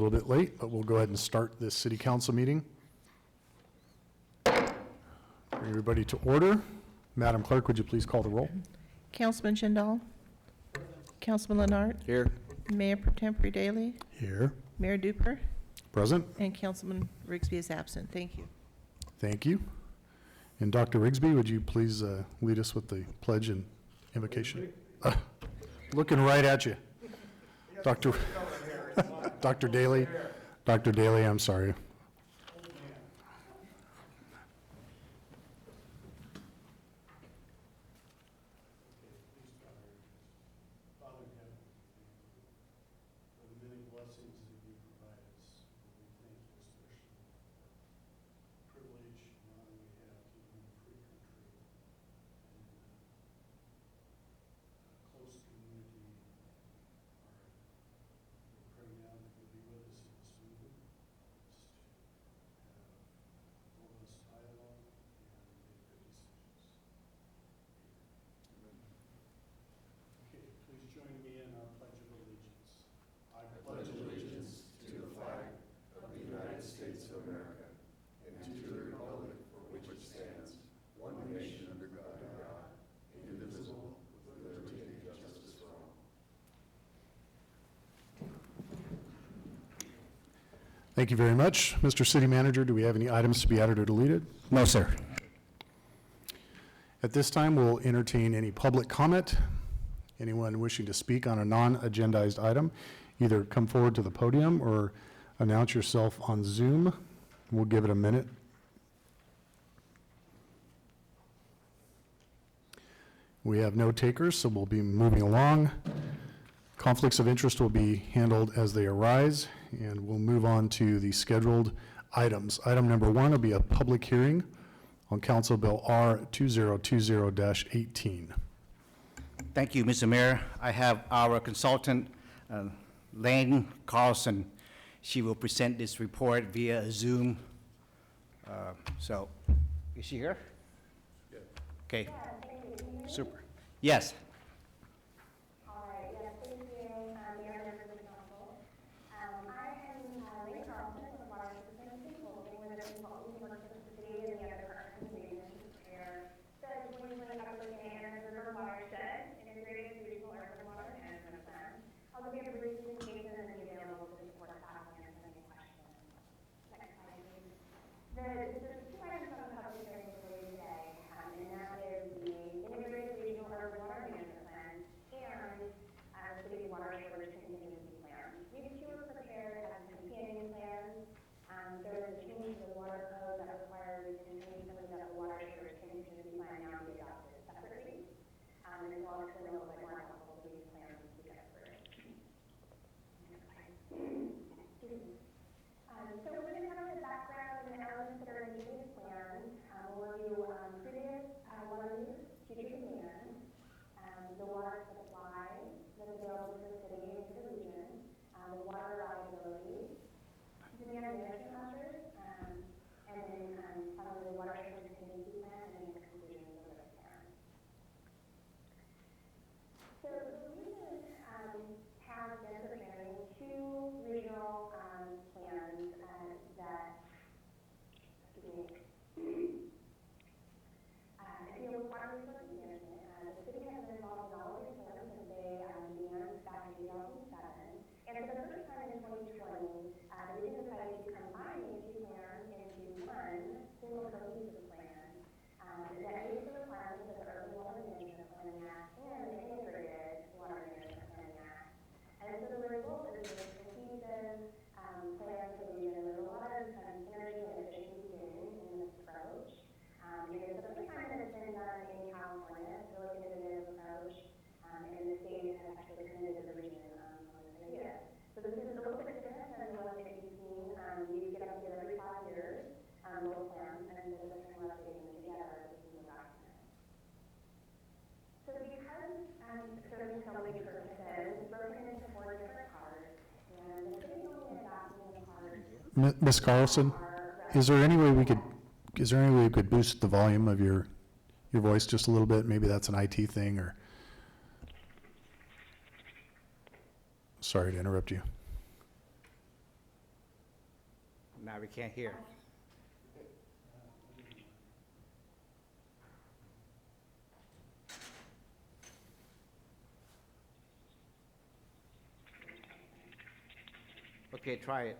A little bit late, but we'll go ahead and start this city council meeting. Bring everybody to order. Madam Clerk, would you please call the roll? Councilman Jindal. Councilman Leonard. Here. Mayor Pro Tempore Daly. Here. Mayor Duper. Present. And Councilman Rigsby is absent. Thank you. Thank you. And Dr. Rigsby, would you please lead us with the pledge and invocation? Looking right at you. Dr. Dr. Daly. Dr. Daly, I'm sorry. Thank you very much. Mr. City Manager, do we have any items to be added or deleted? No, sir. At this time, we'll entertain any public comment. Anyone wishing to speak on a non-agendized item, either come forward to the podium or announce yourself on Zoom. We'll give it a minute. We have no takers, so we'll be moving along. Conflicts of interest will be handled as they arise, and we'll move on to the scheduled items. Item number 1 will be a public hearing on Council Bill R 2020-18. Thank you, Mr. Mayor. I have our consultant, Lane Carlson. She will present this report via Zoom. So, is she here? Yeah. Okay. Yeah, super. Yes. Ms. Carlson, is there any way we could boost the volume of your voice just a little bit? Maybe that's an IT thing, or sorry to interrupt you. Now we can't hear. Okay, try it.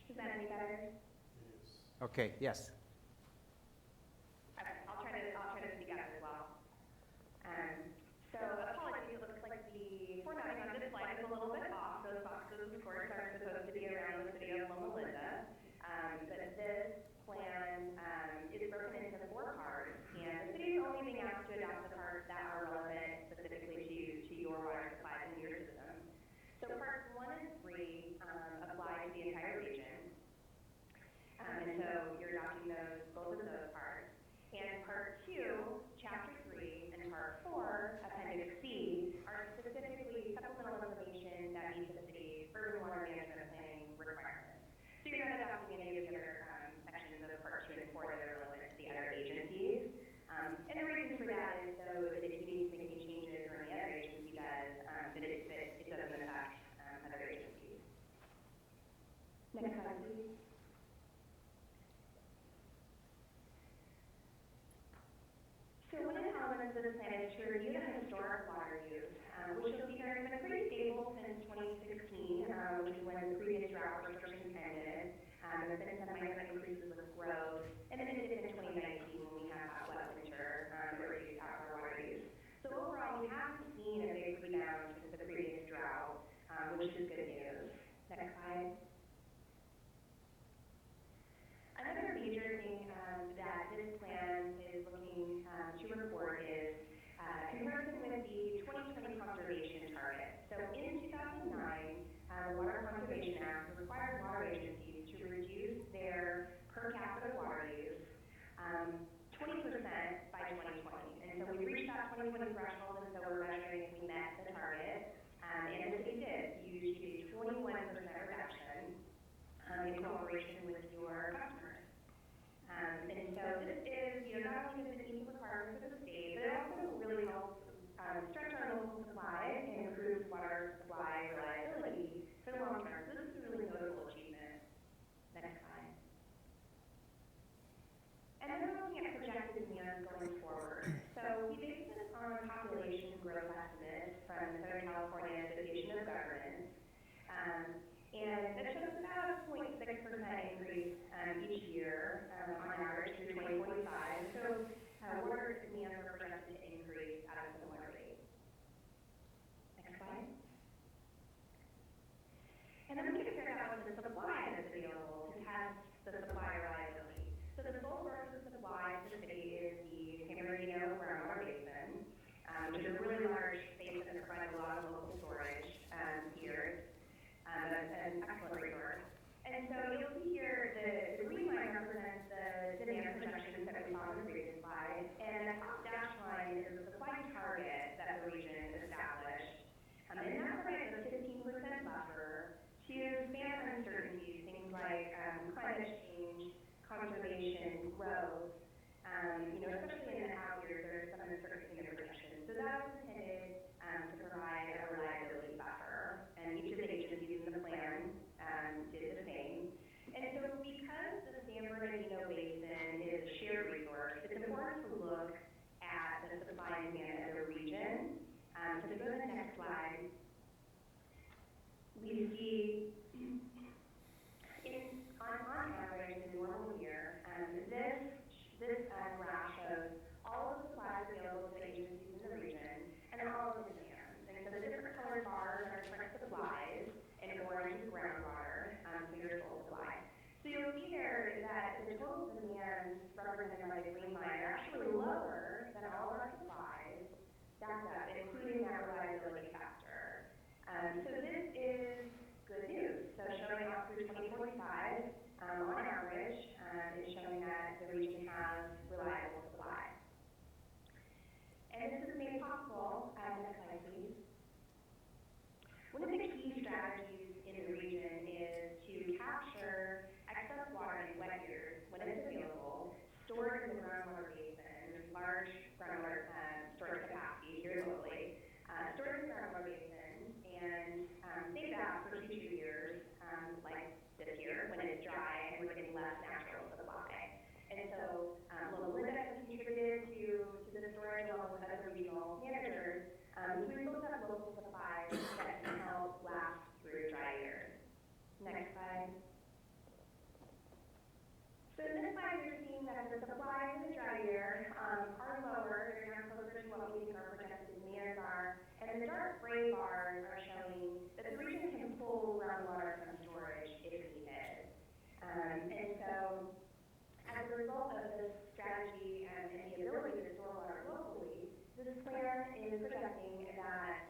Is that any better? Okay, yes. Okay, I'll try to speak up as well. So apologies, it looks like the formatting on this slide is a little bit off. Those boxes, of course, are supposed to be around the city of Loma Linda. But this plan is broken into 4 parts, and the city is only being asked to adopt the parts that are relevant specifically to your water supplies and your system. So parts 1 and 3 apply to the entire region. And so you're adopting both of those parts. And part 2, chapter 3, and part 4, appendix C, are specifically supplemental information that meets the city's urban water management planning requirements. So you're not adopting any of the other sections of part 2 and 4 that are relevant to the other agencies. And the reason for that is so that if you need to make any changes or any other agency does, that it doesn't affect other agencies. Next slide, please. So one of the elements of this plan is to review the historic water use, which you'll see here has been pretty stable since 2016, which is when the previous drought restrictions ended. There's been some minor increases with growth, and then it did in 2019 when we had that wet winter that reduced outdoor water use. So overall, we haven't seen a big rebound since the previous drought, which is good news. Next slide. Another major thing that this plan is looking to report is comparison with the 2020 conservation target. So in 2009, the Water Conservation Act required water agencies to reduce their per capita water use 20% by 2020. And so we reached that 2020 threshold, and so we're measuring if we met the target. And the city did. You achieved a 21% reduction in cooperation with your customers. And so this is, not only does it meet the requirements of the state, but it also really helps stretch our local supply and improve water supply reliability for the long term. So this is a really notable achievement. Next slide. And then we're looking at projected demand going forward. So we base this on population growth estimates from the Southern California Association of Governments. And that shows about a 0.6% increase each year on average through 2045. So water demands are projected to increase at a similar rate. Next slide. And then we compare that with the supply that's available to test the supply reliability. So the sole source of supply to the city is the San Bernardino groundwater basin, which is a really large basin that provides a lot of local storage here. An excellent resource. And so you'll see here the green line represents the demand projections that we saw on the previous slide, and the top dashed line is the supply target that the region established. And that provides a 15% buffer to span uncertainties, things like climate change, conservation, growth. Especially in the out years, there's some uncertainty in the projections. So that was intended to provide a reliability buffer, and each of the agencies in the plan did the same. And so because the San Bernardino Basin is a shared resource, it's important to look at the supply and demand of the region. So to go to the next slide, we see on average in a normal year, this graph shows all of the supplies available to the agencies in the region and then all of the demands. And so the different colored bars are different supplies, and orange is groundwater, so your total supply. So you'll see there that the total demands represented by the green line are actually lower than all of our supplies stacked up, including that reliability factor. So this is good news. So showing out through 2045, on average, is showing that the region has reliable supply. And this is made possible, next slide please. One of the key strategies in the region is to capture excess water in wet years when it's available, store it in the groundwater basin. There's large groundwater storage capacity here locally. Store it in the groundwater basin and the regional managers, so we looked at local supplies that can help last through dry years. Next slide. So in this slide, you're seeing that the supplies in the dry year are lower, they're now closer to what we think our projected demands are, and the dark gray bars are showing that the region can pull groundwater from storage if needed. And so, as a result of this strategy and the ability to store water locally, this plan is projecting that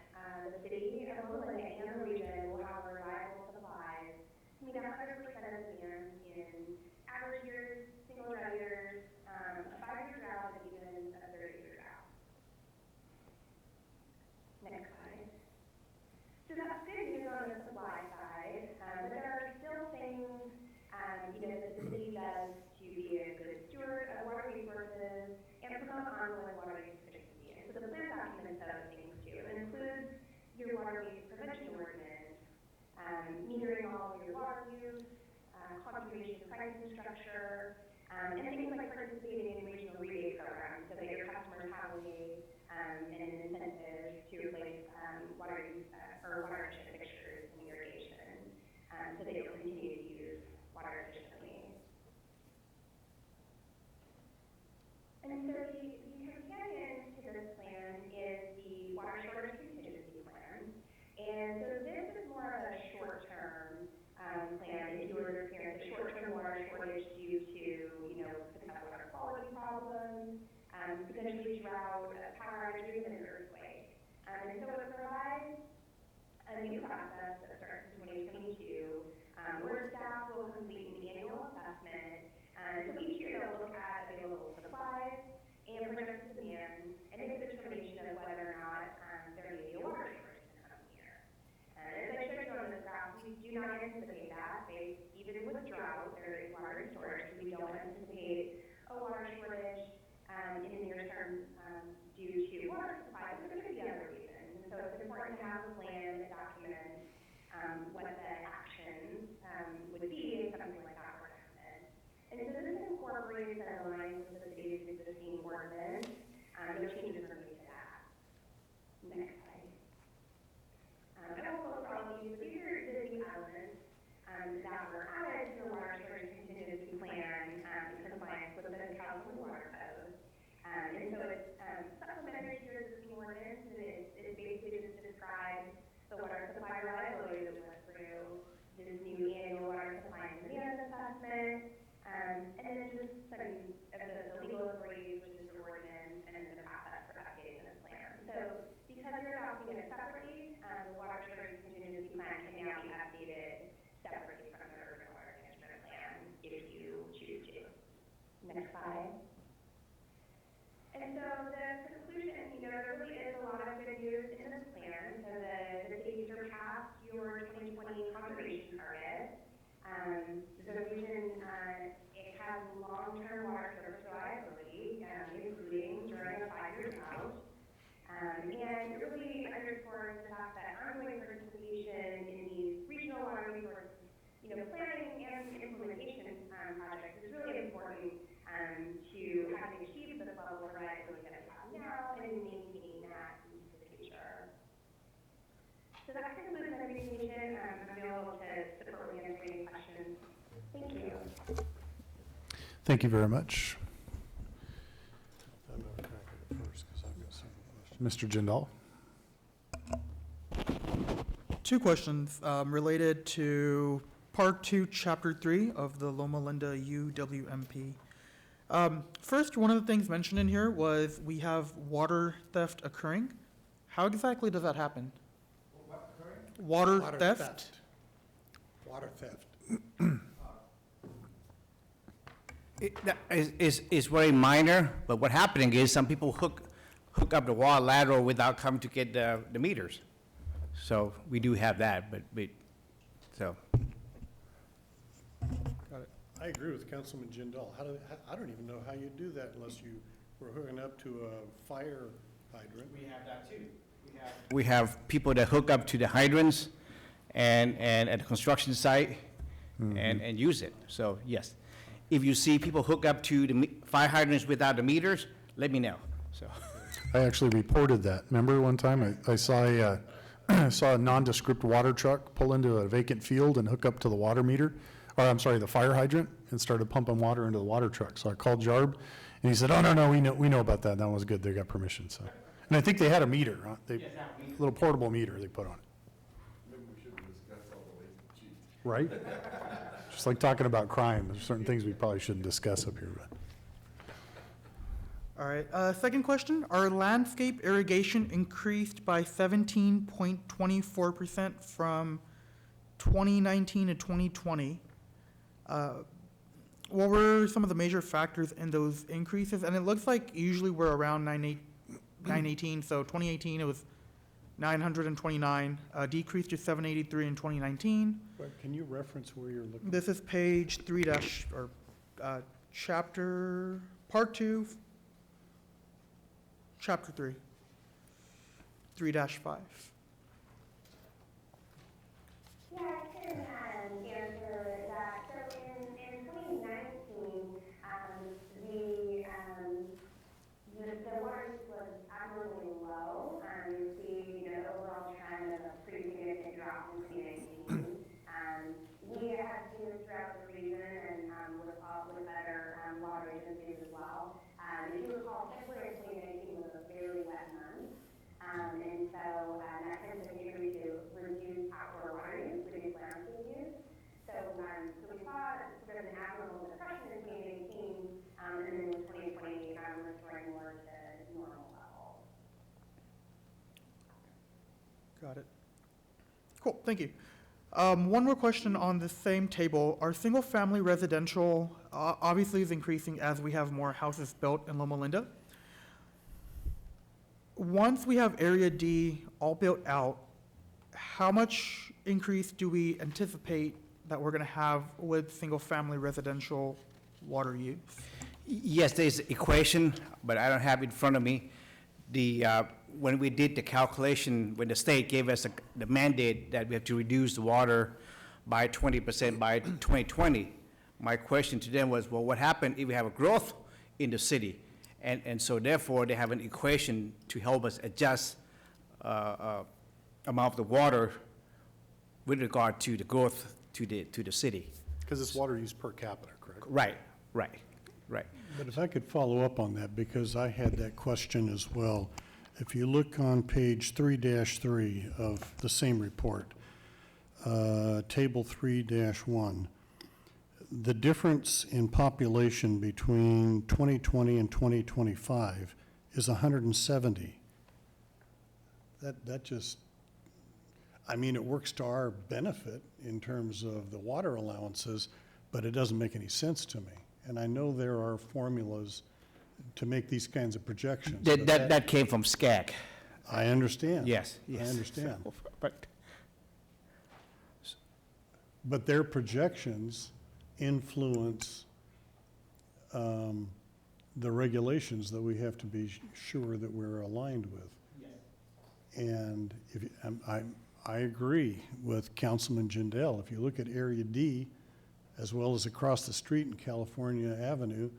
the city of Loma and the region will have reliable supplies to meet 100% of demand in average years, single dry years, a 5-year drought, and even a 30-year drought. Next slide. So that's good news on the supply side, but there are still things, that the city does to be a good steward of water resources and promote ongoing water use efficiency. And so the plan documents those things too. It includes your water use prevention ordinance, metering all of your water use, conservation pricing structure, and things like participating in regional rebate programs so that your customers have a way and an incentive to replace water use or water efficient fixtures in irrigation so that you'll continue to use water efficiently. And so the companion to this plan is the water shortage contingency plan. And so this is more of a short-term plan if you were to experience a short-term water shortage due to, potential water quality problems, potentially drought, power outages, and an earthquake. And so it provides a new process that starts in 2022, where staff will complete an annual assessment. So each year they'll look at available supplies and projected demand and make a determination of whether or not there may be a water shortage in the coming year. As I showed you on this graph, we do not anticipate that. Even with drought, there is water in storage. We don't anticipate a water shortage in the near term due to water supply, but there could be other reasons. And so it's important to have a plan that documents what the actions would be if something like that were to happen. And so this incorporates and aligns with the city's existing ordinance. No changes are made to that. Next slide. And also for all of you, these are existing elements that were added to the water shortage contingency plan in compliance with the California Water Code. And so it's supplementary to your existing ordinance, and it basically just describes the water supply reliability that we went through, this new annual water supply and demand assessment, and then just some of the legal authorities, which is the ordinance, and then the process for updating this plan. So because you're adopting it separately, the water shortage contingency plan can now be updated separately from the urban water management plan if you choose to. Next slide. And so the conclusion, there really is a lot of good news in this plan. So the city surpassed your 2020 conservation target. The region, it has long-term water service reliability, including during a 5-year drought. And it really underscores the fact that ongoing participation in these regional water resource, planning and implementation projects is really important to having achieved this level of reliability that we have now and maintaining that into the future. So that concludes my presentation. I'm available to support me answer any questions. Thank you. Thank you very much. I'm gonna crack it first 'cause I've got some questions. Mr. Jindal? 2 questions related to Part 2, Chapter 3 of the Loma Linda UWMP. First, one of the things mentioned in here was we have water theft occurring. How exactly does that happen? What occurring? Water theft? Water theft. That is very minor, but what's happening is some people hook up the water lateral without coming to get the meters. So we do have that, so. Got it. I agree with Councilman Jindal. I don't even know how you do that unless you were hooking up to a fire hydrant. We have that too. We have people that hook up to the hydrants and at the construction site and use it. So yes, if you see people hook up to the fire hydrants without the meters, let me know, so. I actually reported that. Remember one time I saw I saw a nondescript water truck pull into a vacant field and hook up to the water meter, or I'm sorry, the fire hydrant, and started pumping water into the water truck. So I called Jarb, and he said, "Oh, no, we know about that. That was good. They got permission." So, and I think they had a meter, huh? Little portable meter they put on it. Maybe we shouldn't discuss all the ways to cheat. Right? Just like talking about crime, there's certain things we probably shouldn't discuss up here, but. All right, second question, our landscape irrigation increased by 17.24% from 2019 to 2020. What were some of the major factors in those increases? And it looks like usually we're around 918, so 2018 it was 929, decreased to 783 in 2019. But can you reference where you're looking? This is page 3 dash, or chapter, part 2, chapter 3, 3-5. Yeah, I can answer that. So in 2019, the water was abnormally low. You see, the overall trend of a pretty significant drop in 2019. We have seen this throughout the region and with other water agencies as well. If you recall, February 2019 was a fairly wet month. And so that tends to contribute to reduced outdoor water use, reduced landscape use. So we saw sort of an abnormal depression in 2018, and then in 2020, restoring more to normal levels. Got it. Cool, thank you. One more question on the same table. Our single-family residential obviously is increasing as we have more houses built in Loma Linda. Once we have Area D all built out, how much increase do we anticipate that we're going to have with single-family residential water use? Yes, there's an equation, but I don't have it in front of me. When we did the calculation, when the state gave us the mandate that we have to reduce the water by 20% by 2020, my question to them was, well, what happened if we have a growth in the city? And so therefore, they have an equation to help us adjust amount of the water with regard to the growth to the city. Because it's water use per capita, correct? Right. But if I could follow up on that, because I had that question as well. If you look on page 3-3 of the same report, table 3-1, the difference in population between 2020 and 2025 is 170. That just, I mean, it works to our benefit in terms of the water allowances, but it doesn't make any sense to me. And I know there are formulas to make these kinds of projections. but That came from SCAG. I understand. Yes. I understand. But But their projections influence the regulations that we have to be sure that we're aligned with. And if, I agree with Councilman Jindal. If you look at Area D, as well as across the street in California Avenue,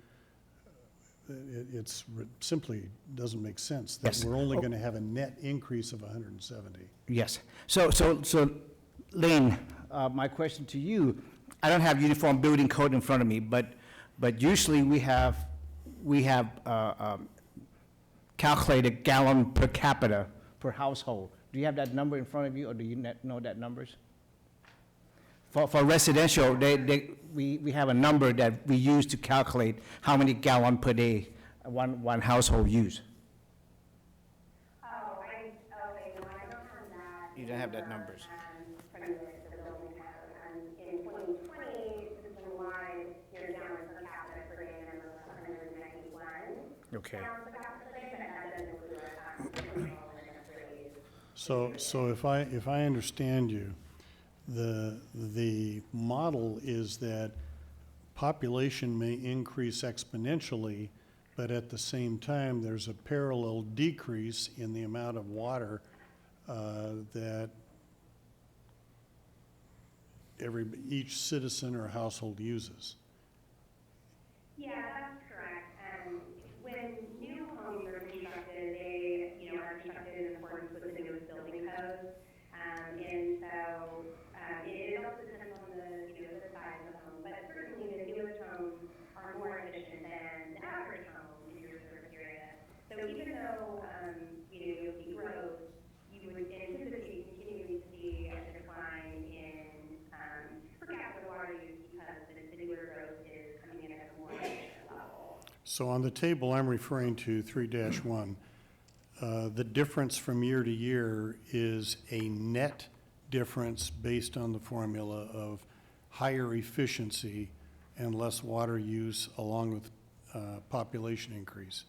it's simply doesn't make sense that Yes. we're only going to have a net increase of 170. yes. So Lane, my question to you, I don't have uniform building code in front of me, but usually we have calculated gallon per capita per household. Do you have that number in front of you, or do you know that numbers? For residential, we have a number that we use to calculate how many gallon per day one household use. Okay, no, I don't have that. You don't have that numbers. From the building code. In 2020, system-wide, your gallon per capita per day number was 191. Okay. Gallons per capita per day, but that doesn't include commercial and industrial use. So if I understand you, the model is that population may increase exponentially, but at the same time, there's a parallel decrease in the amount of water that each citizen or household uses. Yeah, that's correct. When new homes are constructed, they So on the table I'm referring to, 3-1, the difference from year to year is a net difference based on the formula of higher efficiency and less water use along with population increase.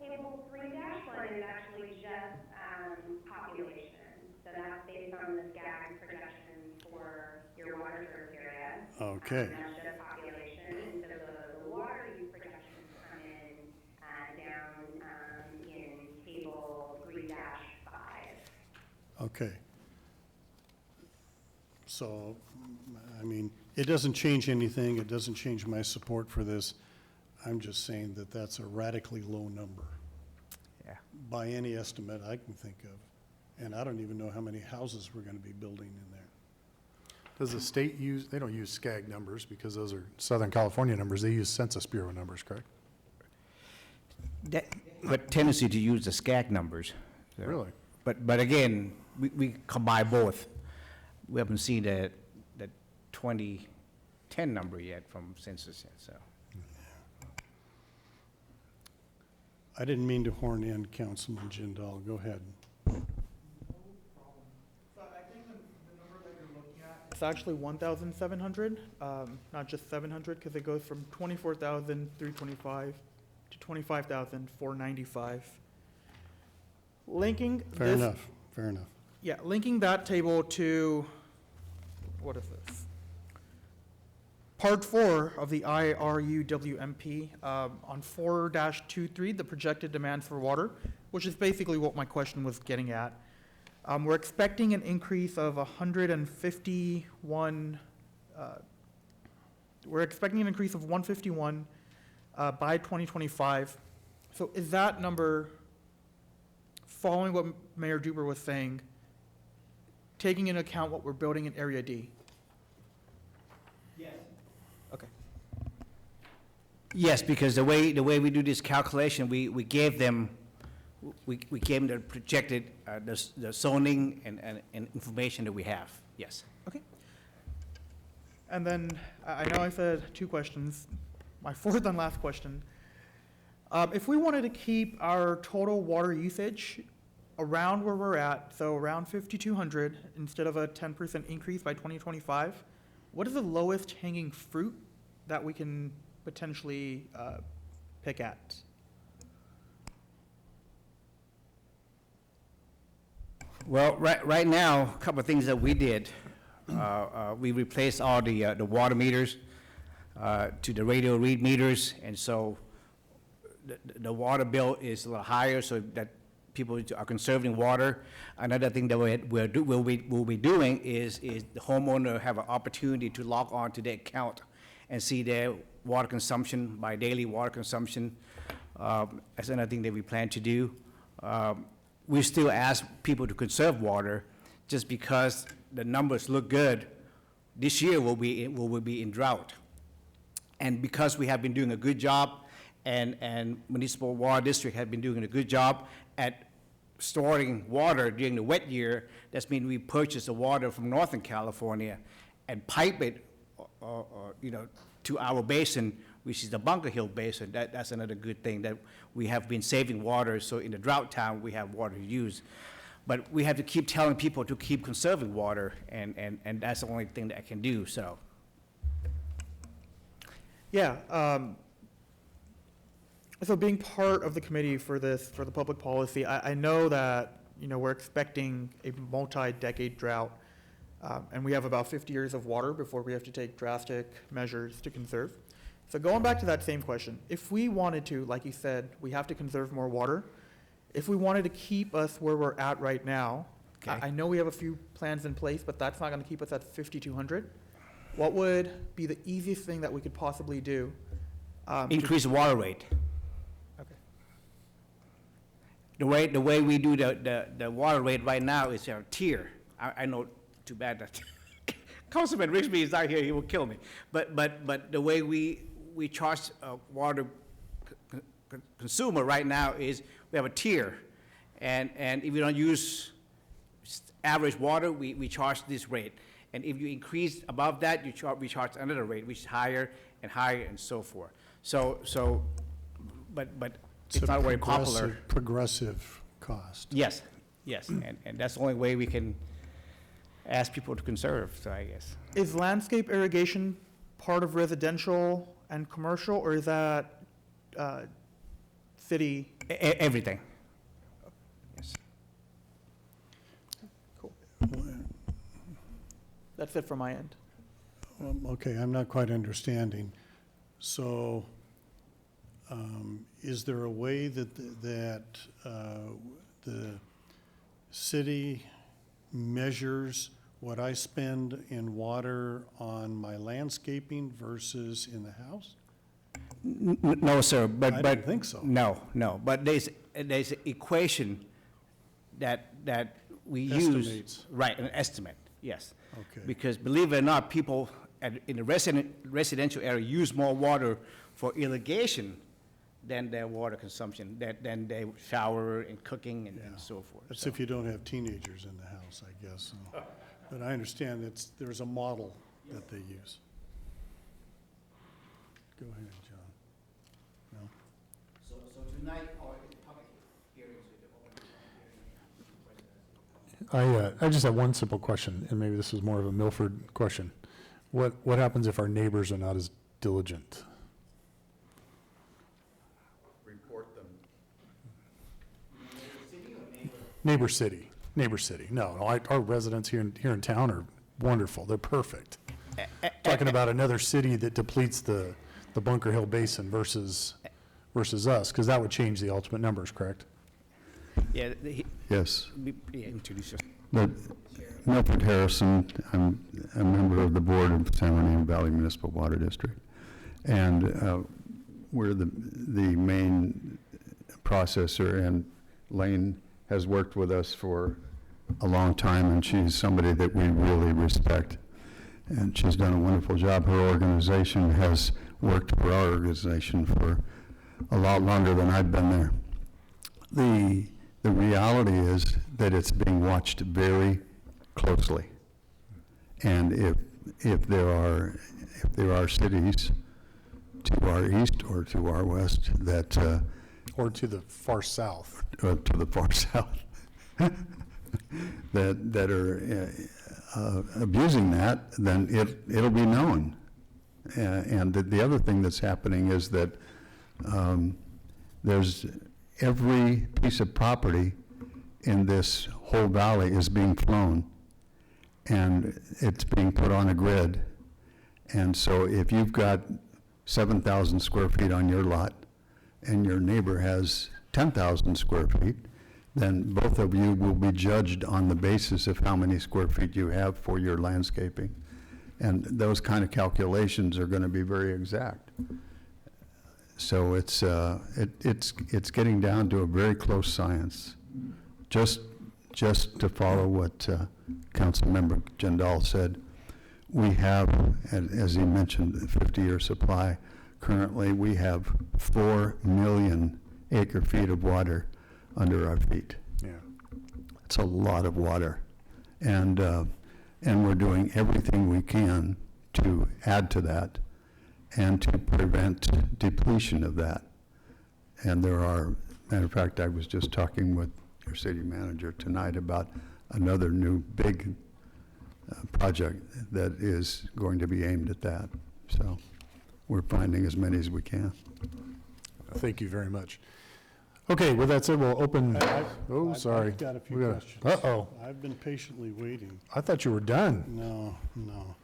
Table 3-1 is actually just, population. So that's based on the SCAG projections for your water service area. Okay. That's just population. So the water use projections come in, down, in table 3-5. Okay. So, I mean, it doesn't change anything, it doesn't change my support for this. I'm just saying that that's a radically low number Yeah. by any estimate I can think of. And I don't even know how many houses we're gonna be building in there. Does the state use, they don't use SCAG numbers because those are Southern California numbers. They use Census Bureau numbers, correct? But tendency to use the SCAG numbers. So- Really? But again, we combine both. We haven't seen the 2010 number yet from census yet, so. I didn't mean to horn in Councilman Jindal, go ahead. So I think the number that you're looking at, it's actually 1,700, not just 700, because it goes from 24,325 to 25,495. Linking Fair this, enough, fair enough. yeah, linking that table to, what is this? Part 4 of the IRUWMP, on 4-23, the projected demands for water, which is basically what my question was getting at. We're expecting an increase of 151, we're expecting an increase of 151 by 2025. So is that number, following what Mayor Duper was saying, taking into account what we're building in Area D? Yes. Okay. Yes, because the way we do this calculation, we gave them, we gave them the projected, the zoning and information that we have, yes. Okay. And then, I know I said 2 questions. My fourth and last question. If we wanted to keep our total water usage around where we're at, so around 5,200, instead of a 10% increase by 2025, what is the lowest hanging fruit that we can potentially pick at? Well, right now, a couple of things that we did. We replaced all the water meters to the radio read meters, and so the water bill is a little higher, so that people are conserving water. Another thing that we'll be doing is the homeowner have an opportunity to log on to their account and see their water consumption by daily water consumption. That's another thing that we plan to do. We still ask people to conserve water just because the numbers look good. This year will be in drought. And because we have been doing a good job, and Municipal Water District have been doing a good job at storing water during the wet year, that's mean we purchase the water from Northern California and pipe it, to our basin, which is the Bunker Hill Basin. That's another good thing, that we have been saving water, so in the drought time, we have water to use. But we have to keep telling people to keep conserving water, and that's the only thing that I can do, so. Yeah, so being part of the committee for this, for the public policy, I know that, we're expecting a multi-decade drought, and we have about 50 years of water before we have to take drastic measures to conserve. So going back to that same question, if we wanted to, like you said, we have to conserve more water. If we wanted to keep us where we're at right now, Okay. I know we have a few plans in place, but that's not going to keep us at 5,200. What would be the easiest thing that we could possibly do? To- Increase the water rate. Okay. The way we do the water rate right now is our tier. I know, too bad that Councilman Rigsby is not here, he will kill me. But the way we charge water consumer right now is we have a tier. And if you don't use average water, we charge this rate. And if you increase above that, we charge another rate, which is higher and higher and so forth. But it's a not very popular. Progressive cost. Yes, yes, and that's the only way we can ask people to conserve, so I guess. Is landscape irrigation part of residential and commercial, or is that city? Everything. Yes. Cool. That's it from my end. Okay, I'm not quite understanding. So, is there a way that the city measures what I spend in water on my landscaping versus in the house? No, sir, but. I don't think so. No, but there's an equation that we use. Estimates. Right, an estimate, yes. Okay. Because believe it or not, people in the residential area use more water for irrigation than their water consumption, than they shower and cooking and Yeah. so forth. That's So- if you don't have teenagers in the house, I guess. So. But I understand there's a model that they use. Go ahead, John. No? So tonight, our public hearings with I just have one simple question, and maybe this is more of a Milford question. What happens if our neighbors are not as diligent? Report them. Neighbor city. No, our residents here in town are wonderful. They're perfect. Talking about another city that depletes the Bunker Hill Basin versus us, because that would change the ultimate numbers, correct? Yeah, Yes. introduce yourself. But Milford Harrison, I'm a member of the board of San Juan Valley Municipal Water District. And we're the main processor, and Lane has worked with us for a long time, and she's somebody that we really respect. And she's done a wonderful job. Her organization has worked for our organization for a lot longer than I've been there. The reality is that it's being watched very closely. And if there are cities to our east or to our west that Or to the far south? to the far south that are abusing that, then it'll be known. And the other thing that's happening is that there's every piece of property in this whole valley is being flown, and it's being put on a grid. And so if you've got 7,000 square feet on your lot and your neighbor has 10,000 square feet, then both of you will be judged on the basis of how many square feet you have for your landscaping. And those kind of calculations are going to be very exact. So it's getting down to a very close science. Just to follow what Councilmember Jindal said, we have, as he mentioned, a 50-year supply. Currently, we have 4 million acre-feet of water under our feet. Yeah. It's a lot of water. And we're doing everything we can to add to that and to prevent depletion of that. And matter of fact, I was just talking with your city manager tonight about another new big project that is going to be aimed at that. So we're finding as many as we can. Thank you very much. Okay, with that said, we'll open, sorry. I've got a few We questions. Uh-oh, I've been patiently waiting. I thought you were done. No.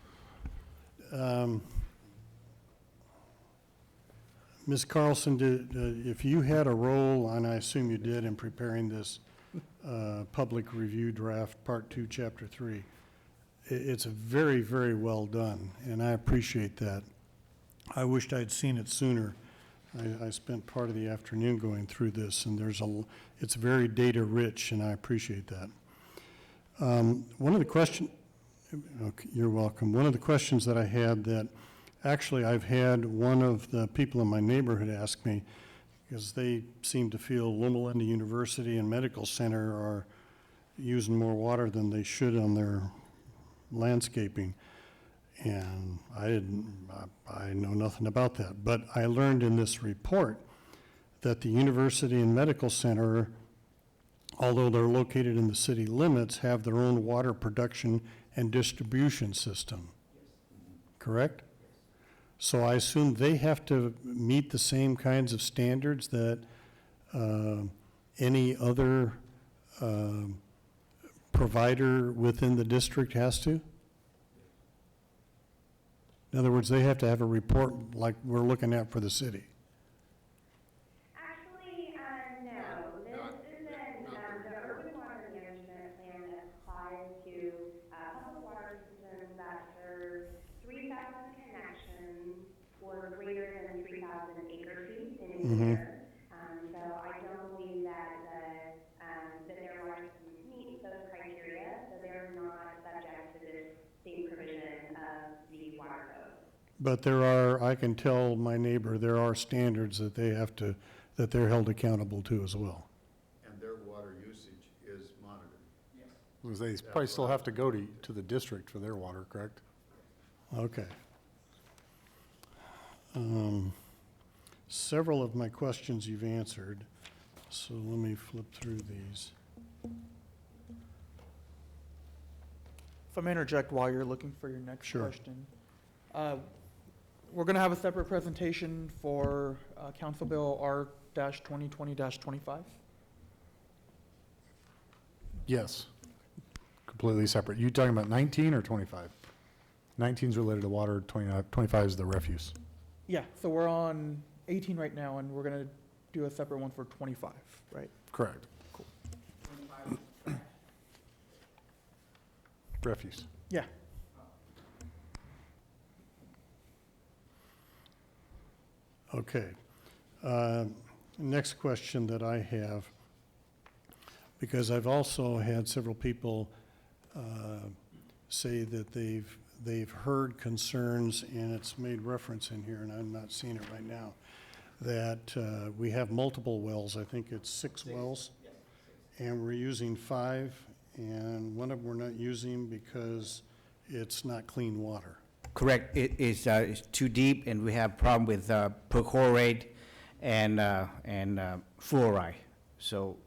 Ms. Carlson, if you had a role, and I assume you did, in preparing this public review draft, Part 2, Chapter 3, it's very, very well done, and I appreciate that. I wished I'd seen it sooner. I spent part of the afternoon going through this, and it's very data-rich, and I appreciate that. One of the questions, okay, you're welcome. One of the questions that I had that, actually, I've had one of the people in my neighborhood ask me, because they seem to feel Loma Linda University and Medical Center are using more water than they should on their landscaping. And I know nothing about that. But I learned in this report that the university and medical center, although they're located in the city limits, have their own water production and distribution system. Correct? So I assume they have to meet the same kinds of standards that any other provider within the district has to? In other words, they have to have a report like we're looking at for the city. Actually, no. This isn't, the urban water management plan that applies to, public water systems that serve 3,000 connections or greater than 3,000 acre feet in a year. So I don't believe that that their water systems meet those criteria, so they're not subject to this same provision of the water code. But there are, I can tell my neighbor, there are standards that they have to, that they're held accountable to as well. And their water usage is monitored. Because they probably still have to go to the district for their water, correct? Okay. Several of my questions you've answered, so let me flip through these. If I may interject while you're looking for your next Sure. question. We're going to have a separate presentation for Council Bill R-2020-25. Yes. Completely separate. You talking about 19 or 25? 19 is related to water, 25 is the refuse. Yeah, so we're on 18 right now, and we're going to do a separate one for 25, right? Correct. Refuse. Yeah. Okay. Next question that I have, because I've also had several people say that they've heard concerns, and it's made reference in here, and I'm not seeing it right now, that we have multiple wells. I think it's 6 wells. And we're using 5, and one of them we're not using because it's not clean water. Correct. It's too deep, and we have problem with perchlorate and fluoride. So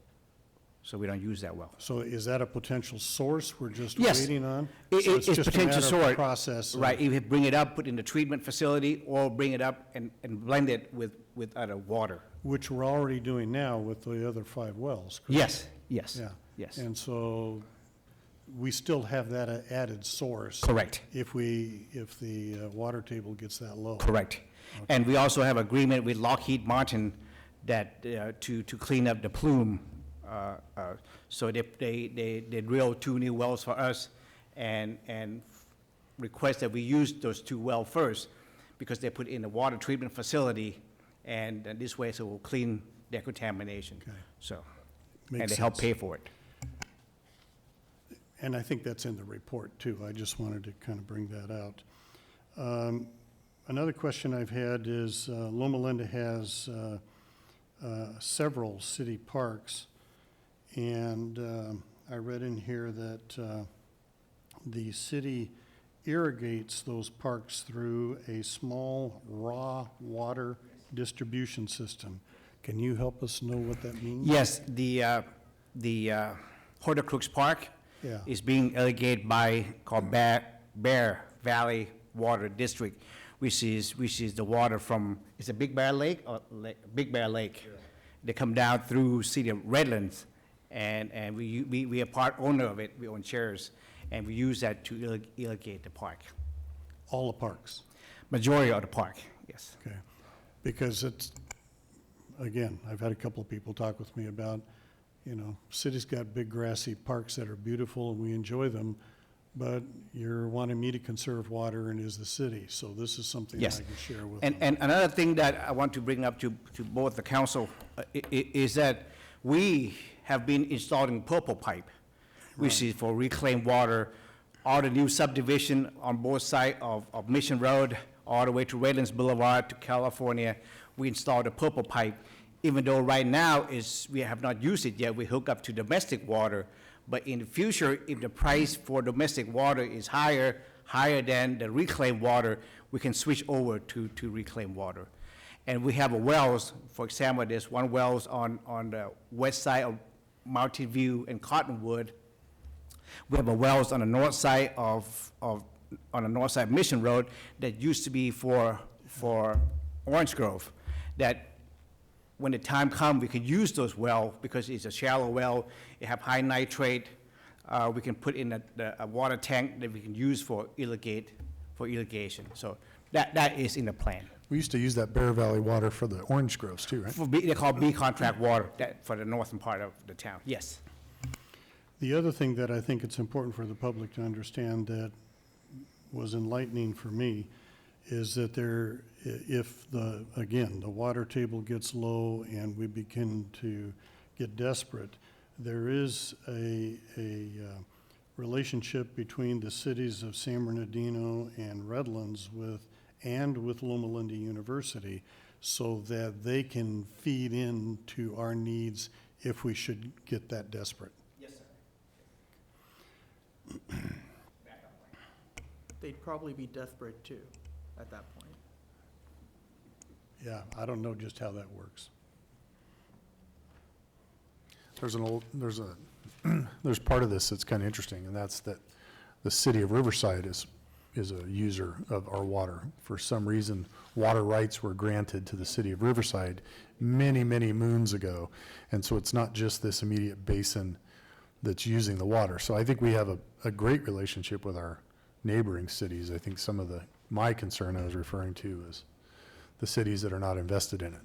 we don't use that well. So is that a potential source we're just Yes. waiting on? It- So it's just a potential matter of source. process of- Right, either bring it up, put it in the treatment facility, or bring it up and blend it with other water. Which we're already doing now with the other 5 wells. correct? Yes, yes, Yeah. yes. And so we still have that added source. Correct, If the water table gets that low. correct. And we also have agreement with Lockheed Martin that, to clean up the plume. So they drill 2 new wells for us and request that we use those 2 wells first, because they put in a water treatment facility, and this way, so we'll clean their contamination. Okay. So, Makes and they help sense. pay for it. And I think that's in the report, too. I just wanted to kind of bring that out. Another question I've had is, Loma Linda has several city parks, and I read in here that the city irrigates those parks through a small raw water distribution system. Can you help us know what that means? Yes, the Horticrux Park Yeah. is being irrigated called Bear Valley Water District, which is the water from, is it Big Bear Lake or Big Bear Lake? They come down through city of Redlands, and we are part owner of it, we own shares, and we use that to irrigate the park. All the parks? Majority of the park, yes. Okay. Because it's, again, I've had a couple of people talk with me about, city's got big grassy parks that are beautiful and we enjoy them, but you're wanting me to conserve water and is the city. So this is something that Yes. I can share with And, them. and another thing that I want to bring up to both the council is that we have been installing purple pipe, which is for reclaimed water, all the new subdivision on both sides of Mission Road, all the way to Redlands Boulevard to California. We installed a purple pipe, even though right now we have not used it yet, we hook up to domestic water, But in the future, if the price for domestic water is higher than the reclaimed water, we can switch over to reclaimed water. And we have a wells, for example, there's one wells on the west side of Mountain View and Cottonwood. We have a wells on the north side on the north side of Mission Road that used to be for Orange Grove, that when the time comes, we can use those wells because it's a shallow well, it have high nitrate. We can put in a water tank that we can use for irrigation. So that is in the plan. We used to use that Bear Valley water for the orange groves too, right? They're called B contract water, for the northern part of the town, yes. The other thing that I think it's important for the public to understand that was enlightening for me is that if the water table gets low and we begin to get desperate, there is a relationship between the cities of San Bernardino and Redlands with Loma Linda University so that they can feed into our needs if we should get that desperate. Yes, sir. They'd probably be desperate too, at that point. Yeah, I don't know just how that works. There's part of this that's kind of interesting, and that's that the city of Riverside is a user of our water. For some reason, water rights were granted to the city of Riverside many, many moons ago. And so it's not just this immediate basin that's using the water. So I think we have a great relationship with our neighboring cities. I think my concern I was referring to is the cities that are not invested in it.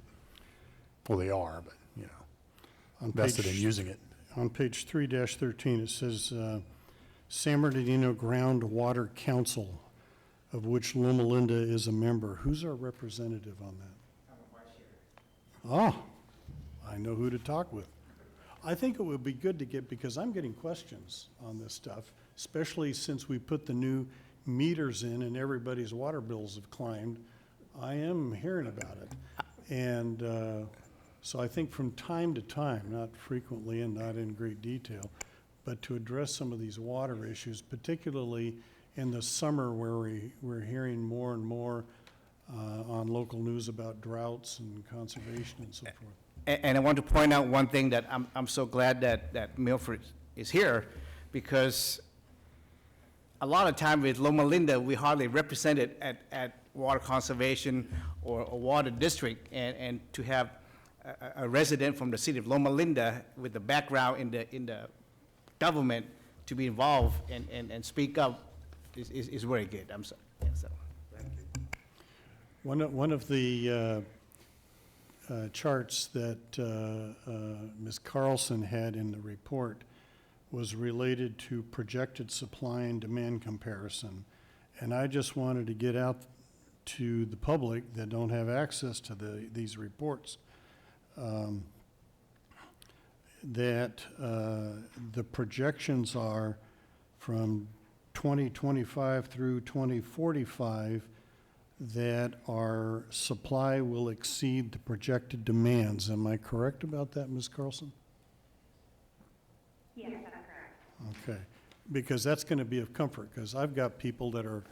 Well, they are, but, invested in using it. On page 3-13, it says, San Bernardino Groundwater Council, of which Loma Linda is a member. Who's our representative on that? Oh, I know who to talk with. I think it would be good to get, because I'm getting questions on this stuff, especially since we put the new meters in and everybody's water bills have climbed. I am hearing about it. And so I think from time to time, not frequently and not in great detail, but to address some of these water issues, particularly in the summer where we're hearing more and more on local news about droughts and conservation and so forth. And I want to point out one thing that I'm so glad that Milford is here, because a lot of time with Loma Linda, we hardly represented at water conservation or water district, and to have a resident from the city of Loma Linda with the background in the government to be involved and speak up is very good. I'm sorry. Yeah, so. Thank you. One of the charts that Ms. Carlson had in the report was related to projected supply and demand comparison. And I just wanted to get out to the public that don't have access to these reports that the projections are from 2025 through 2045 that our supply will exceed the projected demands. Am I correct about that, Ms. Carlson? Yes, that's correct. Okay, because that's going to be of comfort, because I've got people that are,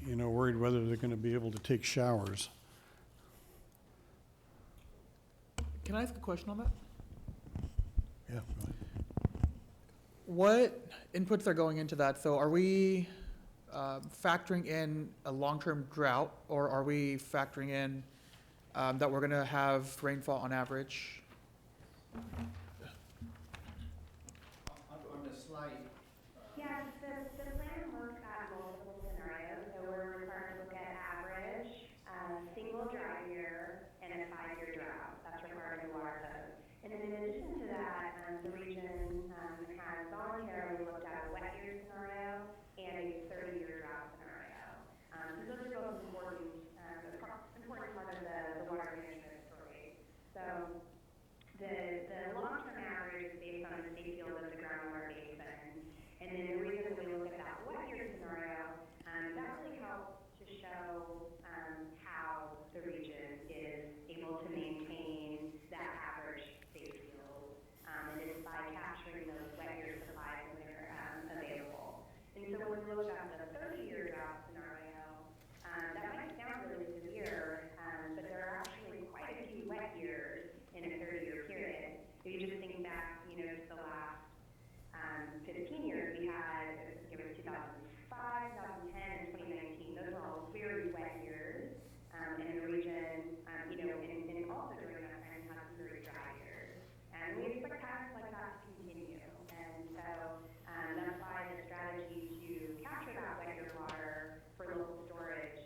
worried whether they're going to be able to take showers. Can I ask a question on that? Yeah, go ahead. What inputs are going into that? So are we factoring in a long-term drought, or are we factoring in that we're going to have rainfall on average? On the slide. Yeah, the plan looks at multiple scenarios, so we're required to look at average, single dry year, and a 5-year drought. That's required in water code. And then in addition to that, the region has voluntarily looked at a wet year scenario and a 30-year drought scenario. So those are both important part of the water management story. So the long at the 30-year drought scenario, that might sound really severe, but there are actually quite a few wet years in a 30-year period. If you just think back, to the last 15 years, we had, it was 2005, 2010, and 2019. Those were all very wet years in the region, and also during that time, we had some very dry years. And we expect patterns like that to continue. And so that's why the strategy to capture that wet year water for local storage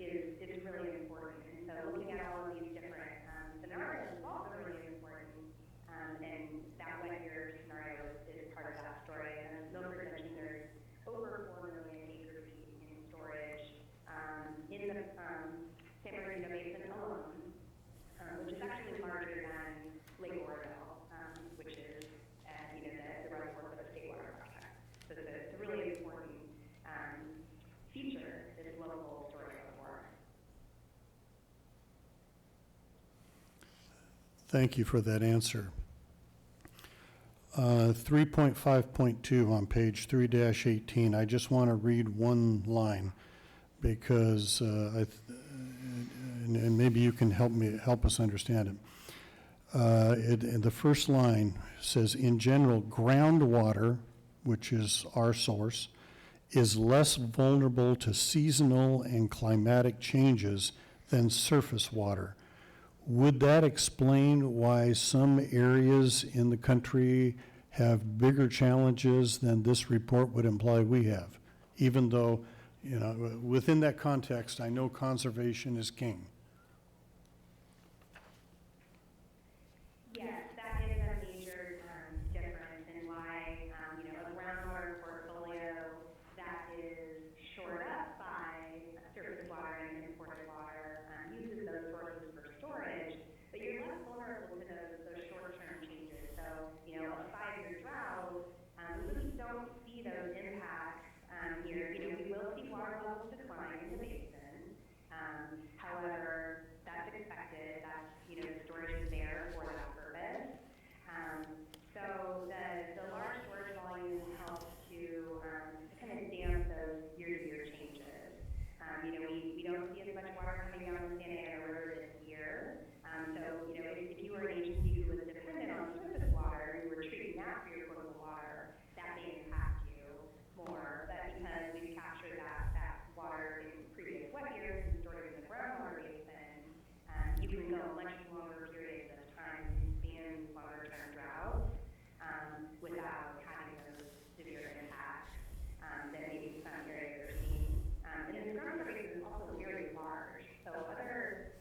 is really important. And so looking at all of these different scenarios is also really important. And that wet year scenario is part of that story. And as Milford mentioned, there's over 4 million acre feet in storage in the San Bernardino Basin alone, which is actually larger than Lake Oroville, which is the reservoir for the State Water Project. So it's a really important feature, this local storage reservoir. Thank you for that answer. 3.5.2 on page 3-18, I just want to read one line because, and maybe you can help us understand it. In the first line says, in general, groundwater, which is our source, is less vulnerable to seasonal and climatic changes than surface water. Would that explain why some areas in the country have bigger challenges than this report would imply we have? Even though, within that context, I know conservation is king. Yes, that is a major difference in why, a groundwater portfolio that is shored up by surface water and imported water uses those sources for storage, but you're less vulnerable to those short-term changes. So, a 5-year drought, we really don't see those impacts here. We will see water levels decline in the basin. However, that's expected. That's, storage is there for that purpose. So the large storage volume helps to kind of damp those year-to-year changes. We don't see as much water coming down the Santa Ana River this year. So, if you were an agency who was dependent on surface water, and you were treating that for your potable water, that may impact you more. But because we've captured that water in previous wet years and stored it in the groundwater basin, you can go much longer periods of time and span longer-term droughts without having those severe impacts that maybe some areas are seeing. And the groundwater basin is also very large. So other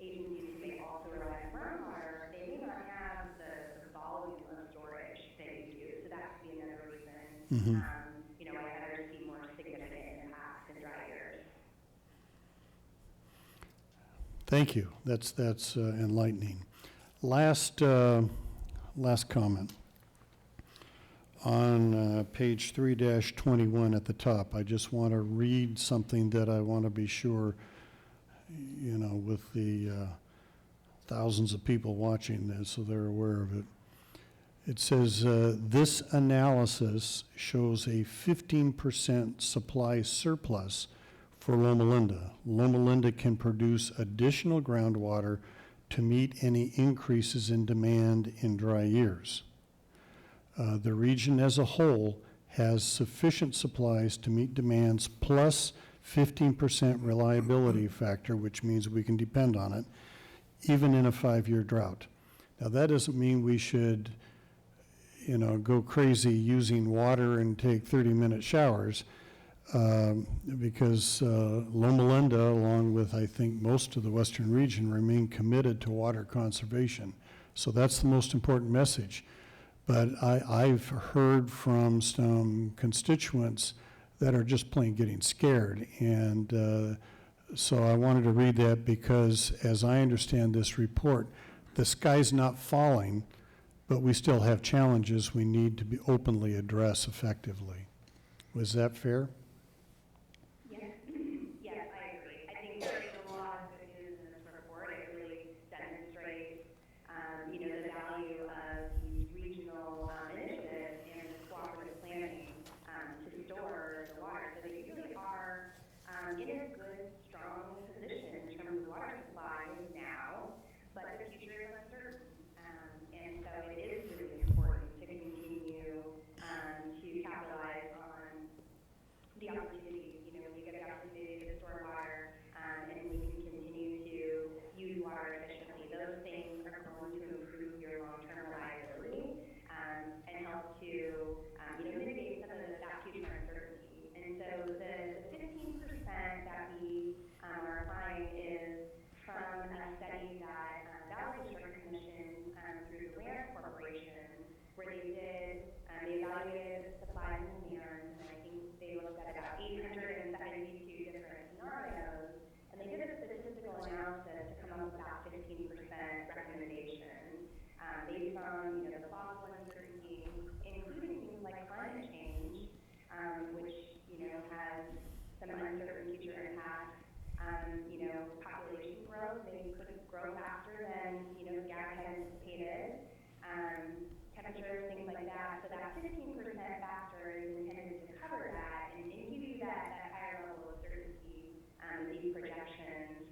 agencies who may also rely on groundwater, they may not have the volume of storage that you do. So that could be another reason, why others see more significant impacts in dry years. Thank you. That's enlightening. Last comment. On page 3-21 at the top, I just want to read something that I want to be sure, with the thousands of people watching this, so they're aware of it. It says, this analysis shows a 15% supply surplus for Loma Linda. Loma Linda can produce additional groundwater to meet any increases in demand in dry years. The region as a whole has sufficient supplies to meet demands plus 15% reliability factor, which means we can depend on it, even in a 5-year drought. Now, that doesn't mean we should, go crazy using water and take 30-minute showers, because Loma Linda, along with, I think, most of the western region, remain committed to water conservation. So that's the most important message. But I've heard from some constituents that are just plain getting scared. And so I wanted to read that because, as I understand this report, the sky's not falling, but we still have challenges we need to be openly address effectively. Was that fair? Yes, yes, I agree. I think there's a lot of good news in this report. It really demonstrates, the value of these regional initiatives and cooperative planning to store in a good, strong position in terms of water supply now, but the future is uncertain. And so it is really important to continue to capitalize on the opportunities. You know, we get the opportunity to store water, and we can continue to use water efficiently. Those things are going to improve your long-term reliability and help to mitigate some of that future uncertainty. And so the 15% that we are applying is from a study that Valley District Commission through the Land Corporation, where they evaluated supply and demand, and I think they looked at about 872 different scenarios, and they did a statistical analysis to come up with that 15% recommendation based on the possible uncertainty, including things like climate change, which has some uncertain future impacts. Population growth maybe couldn't grow faster than GAC had anticipated. Temperatures, things like that. So that 15% factor is intended to cover that and give you that higher level of certainty that these projections,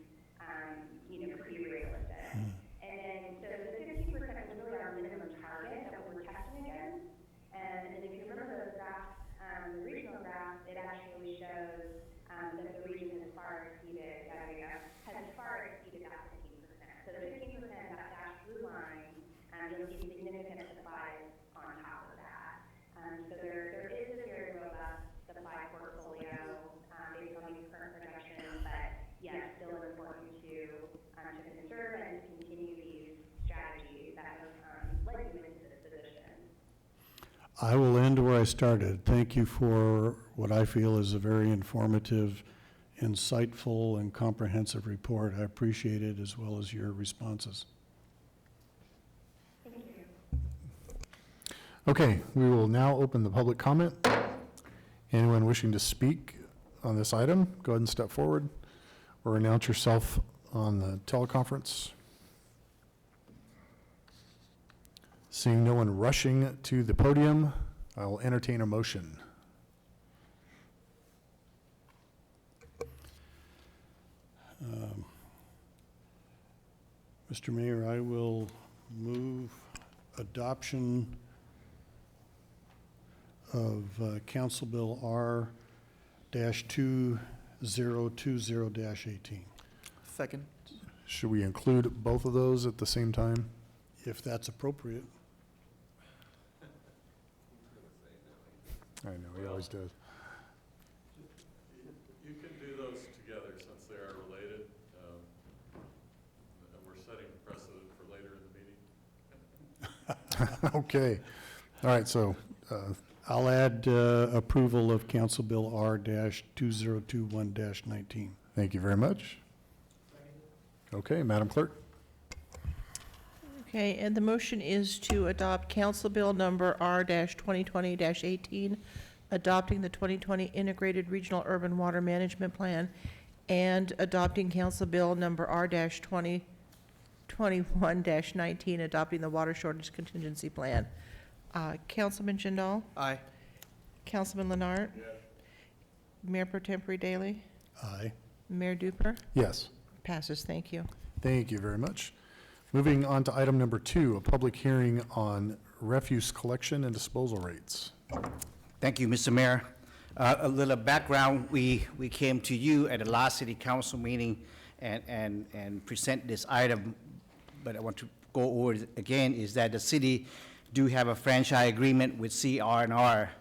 could be realistic. And then, so the 15% is really our minimum target that we're testing against. And then if you remember those graphs, the regional graph, it actually shows that the region has far exceeded, has far exceeded that 15%. So the 15%, that dashed blue line, you'll see significant supplies on top of that. So there is a very robust supply portfolio based on these current projections, but yes, still important to conserve and to continue these strategies that have led you into this position. I will end where I started. Thank you for what I feel is a very informative, insightful, and comprehensive report. I appreciate it, as well as your responses. Thank you. Okay, we will now open the public comment. Anyone wishing to speak on this item, go ahead and step forward or announce yourself on the teleconference. Seeing no one rushing to the podium, I will entertain a motion. Mr. Mayor, I will move adoption of Council Bill R-2020-18, Second. Should we include both of those at the same time? if that's appropriate. I know, he always does. You can do those together since they are related. And we're setting precedent for later in the meeting. Okay, all right, so, I'll add approval of Council Bill R-2021-19. thank you very much. Okay, Madam Clerk? Okay, and the motion is to adopt Council Bill number R-2020-18, adopting the 2020 Integrated Regional Urban Water Management Plan, and adopting Council Bill number R-2021-19, adopting the Water Shortage Contingency Plan. Councilman Jindal? Aye. Councilman Leonard? Mayor Pro Tempore Daley? Aye. Mayor Duper? Yes. Passes, thank you. Thank you very much. Moving on to item number 2, a public hearing on refuse collection and disposal rates. Thank you, Mr. Mayor. A little background, we came to you at the last city council meeting and present this item, but I want to go over it again, is that the city do have a franchise agreement with CR&R,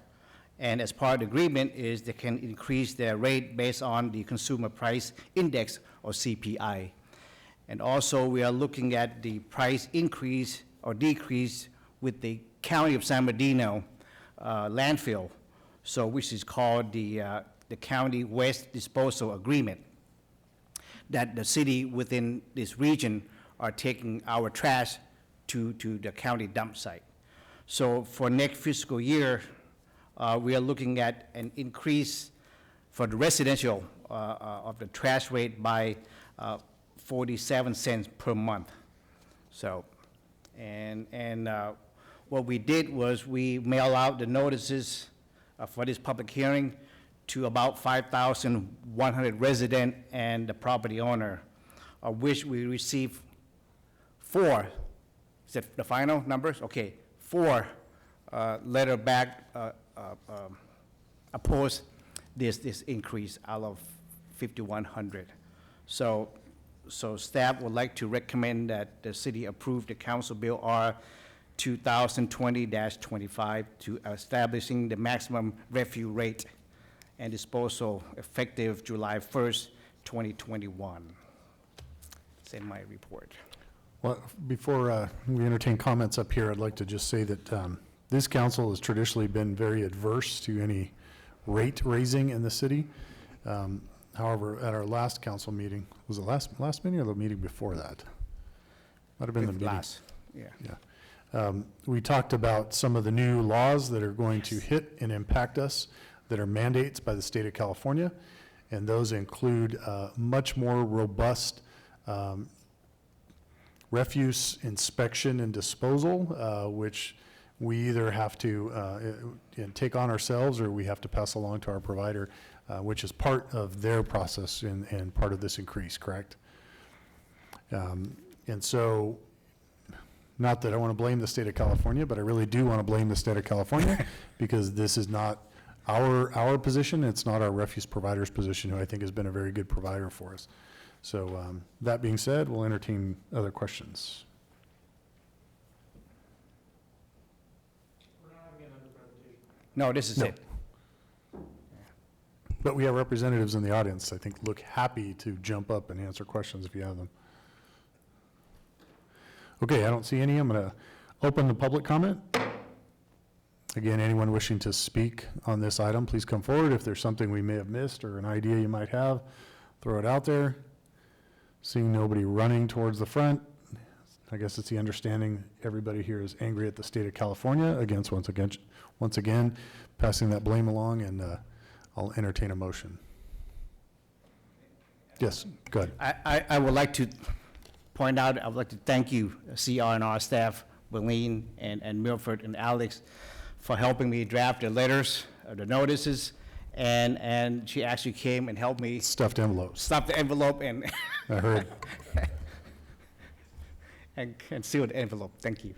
and as part of the agreement is they can increase their rate based on the Consumer Price Index, or CPI. And also, we are looking at the price increase or decrease with the County of San Bernardino landfill, so which is called the County Waste Disposal Agreement, that the city within this region are taking our trash to the county dump site. So for next fiscal year, we are looking at an increase for the residential of the trash rate by 47 cents per month. So, and what we did was we mail out the notices for this public hearing to about 5,100 resident and the property owner, of which we received 4, is that the final numbers? Okay, 4 letter back oppose this increase out of 5,100. So staff would like to recommend that the city approve the Council Bill R 2020-25 to establishing the maximum refuse rate and disposal effective July 1st, 2021. It's in my report. Well, before we entertain comments up here, I'd like to just say that this council has traditionally been very adverse to any rate raising in the city. However, at our last council meeting, was it last meeting or the meeting before that? Might have been the meeting. Last, yeah. Yeah. We talked about some of the new laws that are going to hit and impact us that are mandates by the state of California, and those include much more robust refuse inspection and disposal, which we either have to take on ourselves or we have to pass along to our provider, which is part of their process and part of this increase, correct? And so, not that I want to blame the state of California, but I really do want to blame the state of California because this is not our position. It's not our refuse provider's position, who I think has been a very good provider for us. So that being said, we'll entertain other questions. We're not having another presentation. No, this is No. it. But we have representatives in the audience, I think, look happy to jump up and answer questions if you have them. Okay, I don't see any. I'm going to open the public comment. Again, anyone wishing to speak on this item, please come forward. If there's something we may have missed or an idea you might have, throw it out there. Seeing nobody running towards the front, I guess it's the understanding everybody here is angry at the state of California against, once again, passing that blame along, and I'll entertain a motion. Yes, go ahead. I would like to point out, I would like to thank you, CR&R staff, Willeen and Milford and Alex, for helping me draft the letters, the notices, and she actually came and helped me Stuffed envelopes, stuff the envelope and I heard. and seal the envelope. Thank you.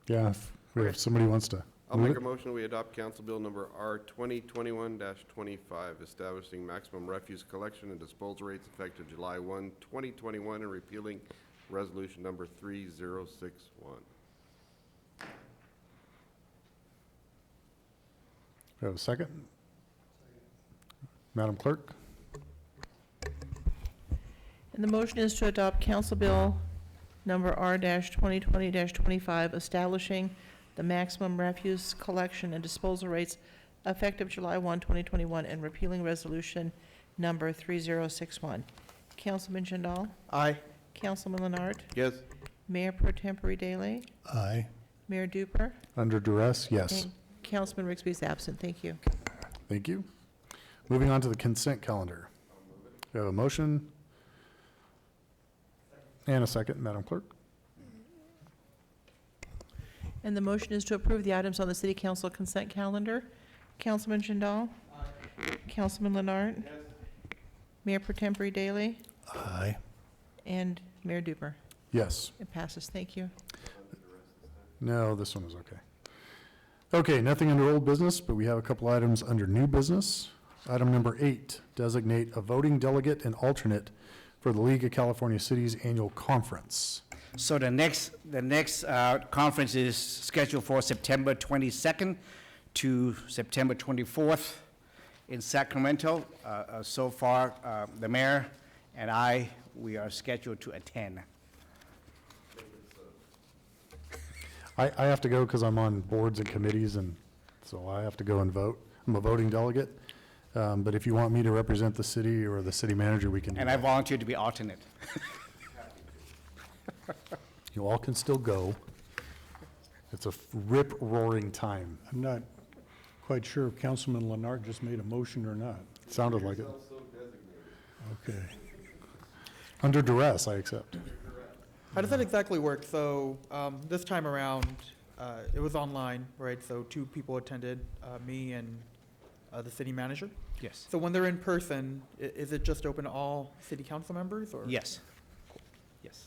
Yeah, if somebody wants to I'll move make it. a motion, we adopt Council Bill Number R 2021-25, establishing maximum refuse collection and disposal rates effective July 1, 2021, and repealing Resolution Number 3061. We have a second? Madam Clerk? And the motion is to adopt Council Bill number R-2020-25, establishing the maximum refuse collection and disposal rates effective July 1, 2021, and repealing resolution number 3061. Councilman Jindal? Aye. Councilman Leonard? Yes. Mayor Pro Tempore Daley? Aye. Mayor Duper? Under duress, yes. And Councilman Rigsby is absent. Thank you. Thank you. Moving on to the consent calendar. We have a motion and a second, Madam Clerk. And the motion is to approve the items on the city council consent calendar. Councilman Jindal? Councilman Leonard? Mayor Pro Tempore Daley? Aye. And Mayor Duper? Yes. It passes. Thank you. No, this one is okay. Okay, nothing under old business, but we have a couple items under new business. Item number 8, designate a voting delegate and alternate for the League of California Cities Annual Conference. So the next conference is scheduled for September 22nd to September 24th in Sacramento. So far, the mayor and I, we are scheduled to attend. I have to go because I'm on boards and committees, and so I have to go and vote. I'm a voting delegate, but if you want me to represent the city or the city manager, we can do And I that. volunteer to be alternate. You all can still go. It's a rip-roaring time. I'm not quite sure if Councilman Leonard just made a motion or not. Sounded like it. Okay. Under duress, I accept. How does that exactly work? So this time around, It was online, right? So 2 people attended, me and the city manager. Yes. So when they're in person, is it just open to all city council members, or? Yes. Yes.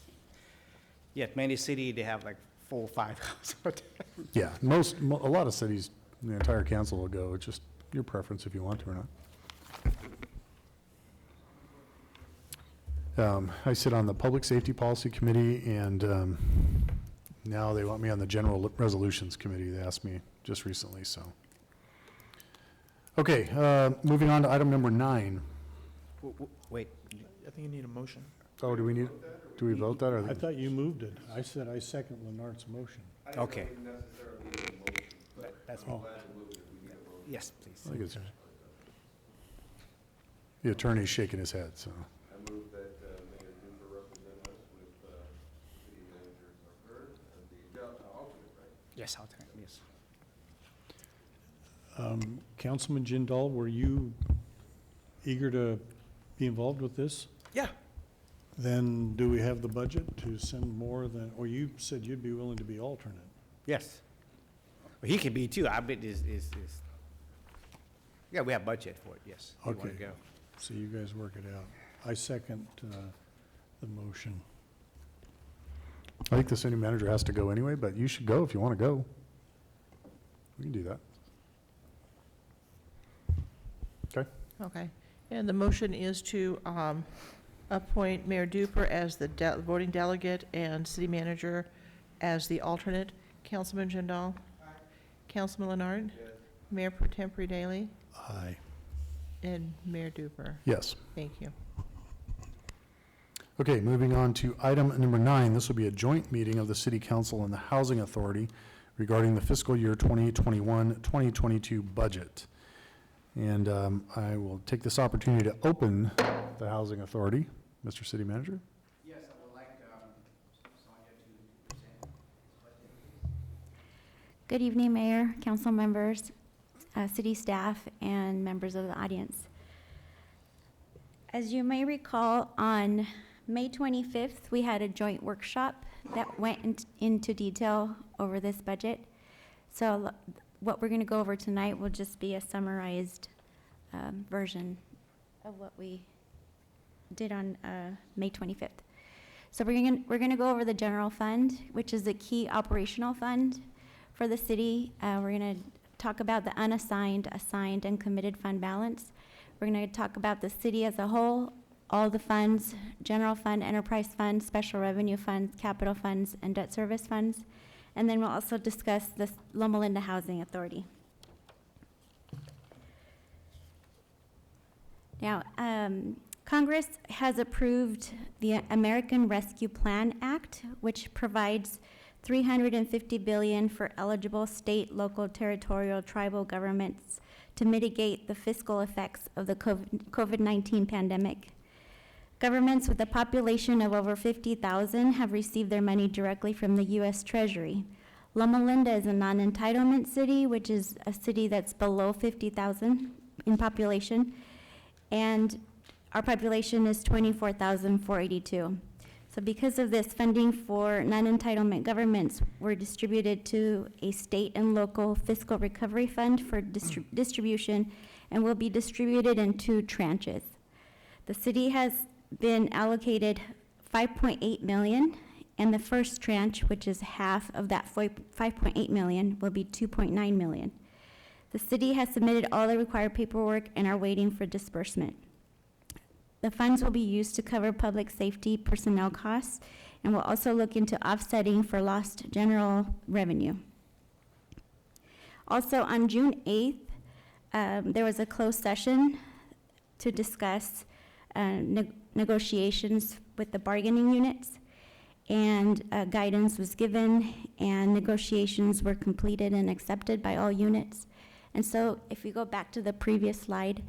Yeah, many city, they have like 4 or 5 households. Yeah, a lot of cities, the entire council will go. It's just your preference if you want to or not. I sit on the Public Safety Policy Committee, and now they want me on the General Resolutions Committee. They asked me just recently, so. Okay, moving on to item number 9. Wait, I think you need a motion. Oh, do we vote that, or? I thought you moved it. I said I second Lenart's motion. okay. But That's Oh. Yes, I please. think it's, the attorney's shaking his head, so. I move that Mayor Duper represent us with city manager Zucker as the alternate, right? Yes, alternate, yes. Councilman Jindal, were you eager to be involved with this? Yeah. Then do we have the budget to send more than, or you said you'd be willing to be alternate? Yes. Well, he can be too. I bet is, yeah, we have budget for it, yes. You wanna Okay. go. So you guys work it out. I second the motion. I think the city manager has to go anyway, but you should go if you want to go. We can do that. Okay, Okay. And the motion is to appoint Mayor Duper as the voting delegate and city manager as the alternate. Councilman Jindal? Councilman Leonard? Mayor Pro Tempore Daley? Aye. And Mayor Duper. yes. Thank you. Okay, moving on to item number 9. This will be a joint meeting of the City Council and the Housing Authority regarding the fiscal year 2021-2022 budget. And I will take this opportunity to open the Housing Authority. Mr. City Manager? Yes, I would like Sonia to present. Good evening, Mayor, council members, city staff, and members of the audience. As you may recall, on May 25th, we had a joint workshop that went into detail over this budget. So what we're going to go over tonight will just be a summarized version of what we did on May 25th. So we're going to go over the general fund, which is a key operational fund for the city. We're going to talk about the unassigned, assigned, and committed fund balance. We're going to talk about the city as a whole, all the funds, general fund, enterprise fund, special revenue funds, capital funds, and debt service funds. And then we'll also discuss the Loma Linda Housing Authority. Now, Congress has approved the American Rescue Plan Act, which provides $350 billion for eligible state, local, territorial, tribal governments to mitigate the fiscal effects of the COVID-19 pandemic. Governments with a population of over 50,000 have received their money directly from the U.S. Treasury. Loma Linda is a non-entitlement city, which is a city that's below 50,000 in population, and our population is 24,482. So because of this, funding for non-entitlement governments were distributed to a state and local fiscal recovery fund for distribution, and will be distributed in 2 tranches. The city has been allocated $5.8 million, and the first tranche, which is half of that $5.8 million, will be $2.9 million. The city has submitted all the required paperwork and are waiting for disbursement. The funds will be used to cover public safety personnel costs, and will also look into offsetting for lost general revenue. Also, on June 8th, there was a closed session to discuss negotiations with the bargaining units, and guidance was given, and negotiations were completed and accepted by all units. And so if we go back to the previous slide,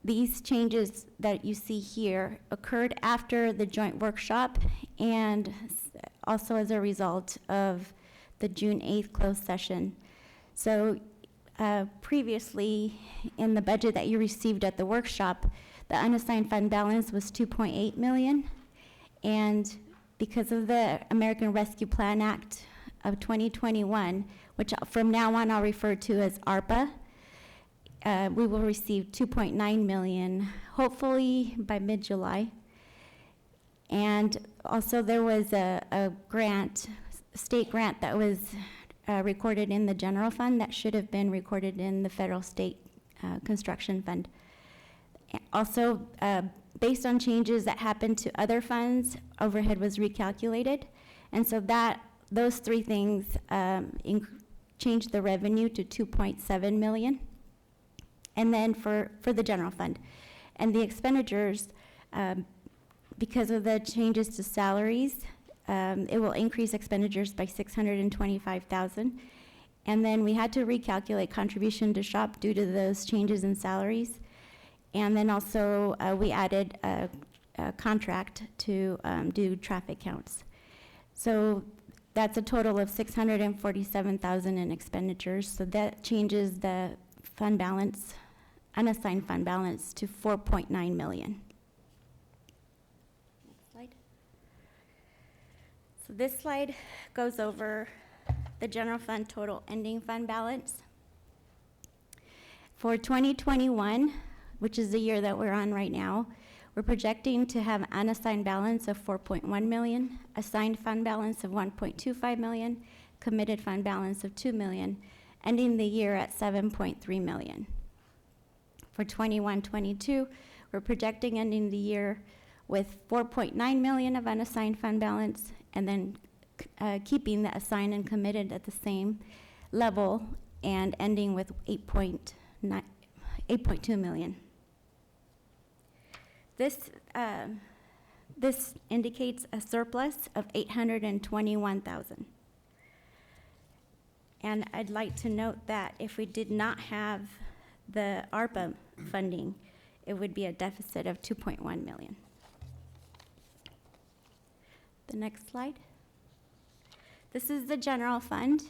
these changes that you see here occurred after the joint workshop, and also as a result of the June 8th closed session. So previously, in the budget that you received at the workshop, the unassigned fund balance was $2.8 million, and because of the American Rescue Plan Act of 2021, which from now on I'll refer to as ARPA, we will receive 2.9 million, hopefully by mid-July. And also there was a grant, state grant that was recorded in the general fund that should have been recorded in the federal state construction fund. Also, based on changes that happened to other funds, overhead was recalculated. And so those three things changed the revenue to 2.7 million. And then for the general fund. And the expenditures, because of the changes to salaries, it will increase expenditures by 625,000. And then we had to recalculate contribution to SHOP due to those changes in salaries. And then also we added a contract to do traffic counts. So that's a total of 647,000 in expenditures. So that changes the fund balance, unassigned fund balance, to 4.9 million. Next slide. So this slide goes over the general fund total ending fund balance. For 2021, which is the year that we're on right now, we're projecting to have unassigned balance of 4.1 million, assigned fund balance of 1.25 million, committed fund balance of 2 million, ending the year at 7.3 million. For 21-22, we're projecting ending the year with 4.9 million of unassigned fund balance, and then keeping the assigned and committed at the same level, and ending with 8.2 million. This indicates a surplus of 821,000. And I'd like to note that if we did not have the ARPA funding, it would be a deficit of 2.1 million. The next slide. This is the general fund,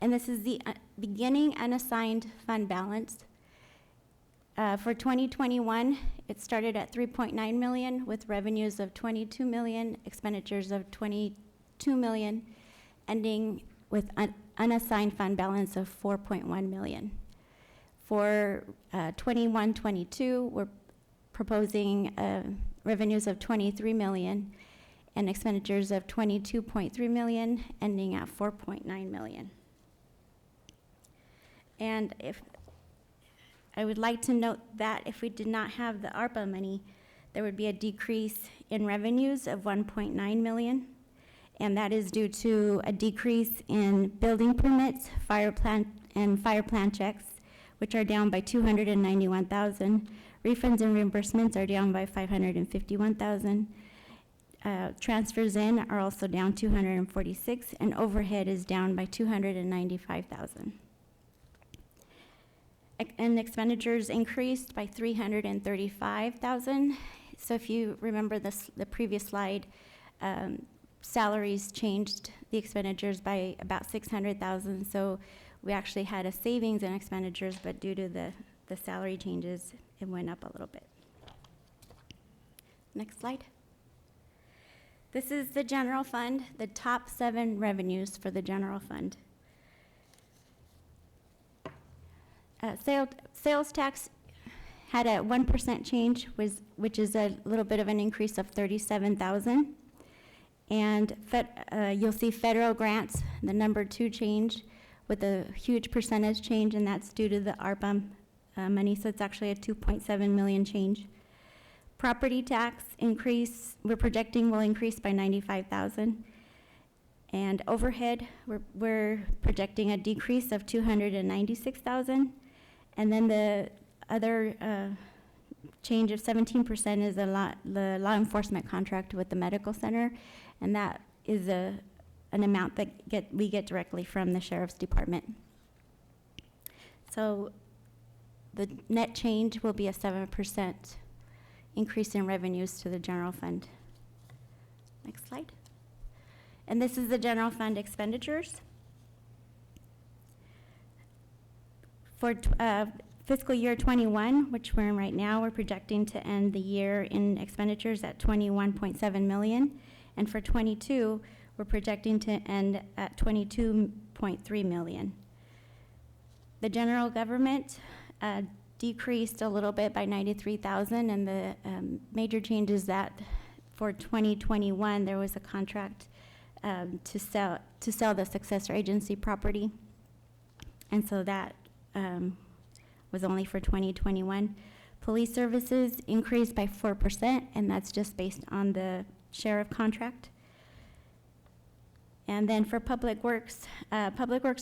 and this is the beginning unassigned fund balance. For 2021, it started at 3.9 million with revenues of 22 million, expenditures of 22 million, ending with unassigned fund balance of 4.1 million. For 21-22, we're proposing revenues of 23 million and expenditures of 22.3 million, ending at 4.9 million. And I would like to note that if we did not have the ARPA money, there would be a decrease in revenues of 1.9 million. And that is due to a decrease in building permits, fire plan checks, which are down by 291,000. Refunds and reimbursements are down by 551,000. Transfers in are also down 246, and overhead is down by 295,000. And expenditures increased by 335,000. So if you remember the previous slide, salaries changed the expenditures by about 600,000. So we actually had a savings in expenditures, but due to the salary changes, it went up a little bit. Next slide. This is the general fund, the top 7 revenues for the general fund. Sales tax had a 1% change, which is a little bit of an increase of 37,000. And you'll see federal grants, the number 2 change, with a huge percentage change, and that's due to the ARPA money, so it's actually a 2.7 million change. Property tax increase, we're projecting will increase by 95,000. And overhead, we're projecting a decrease of 296,000. And then the other change of 17% is the law enforcement contract with the medical center, and that is an amount that we get directly from the sheriff's department. So the net change will be a 7% increase in revenues to the general fund. Next slide. And this is the general fund expenditures. For fiscal year 21, which we're in right now, we're projecting to end the year in expenditures at 21.7 million. And for 22, we're projecting to end at 22.3 million. The general government decreased a little bit by 93,000, and the major change is that for 2021 there was a contract to sell the successor agency property, and so that was only for 2021. Police services increased by 4%, and that's just based on the sheriff contract. And then for Public Works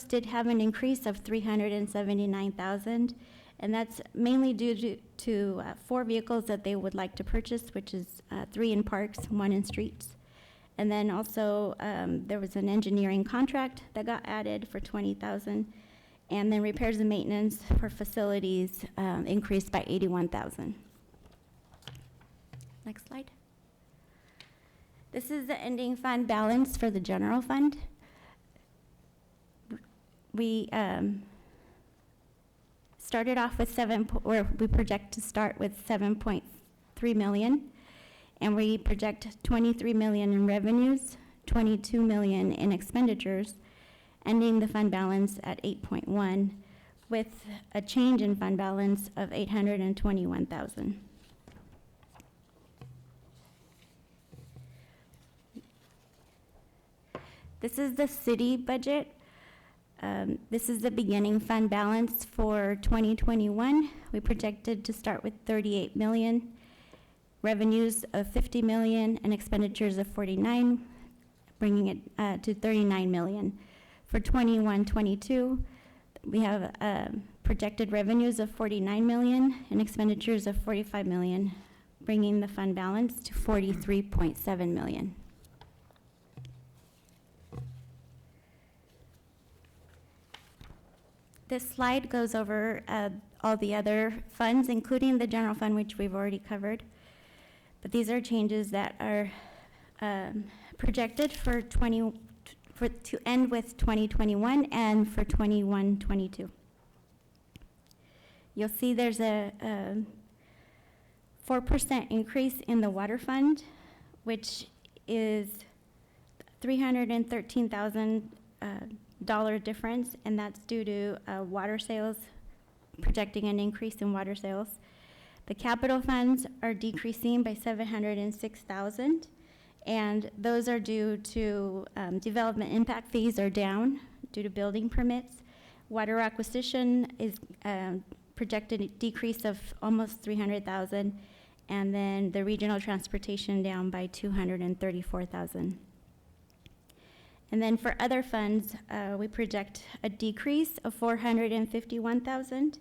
did have an increase of 379,000, and that's mainly due to 4 vehicles that they would like to purchase, which is 3 in parks, 1 in streets. And then also there was an engineering contract that got added for 20,000, and then repairs and maintenance for facilities increased by 81,000. Next slide. This is the ending fund balance for the general fund. We started off with we project to start with 7.3 million, and we project 23 million in revenues, 22 million in expenditures, ending the fund balance at 8.1, with a change in fund balance of 821,000. This is the city budget. This is the beginning fund balance for 2021. We projected to start with 38 million, revenues of 50 million, and expenditures of 49, bringing it to 39 million. For 21-22, we have projected revenues of 49 million and expenditures of 45 million, bringing the fund balance to 43.7 million. This slide goes over all the other funds, including the general fund, which we've already covered. But these are changes that are projected to end with 2021 and for 21-22. You'll see there's a 4% increase in the water fund, which is $313,000 difference, and that's due to water sales, projecting an increase in water sales. The capital funds are decreasing by 706,000, and those are due to development impact fees are down due to building permits. Water acquisition is projected a decrease of almost 300,000, and then the regional transportation down by 234,000. And then for other funds, we project a decrease of 451,000,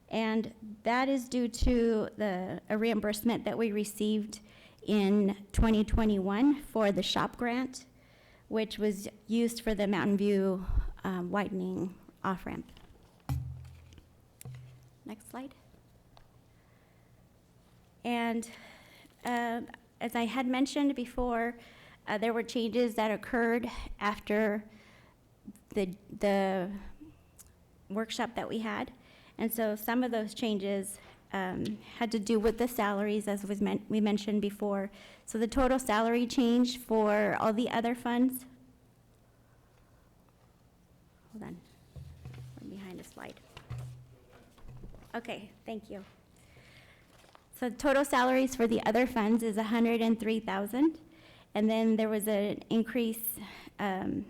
and that is due to a reimbursement that we received in 2021 for the SHOP grant, which was used for the Mountain View widening off-ramp. Next slide. And as I had mentioned before, there were changes that occurred after the workshop that we had. And so some of those changes had to do with the salaries, as we mentioned before. So the total salary change for all the other funds, hold on, I'm behind a slide. Okay, thank you. So total salaries for the other funds is 103,000. And then there was an increase in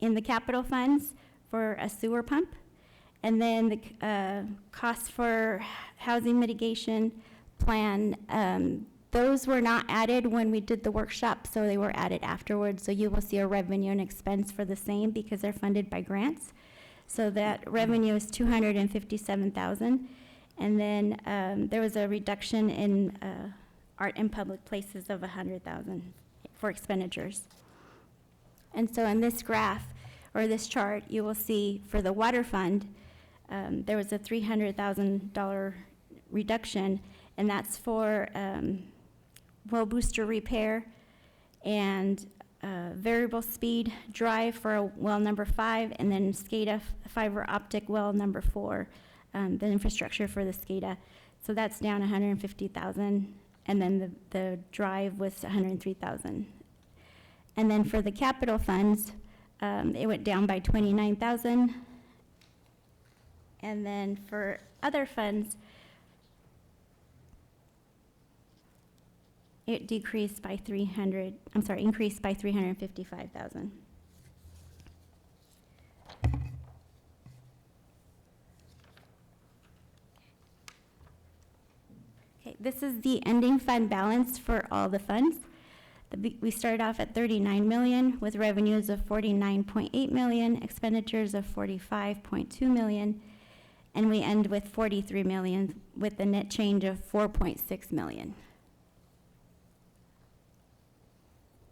the capital funds for a sewer pump. And then the costs for housing mitigation plan, those were not added when we did the workshop, so they were added afterwards. So you will see a revenue and expense for the same because they're funded by grants. So that revenue is 257,000. And then there was a reduction in art in public places of 100,000 for expenditures. And so in this graph, or this chart, you will see for the water fund, there was a $300,000 reduction, and that's for well booster repair and variable speed drive for well number 5, and then SCADA fiber optic well number 4, the infrastructure for the SCADA. So that's down 150,000. And then the drive was 103,000. And then for the capital funds, it went down by 29,000. And then for other funds, it increased by 355,000. Okay, this is the ending fund balance for all the funds. We started off at 39 million with revenues of 49.8 million, expenditures of 45.2 million, and we end with 43 million with a net change of 4.6 million.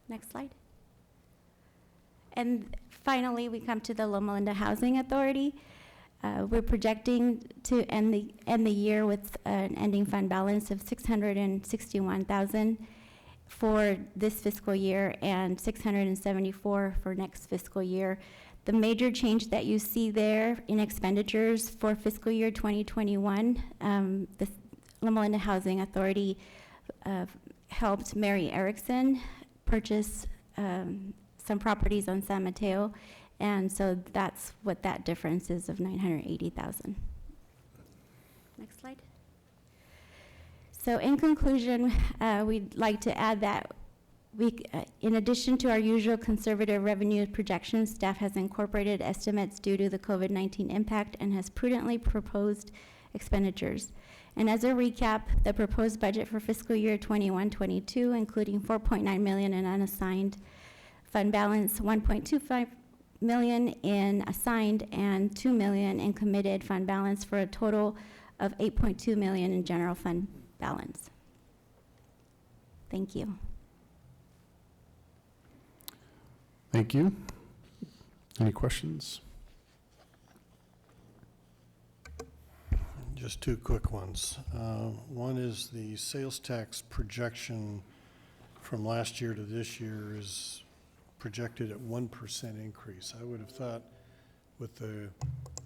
Next slide. And finally, we come to the Loma Linda Housing Authority. We're projecting to end the year with an ending fund balance of 661,000 for this fiscal year and 674 for next fiscal year. The major change that you see there in expenditures for fiscal year 2021, the Loma Linda Housing Authority helped Mary Erickson purchase some properties on San Mateo, and so that's what that difference is of 980,000. Next slide. So in conclusion, we'd like to add that in addition to our usual conservative revenue projections, staff has incorporated estimates due to the COVID-19 impact and has prudently proposed expenditures. And as a recap, the proposed budget for fiscal year 21-22, including 4.9 million in unassigned fund balance, 1.25 million in assigned, and 2 million in committed fund balance, for a total of 8.2 million in general fund balance. Thank you. Thank you. Any questions? Just two quick ones. One is the sales tax projection from last year to this year is projected at 1% increase. I would have thought with the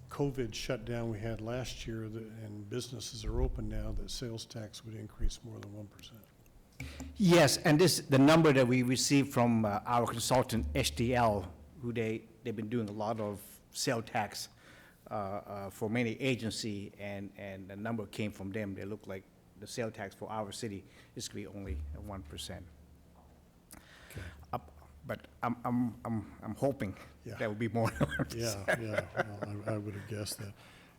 COVID shutdown we had last year and businesses are open now, that sales tax would increase more than 1%. Yes, and the number that we received from our consultant, HDL, who they've been doing a lot of sales tax for many agency, and the number came from them. They look like the sales tax for our city is going to be only 1%. But I'm hoping Yeah. that will be more than 1%. Yeah, well, I would have guessed that.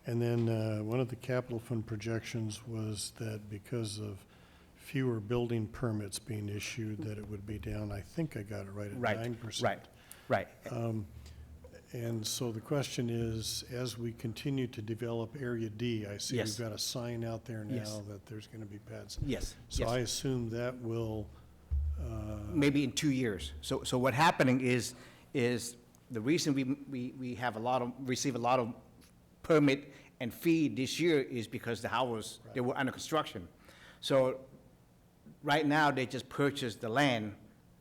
And then one of the capital fund projections was that because of fewer building permits being issued, that it would be down, I think I got it right, at 9%. Right. And so the question is, as we continue to develop Area D, I see Yes. we've got a sign out there now Yes. that there's going to be pads. Yes. So I assume that will, Maybe in 2 years. So what happening is the reason we have receive a lot of permit and fee this year is because the houses, they were under construction. So right now, they just purchased the land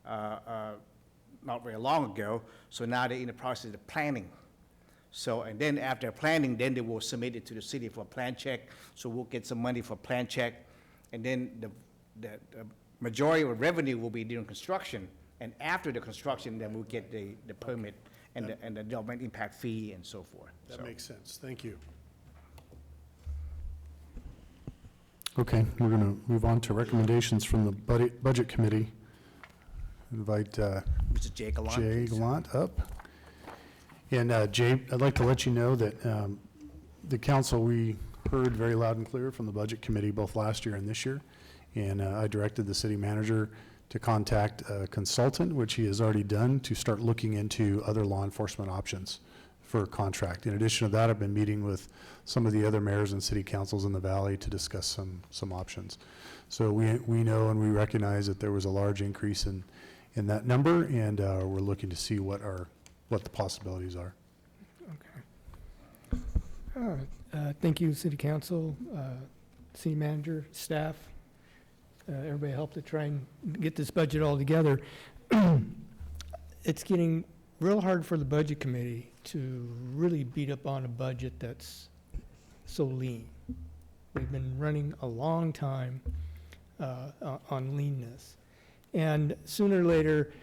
not very long ago, so now they're in the process of planning. So, and then after planning, then they will submit it to the city for a plan check, so we'll get some money for plan check, and then the majority of revenue will be during construction, and after the construction, then we'll get the permit and the development impact fee and so forth. that So- makes sense. Thank you. Okay, we're going to move on to recommendations from the Budget Committee. Invite Mr. Jay Gallant, Jay please. Gallant up. And Jay, I'd like to let you know that the council, we heard very loud and clear from the Budget Committee both last year and this year. And I directed the city manager to contact a consultant, which he has already done, to start looking into other law enforcement options for a contract. In addition to that, I've been meeting with some of the other mayors and city councils in the valley to discuss some options. So we know and we recognize that there was a large increase in that number, and we're looking to see what the possibilities are. Okay. Thank you, City Council, City Manager, staff, everybody helped to try and get this budget all together. It's getting real hard for the Budget Committee to really beat up on a budget that's so lean. We've been running a long time on leanness. And sooner or later,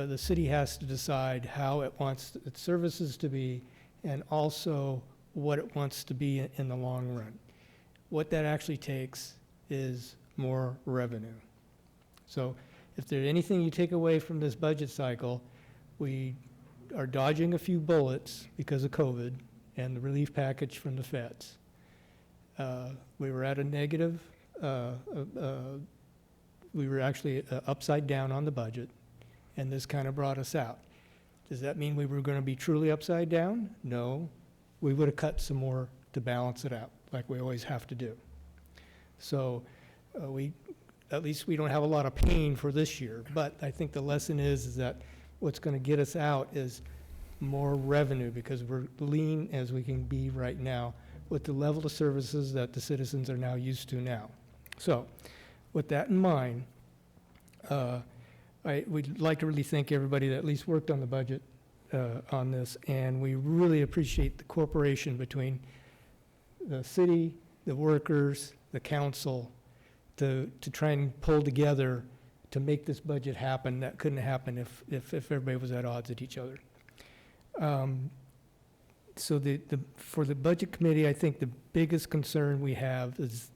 the city has to decide how it wants its services to be and also what it wants to be in the long run. What that actually takes is more revenue. So if there's anything you take away from this budget cycle, we are dodging a few bullets because of COVID and the relief package from the feds. We were at a negative, we were actually upside down on the budget, and this kind of brought us out. Does that mean we were going to be truly upside down? No. We would have cut some more to balance it out, like we always have to do. So at least we don't have a lot of pain for this year, but I think the lesson is that what's going to get us out is more revenue, because we're lean as we can be right now with the level of services that the citizens are now used to now. So with that in mind, we'd like to really thank everybody that at least worked on the budget on this, and we really appreciate the cooperation between the city, the workers, the council, to try and pull together to make this budget happen. That couldn't happen if everybody was at odds at each other. So for the budget committee, I think the biggest concern we have is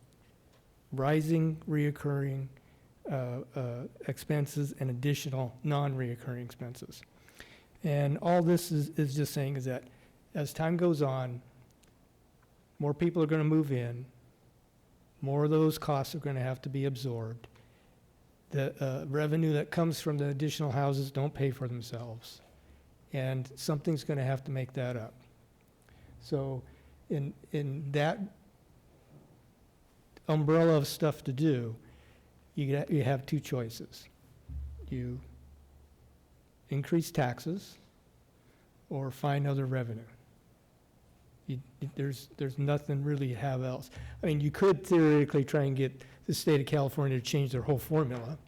rising reoccurring expenses and additional non-reoccurring expenses. And all this is just saying is that as time goes on, more people are going to move in, more of those costs are going to have to be absorbed. The revenue that comes from the additional houses don't pay for themselves, and something's going to have to make that up. So in that umbrella of stuff to do, you have two choices. You increase taxes or find other revenue. There's nothing really you have else. I mean, you could theoretically try and get the state of California to change their whole formula.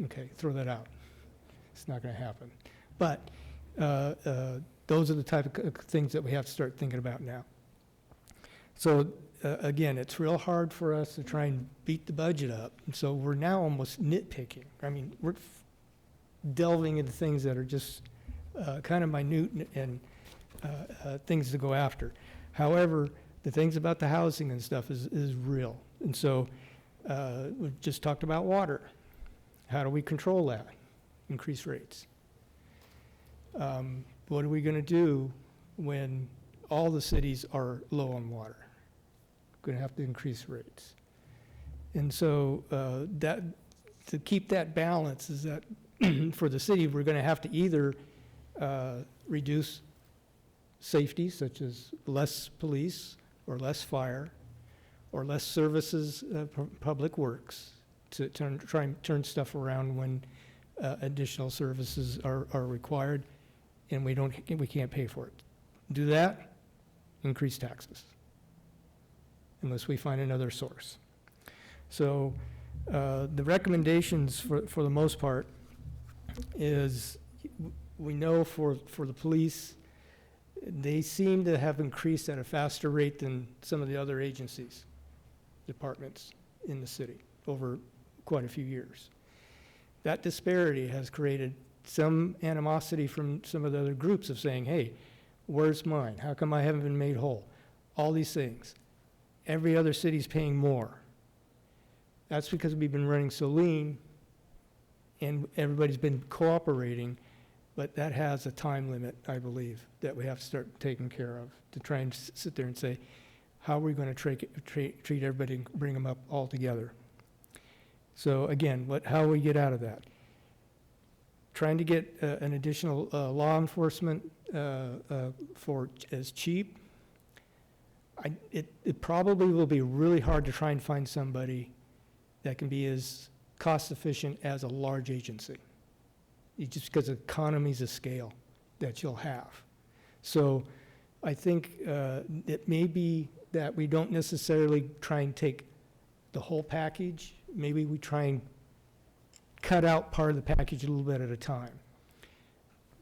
Okay, throw that out. It's not going to happen. But those are the type of things that we have to start thinking about now. So again, it's real hard for us to try and beat the budget up. And so we're now almost nitpicking. I mean, we're delving into things that are just kind of minute and things to go after. However, the things about the housing and stuff is real. And so we've just talked about water. How do we control that? Increase rates. What are we going to do when all the cities are low on water? Going to have to increase rates. And so that to keep that balance is that for the city, we're going to have to either reduce safety, such as less police or less fire or less services, public works, to try and turn stuff around when additional services are required and we can't pay for it. Do that, increase taxes, unless we find another source. So the recommendations for the most part is, we know for the police, they seem to have increased at a faster rate than some of the other agencies, departments in the city over quite a few years. That disparity has created some animosity from some of the other groups of saying, hey, where's mine? How come I haven't been made whole? All these things. Every other city's paying more. That's because we've been running so lean and everybody's been cooperating, but that has a time limit, I believe, that we have to start taking care of, to try and sit there and say, how are we going to treat everybody and bring them up all together? So again, how do we get out of that? Trying to get an additional law enforcement for as cheap. It probably will be really hard to try and find somebody that can be as cost efficient as a large agency, just because of economies of scale that you'll have. So I think it may be that we don't necessarily try and take the whole package. Maybe we try and cut out part of the package a little bit at a time.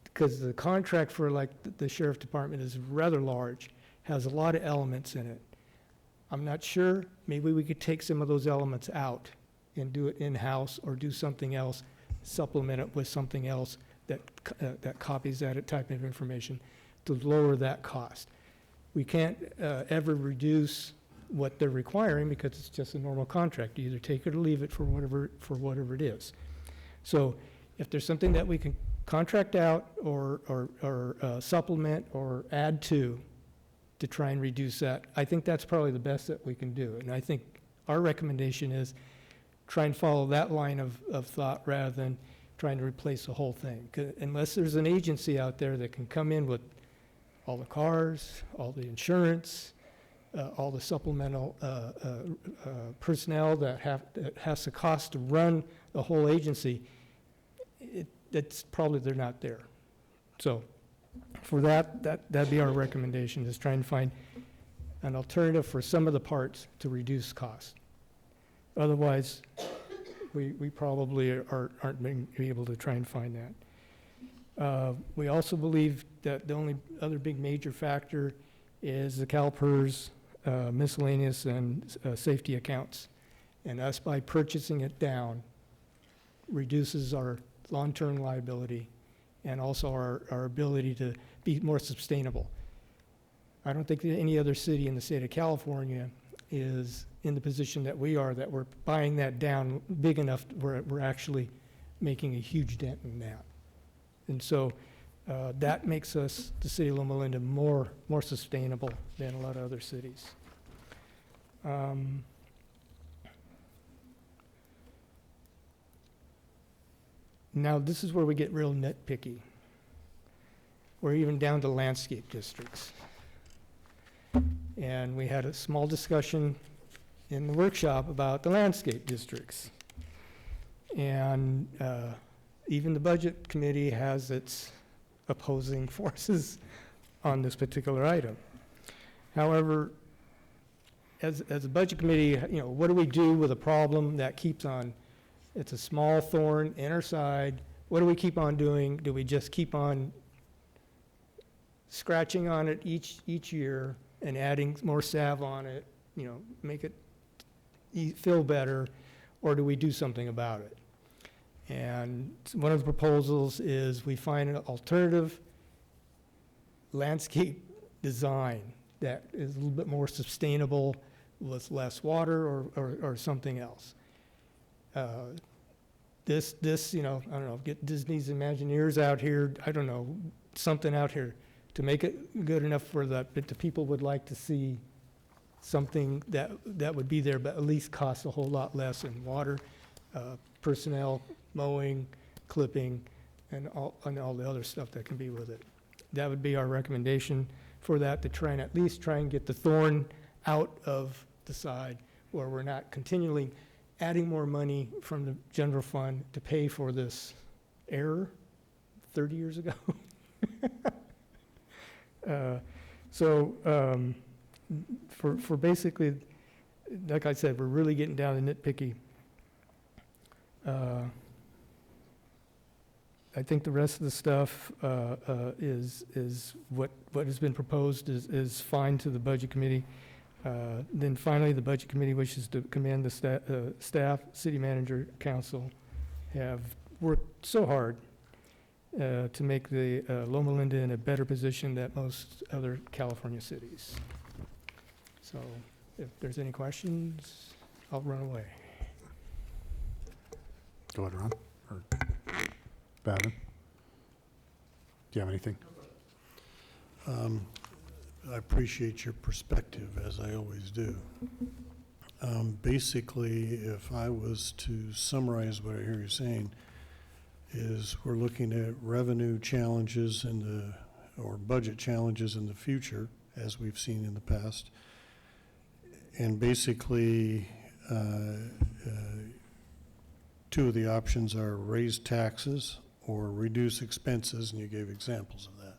Because the contract for like the sheriff department is rather large, has a lot of elements in it. I'm not sure, maybe we could take some of those elements out and do it in-house or do something else supplement it with something else that copies that type of information to lower that cost. We can't ever reduce what they're requiring because it's just a normal contract. You either take it or leave it for whatever it is. So if there's something that we can contract out or supplement or add to try and reduce that, I think that's probably the best that we can do. And I think our recommendation is try and follow that line of thought rather than trying to replace the whole thing. 'Cause unless there's an agency out there that can come in with all the cars, all the insurance, all the supplemental personnel that has to cost to run the whole agency, that's probably, they're not there. So for that'd be our recommendation, is try and find an alternative for some of the parts to reduce cost. Otherwise, we probably aren't being able to try and find that. We also believe that the only other big major factor is the CalPERS miscellaneous and safety accounts. And us, by purchasing it down, reduces our long-term liability and also our ability to be more sustainable. I don't think that any other city in the state of California is in the position that we are, that we're buying that down big enough where we're actually making a huge dent in that. And so that makes us, the city of Loma Linda, more sustainable than a lot of other cities. Now, this is where we get real nitpicky. We're even down to landscape districts. And we had a small discussion in the workshop about the landscape districts. And even the budget committee has its opposing forces on this particular item. However, as a budget committee, what do we do with a problem that keeps on, it's a small thorn in our side, what do we keep on doing? Do we just keep on scratching on it each year and adding more salve on it, make it feel better, or do we do something about it? And one of the proposals is we find an alternative landscape design that is a little bit more sustainable with less water or something else. This, I don't know, get Disney's Imagineers out here, I don't know, something out here to make it good enough for that the people would like to see something that would be there, but at least cost a whole lot less in water, personnel, mowing, clipping, and all the other stuff that can be with it. That would be our recommendation for that, to try and at least try and get the thorn out of the side where we're not continually adding more money from the general fund to pay for this error 30 years ago. For basically, like I said, we're really getting down to nitpicky. I think the rest of the stuff is what has been proposed is fine to the budget committee. Then finally, the budget committee wishes to commend the staff, city manager, council, have worked so hard to make the Loma Linda in a better position than most other California cities. So if there's any questions, I'll run away. Go ahead, Ron. Or Bavin. Do you have anything? I appreciate your perspective, as I always do. Basically, if I was to summarize what I hear you saying, is we're looking at revenue challenges or budget challenges in the future, as we've seen in the past. And basically, two of the options are raise taxes or reduce expenses, and you gave examples of that.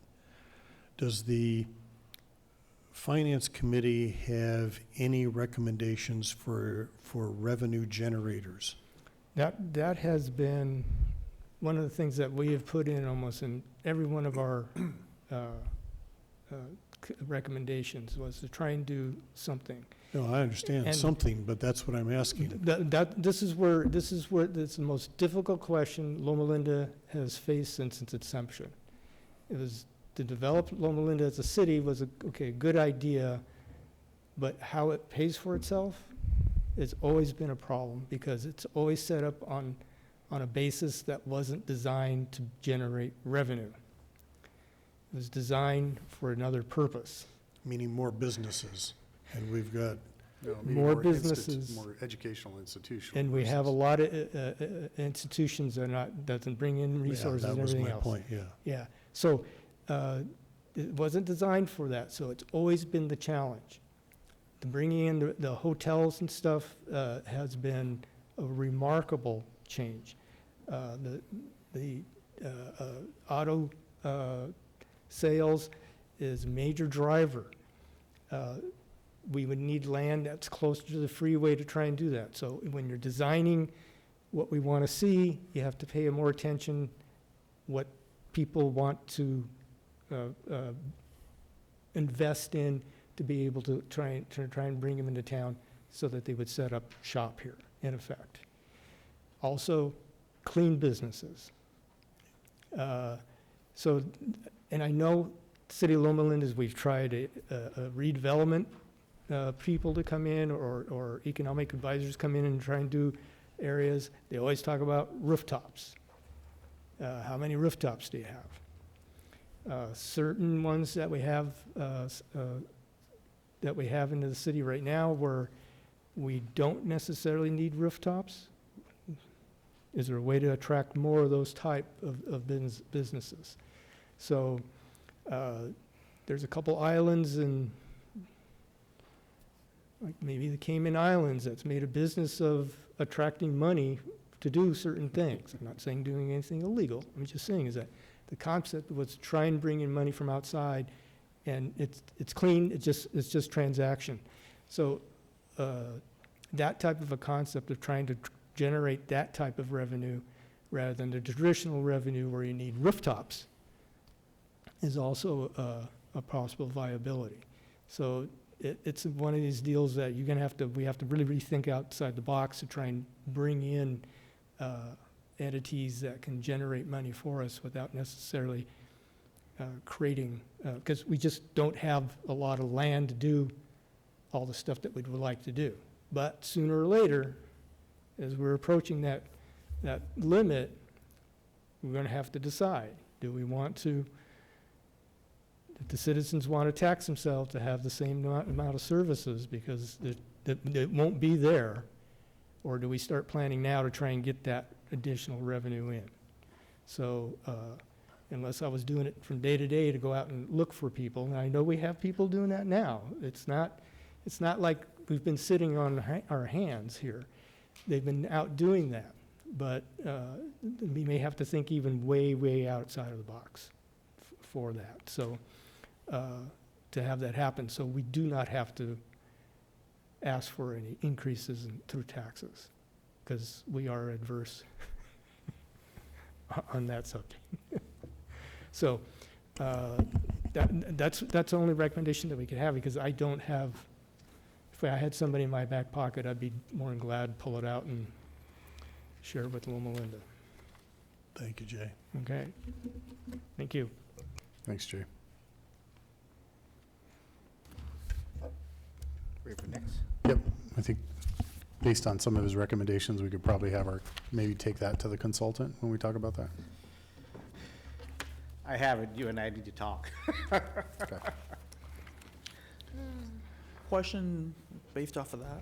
Does the Finance Committee have any recommendations for revenue generators? That has been one of the things that we have put in almost in every one of our recommendations, was to try and do something. No, I understand And- something, but that's what I'm asking. This is where, this is the most difficult question Loma Linda has faced since its inception. It was, to develop Loma Linda as a city was a good idea, but how it pays for itself has always been a problem, because it's always set up on a basis that wasn't designed to generate revenue. It was designed for another purpose. Meaning more businesses, and we've got, No, maybe More instit- businesses. More educational institutional. And we have a versus- lot of institutions that are not, doesn't bring in yeah, resources that and was everything my else. point, yeah. Yeah, so it wasn't designed for that, so it's always been the challenge. The bringing in the hotels and stuff has been a remarkable change. The auto sales is a major driver. We would need land that's closer to the freeway to try and do that. So when you're designing what we want to see, you have to pay more attention what people want to invest in to be able to try and bring them into town so that they would set up shop here, in effect. Also, clean businesses. So, and I know City of Loma Linda, we've tried a redevelopment people to come in, or economic advisors come in and try and do areas. They always talk about rooftops. How many rooftops do you have? Certain ones that we have into the city right now where we don't necessarily need rooftops. Is there a way to attract more of those type of businesses? So there's a couple islands in, like maybe the Cayman Islands, that's made a business of attracting money to do certain things. I'm not saying doing anything illegal. I'm just saying is that the concept was to try and bring in money from outside, and it's clean. It's just transaction. So that type of a concept of trying to generate that type of revenue rather than the traditional revenue where you need rooftops is also a possible viability. So it's one of these deals that we have to really rethink outside the box to try and bring in entities that can generate money for us without necessarily creating, because we just don't have a lot of land to do all the stuff that we'd like to do. But sooner or later, as we're approaching that limit, we're going to have to decide, do we want to, if the citizens want to tax themselves to have the same amount of services because it won't be there, or do we start planning now to try and get that additional revenue in? So unless I was doing it from day to day to go out and look for people, and I know we have people doing that now. It's not like we've been sitting on our hands here. They've been out doing that, but we may have to think even way, way outside of the box for that. So to have that happen, so we do not have to ask for any increases through taxes, because we are adverse on that subject. So that's the only recommendation that we could have, because I don't have. If I had somebody in my back pocket, I'd be more than glad to pull it out and share it with Loma Linda. Thank you, Jay. Okay. Thank you. Thanks, Jay. Ready for next? Yep, I think based on some of his recommendations, we could probably maybe take that to the consultant when we talk about that. I have it, you and I need to talk. Okay. Question based off of that.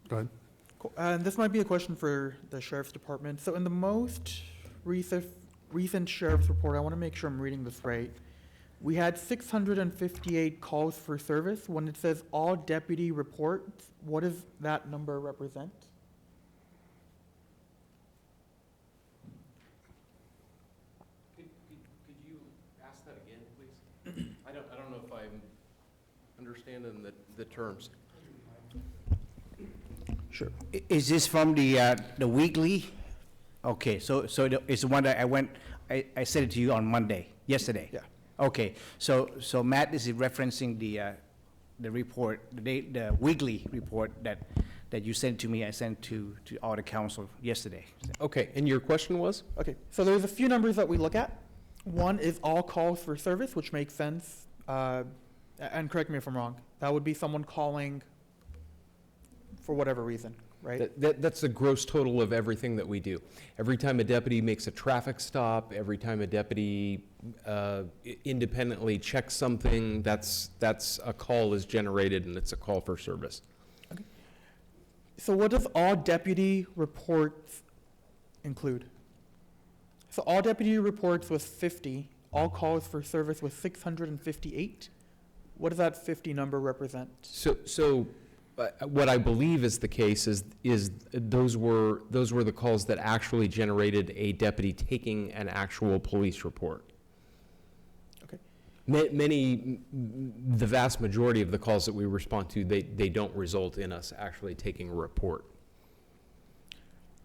Go ahead. And this might be a question for the sheriff's department. So in the most recent sheriff's report, I want to make sure I'm reading this right. We had 658 calls for service. When it says all deputy reports, what does that number represent? Could you ask that again, please? I don't know if I'm understanding the terms. Sure. Is this from the weekly? Okay, so it's the one that I sent it to you on Monday, yesterday. Yeah. Okay, so Matt, this is referencing the report, the weekly report that you sent to me, I sent to all the council yesterday. Okay, and your question was? Okay, so there's a few numbers that we look at. One is all calls for service, which makes sense. And correct me if I'm wrong, that would be someone calling for whatever reason, right? That's the gross total of everything that we do. Every time a deputy makes a traffic stop, every time a deputy independently checks something, that's a call is generated, and it's a call for service. So what does all deputy reports include? So all deputy reports was 50, all calls for service was 658. What does that 50 number represent? So what I believe is the case is those were the calls that actually generated a deputy taking an actual police report. Okay. The vast majority of the calls that we respond to, they don't result in us actually taking a report.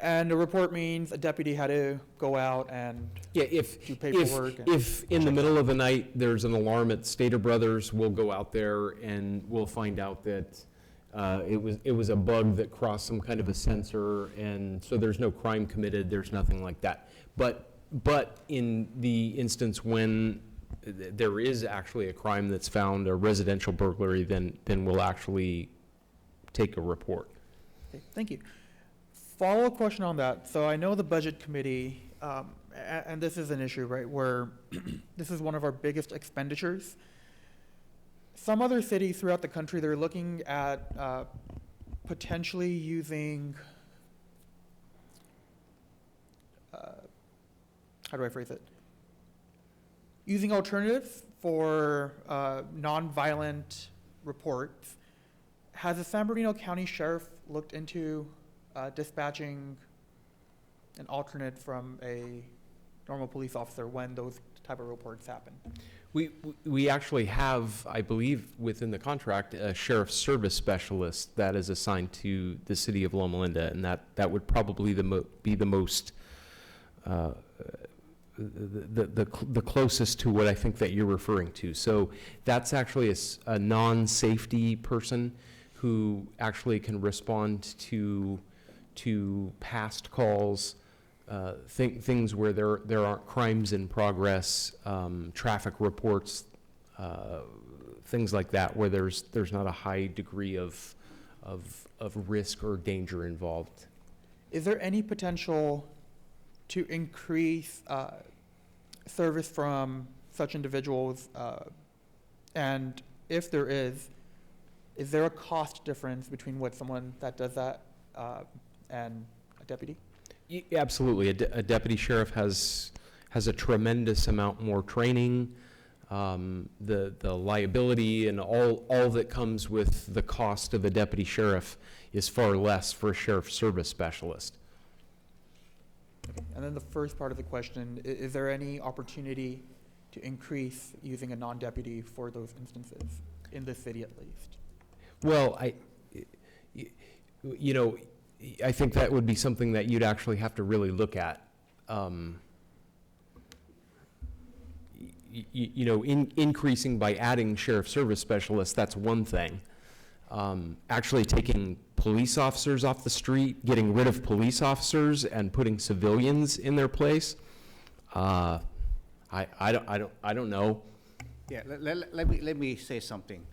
And a report means a deputy had to go out and Yeah, do paperwork. if in the middle of the night there's an alarm at Stater Brothers, we'll go out there and we'll find out that it was a bug that crossed some kind of a sensor, and so there's no crime committed, there's nothing like that. But in the instance when there is actually a crime that's found, a residential burglary, then we'll actually take a report. Okay, thank you. Follow-up question on that. So I know the budget committee, and this is an issue, right, where this is one of our biggest expenditures. Some other cities throughout the country, they're looking at potentially using, how do I phrase it? Using alternatives for nonviolent reports. Has the San Bernardino County Sheriff looked into dispatching an alternate from a normal police officer when those type of reports happen? We actually have, I believe, within the contract, a sheriff's service specialist that is assigned to the city of Loma Linda, and that would probably be the most, the closest to what I think that you're referring to. So that's actually a non-safety person who actually can respond to past calls, things where there aren't crimes in progress, traffic reports, things like that, where there's not a high degree of risk or danger involved. Is there any potential to increase service from such individuals? And if there is there a cost difference between what someone that does that and a deputy? Absolutely. A deputy sheriff has a tremendous amount more training. The liability and all that comes with the cost of a deputy sheriff is far less for a sheriff's service specialist. And then the first part of the question, is there any opportunity to increase using a non-deputy for those instances in the city at least? Well, I think that would be something that you'd actually have to really look at. Increasing by adding sheriff service specialists, that's one thing. Actually taking police officers off the street, getting rid of police officers and putting civilians in their place, I don't know. Yeah, let me say something.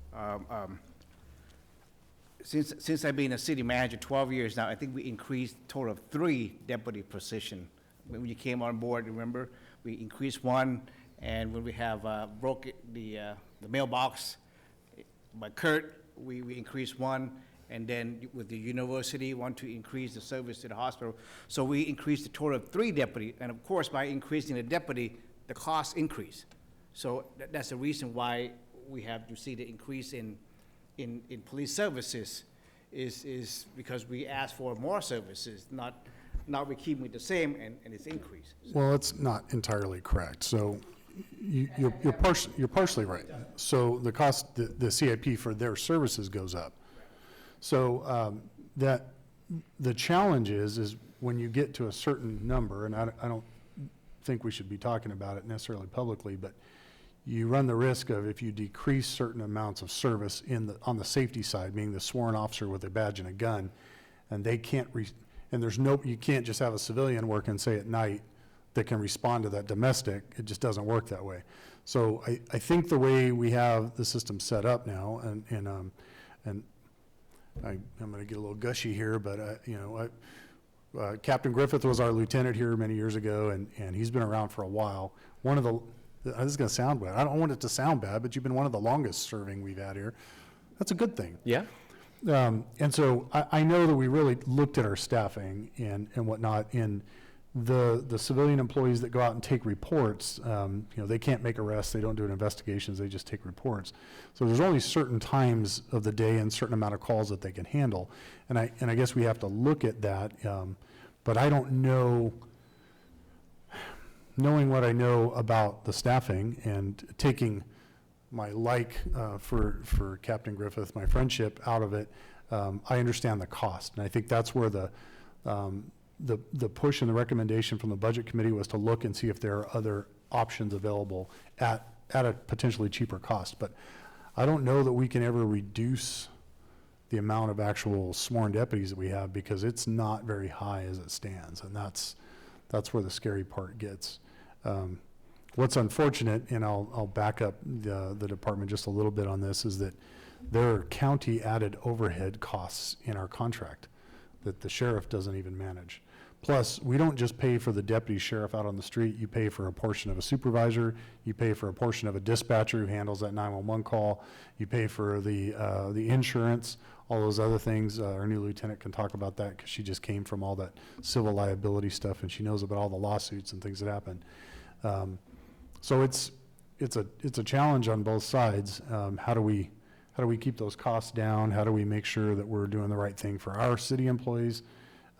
Since I've been a city manager 12 years now, I think we increased a total of 3 deputy positions. When you came on board, remember, we increased 1, and when we have broke the mailbox by Kurt, we increased 1, and then with the university, want to increase the service to the hospital. So we increased a total of 3 deputy, and of course, by increasing the deputy, the cost increase. So that's the reason why we have to see the increase in police services is because we ask for more services, not we keep it the same and it's increased. Well, it's not entirely correct. So you're partially right. So the cost, the CIP for their services goes up. So that the challenge is when you get to a certain number, and I don't think we should be talking about it necessarily publicly, but you run the risk of, if you decrease certain amounts of service on the safety side, meaning the sworn officer with a badge and a gun, and they can't, and you can't just have a civilian working, say, at night, that can respond to that domestic. It just doesn't work that way. So I think the way we have the system set up now, and I'm going to get a little gushy here, but Captain Griffith was our lieutenant here many years ago, and he's been around for a while. This is going to sound bad. I don't want it to sound bad, but you've been one of the longest serving we've had here. That's a good thing. Yeah. And so I know that we really looked at our staffing and whatnot. In the civilian employees that go out and take reports, they can't make arrests. They don't do investigations. They just take reports. So there's only certain times of the day and certain amount of calls that they can handle. And I guess we have to look at that. But I don't know, knowing what I know about the staffing and taking my for Captain Griffith, my friendship out of it, I understand the cost. And I think that's where the push and the recommendation from the Budget Committee was to look and see if there are other options available at a potentially cheaper cost. But I don't know that we can ever reduce the amount of actual sworn deputies that we have, because it's not very high as it stands. And that's where the scary part gets. What's unfortunate, and I'll back up the department just a little bit on this, is that there are county added overhead costs in our contract that the sheriff doesn't even manage. Plus, we don't just pay for the deputy sheriff out on the street. You pay for a portion of a supervisor. You pay for a portion of a dispatcher who handles that 911 call. You pay for the insurance, all those other things. Our new lieutenant can talk about that, because she just came from all that civil liability stuff, and she knows about all the lawsuits and things that happen. So it's a challenge on both sides. How do we keep those costs down? How do we make sure that we're doing the right thing for our city employees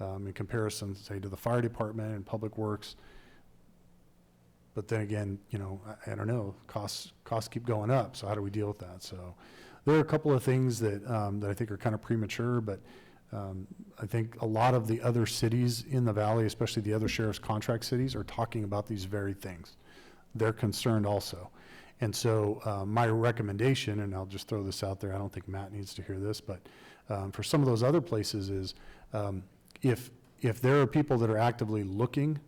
in comparison, say, to the fire department and public works? But then again, I don't know, costs keep going up. So how do we deal with that? So there are a couple of things that I think are kind of premature, but I think a lot of the other cities in the valley, especially the other sheriff's contract cities, are talking about these very things. They're concerned also. And so my recommendation, and I'll just throw this out there, I don't think Matt needs to hear this, but for some of those other places is if there are people that are actively looking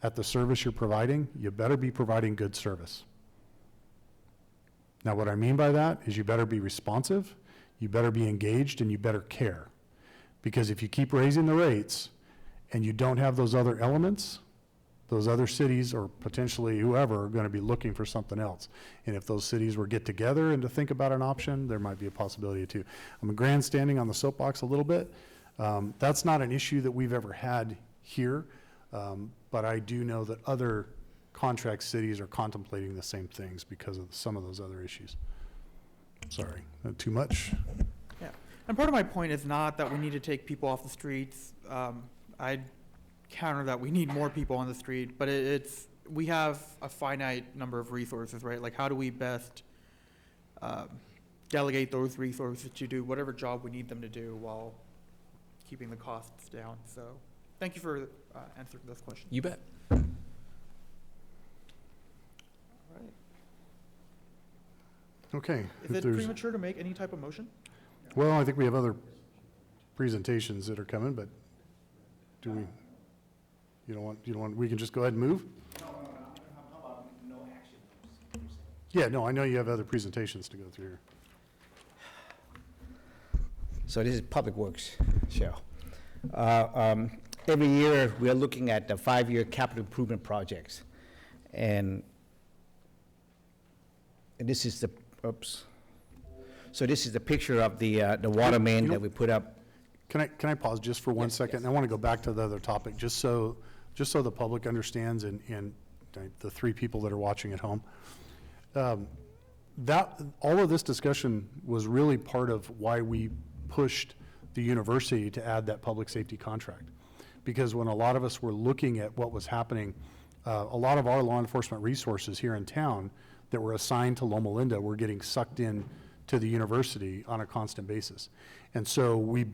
at the service you're providing, you better be providing good service. Now, what I mean by that is you better be responsive, you better be engaged, and you better care. Because if you keep raising the rates and you don't have those other elements, those other cities or potentially whoever are going to be looking for something else. And if those cities were get together and to think about an option, there might be a possibility too. I'm grandstanding on the soapbox a little bit. That's not an issue that we've ever had here, but I do know that other contract cities are contemplating the same things because of some of those other issues. Sorry, too much? Yeah, and part of my point is not that we need to take people off the streets. I'd counter that we need more people on the street, but we have a finite number of resources, right? Like, how do we best delegate those resources to do whatever job we need them to do while keeping the costs down? So thank you for answering this question. You bet. Okay. Is it premature to make any type of motion? Well, I think we have other presentations that are coming, but do we? You don't want, we can just go ahead and move? No, how about no action? Yeah, no, I know you have other presentations to go through here. So this is Public Works, Cheryl. Every year, we are looking at the 5-year capital improvement projects. And this is the, oops. So this is the picture of the water main that we put up. Can I pause just for one second? Yes. I want to go back to the other topic, just so the public understands and the 3 people that are watching at home. All of this discussion was really part of why we pushed the university to add that public safety contract. Because when a lot of us were looking at what was happening, a lot of our law enforcement resources here in town that were assigned to Loma Linda were getting sucked in to the university on a constant basis. And so we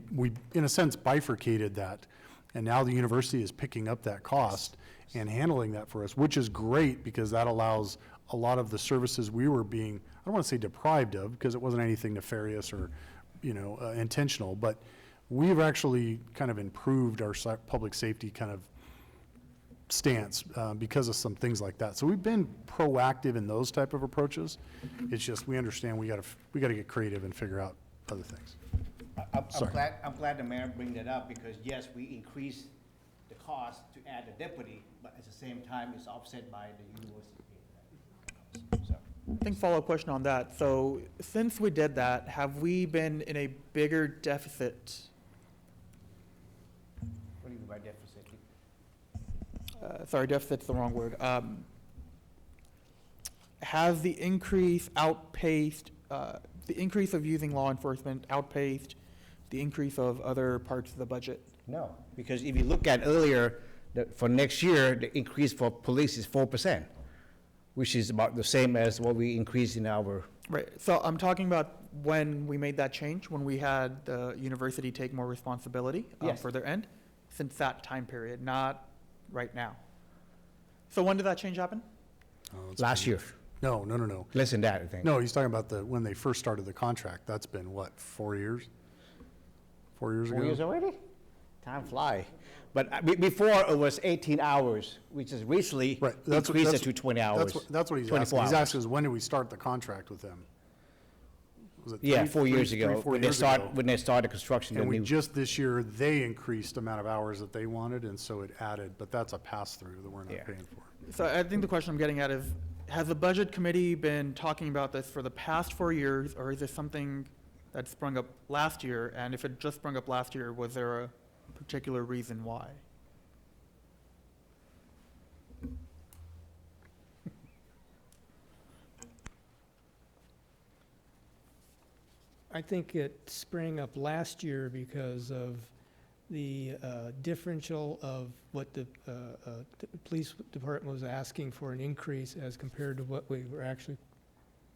in a sense bifurcated that, and now the university is picking up that cost and handling that for us, which is great because that allows a lot of the services we were being, I don't want to say deprived of, because it wasn't anything nefarious or, intentional, but we've actually kind of improved our public safety kind of stance because of some things like that. So we've been proactive in those type of approaches. It's just, we understand we gotta get creative and figure out other things. Sorry. I'm glad the mayor bring that up, because yes, we increased the cost to add a deputy, but at the same time, it's offset by the university. So, I think follow-up question on that. So since we did that, have we been in a bigger deficit? what do you mean by deficit? Sorry, deficit's the wrong word. Has the increase outpaced, the increase of using law enforcement outpaced the increase of other parts of the budget? No, because if you look at earlier, for next year, the increase for police is 4%, which is about the same as what we increased in our. Right, so I'm talking about when we made that change, when we had the university take more responsibility Yes. for their end, since that time period, not right now. So when did that change happen? Oh, it's Last been- year, No, no, no, no. less than that, I think. No, he's talking about when they first started the contract. That's been, what, 4 years? 4 years ago? 4 years already? Time fly. But before, it was 18 hours, which is recently Right, that's what- increased it that's- to 20 hours. That's what he's 24 asking. He's hours. asking is, when did we start the contract with them? Was it Yeah, 3, 4 years 3, ago, 4 when they years ago? when they started construction. And the we new- just this year, they increased the amount of hours that they wanted, and so it added, but that's a pass-through that we're Yeah. not paying for. So I think the question I'm getting at is, has the budget committee been talking about this for the past 4 years, or is this something that sprung up last year? And if it just sprung up last year, was there a particular reason why? I think it sprang up last year because of the differential of what the police department was asking for an increase as compared to what we were actually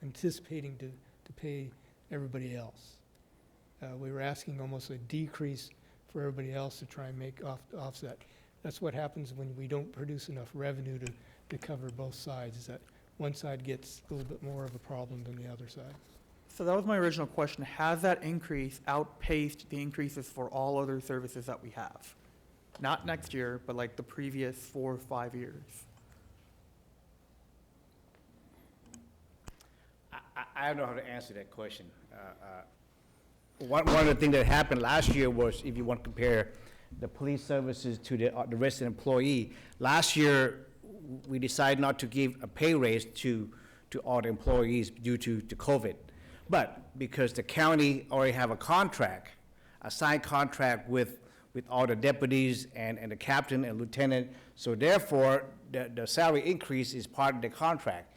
anticipating to pay everybody else. We were asking almost a decrease for everybody else to try and make offset. That's what happens when we don't produce enough revenue to cover both sides, is that one side gets a little bit more of a problem than the other side. So that was my original question. Has that increase outpaced the increases for all other services that we have? Not next year, but like the previous 4 or 5 years. I don't know how to answer that question. One of the things that happened last year was, if you want to compare the police services to the resident employee, last year, we decided not to give a pay raise to all the employees due to COVID. But because the county already have a contract, a signed contract with all the deputies and the captain and lieutenant, so therefore, the salary increase is part of the contract.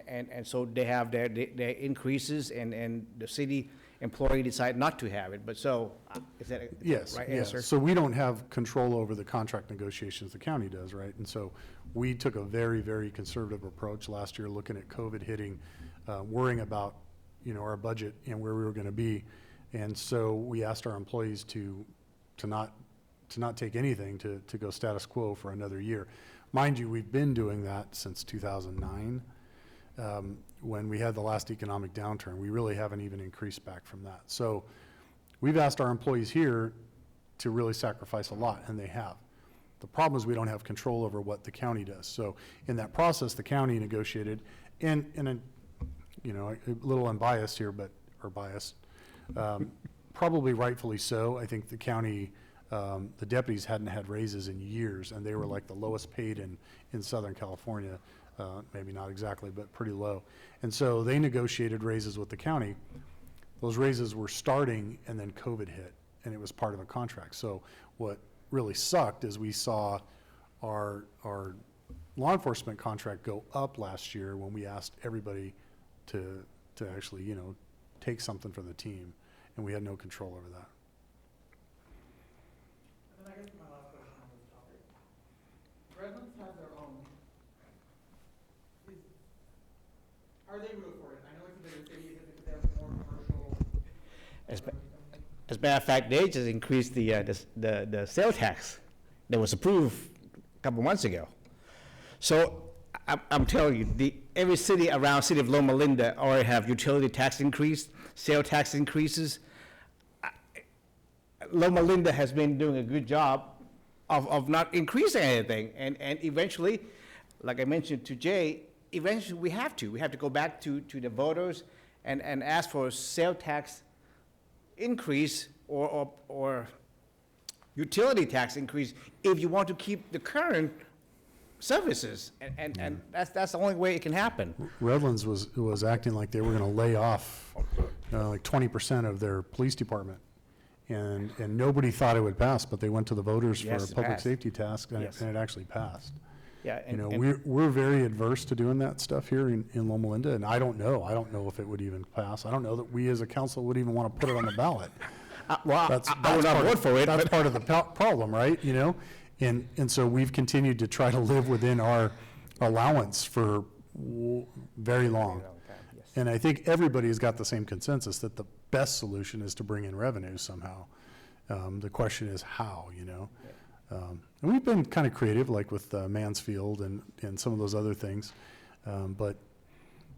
And so they have their increases, and the city employee decide not to have it. But so, is that a Yes, right yes. answer? So we don't have control over the contract negotiations, the county does, right? And so we took a very, very conservative approach last year, looking at COVID hitting, worrying about, our budget and where we were gonna be. And so we asked our employees to not take anything, to go status quo for another year. Mind you, we've been doing that since 2009, when we had the last economic downturn. We really haven't even increased back from that. So we've asked our employees here to really sacrifice a lot, and they have. The problem is we don't have control over what the county does. So in that process, the county negotiated, and a little unbiased here, or biased, probably rightfully so. I think the county, the deputies hadn't had raises in years, and they were like the lowest paid in Southern California. Maybe not exactly, but pretty low. And so they negotiated raises with the county. Those raises were starting, and then COVID hit, and it was part of a contract. So what really sucked is we saw our law enforcement contract go up last year when we asked everybody to actually, take something for the team, and we had no control over that. And then I guess my last question on this topic. Residents have their own. Are they rooted for it? I know it's a bigger city, is it because they have more commercial? As a matter of fact, they just increased the sales tax that was approved a couple months ago. So I'm telling you, every city around city of Loma Linda already have utility tax increase, sale tax increases. Loma Linda has been doing a good job of not increasing anything, and eventually, like I mentioned to Jay, eventually we have to go back to the voters and ask for a sale tax increase or utility tax increase if you want to keep the current services, and that's the only way it can happen. Redlands was acting like they were gonna lay off, like 20% of their police department. And nobody thought it would pass, but they went to the voters for Yes, a it public passed. safety task, and Yes. it actually passed. Yeah, You know, and we're very adverse to doing that stuff here in Loma Linda, and I don't know if it would even pass. I don't know that we as a council would even want to put it on the ballot. well, That's I would not part vote of- for it, That's but part of the problem, right, you know? And so we've continued to try to live within our allowance for very long. And I think everybody has got the same consensus that the best solution is to bring in revenue somehow. The question is how, you know? And we've been kind of creative, like with Mansfield and some of those other things. But,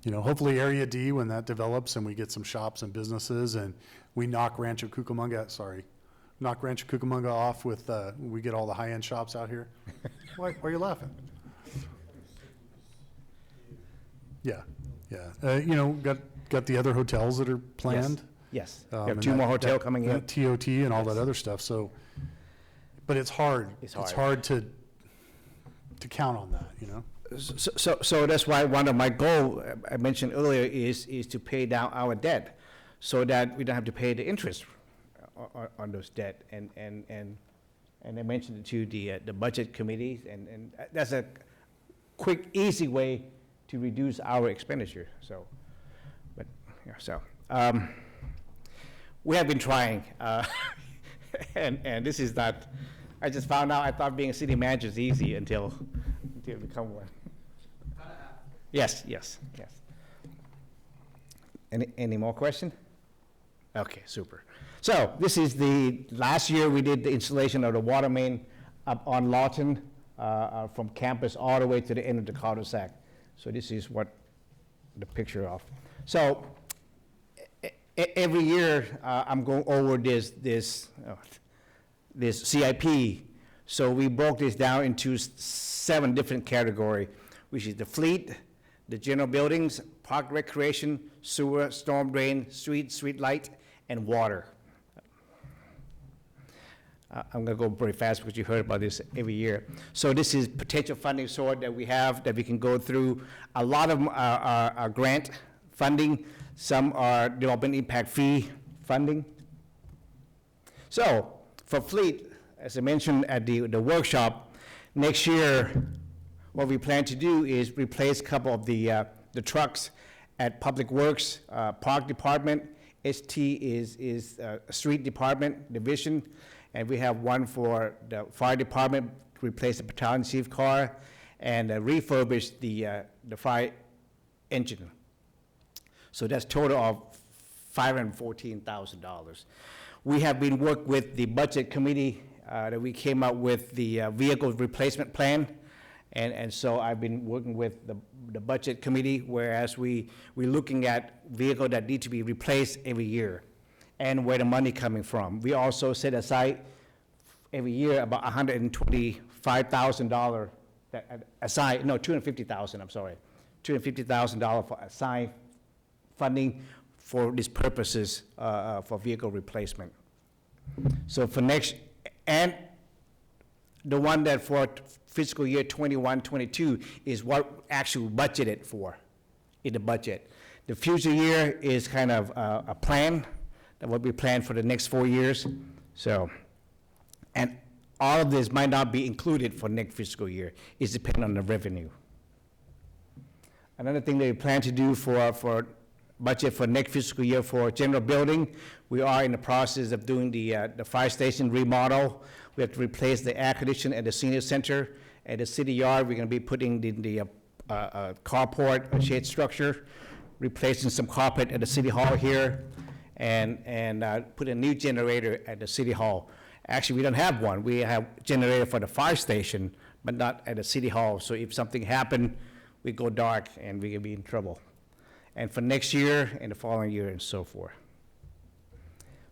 you know, hopefully Area D, when that develops and we get some shops and businesses and we knock Rancho Cucamonga off with, we get all the high-end shops out here. Why are you laughing? Yeah, yeah. You know, got the other hotels that are planned. yes, we and have two more hotel coming in. that TOT and all that other stuff, so, but it's hard. It's It's hard. hard to count on that, you know? So that's why one of my goal I mentioned earlier is to pay down our debt, so that we don't have to pay the interest on those debt. And I mentioned it to the budget committee, and that's a quick, easy way to reduce our expenditure. So, but yeah, so we have been trying, and this is not. I just found out I thought being a city manager is easy until I become one. Yes. Any more question? Okay, super. So this is last year we did the installation of the water main up on Lawton, from campus all the way to the end of the cul-de-sac. So this is what the picture of. So every year I'm going over this CIP. So we broke this down into 7 different categories, which is the fleet, the general buildings, park recreation, sewer, storm drain, street light, and water. I'm gonna go very fast because you heard about this every year. So this is potential funding source that we have that we can go through. A lot of them are grant funding. Some are development impact fee funding. So for fleet, as I mentioned at the workshop, next year, what we plan to do is replace a couple of the trucks at Public Works, Park Department. ST is Street Department Division, and we have one for the Fire Department to replace the battalion chief car and refurbish the fire engine. So that's total of $514,000. We have been working with the budget committee that we came up with the vehicle replacement plan. And so I've been working with the budget committee, whereas we're looking at vehicles that need to be replaced every year and where the money coming from. We also set aside every year about $125,000 $250,000, I'm sorry, $250,000 for assigned funding for these purposes for vehicle replacement. So for next, and the one that for fiscal year 21-22 is what actually budgeted for in the budget. The future year is kind of a plan, that what we plan for the next 4 years. So, and all of this might not be included for next fiscal year. It's dependent on the revenue. Another thing that we plan to do for budget for next fiscal year for general building, we are in the process of doing the fire station remodel. We have to replace the air conditioner at the senior center. At the city yard, we're gonna be putting the carport, a shade structure, replacing some carpet at the city hall here, and put a new generator at the city hall. Actually, we don't have one. We have generator for the fire station, but not at the city hall. So if something happened, we go dark and we can be in trouble. And for next year and the following year and so forth.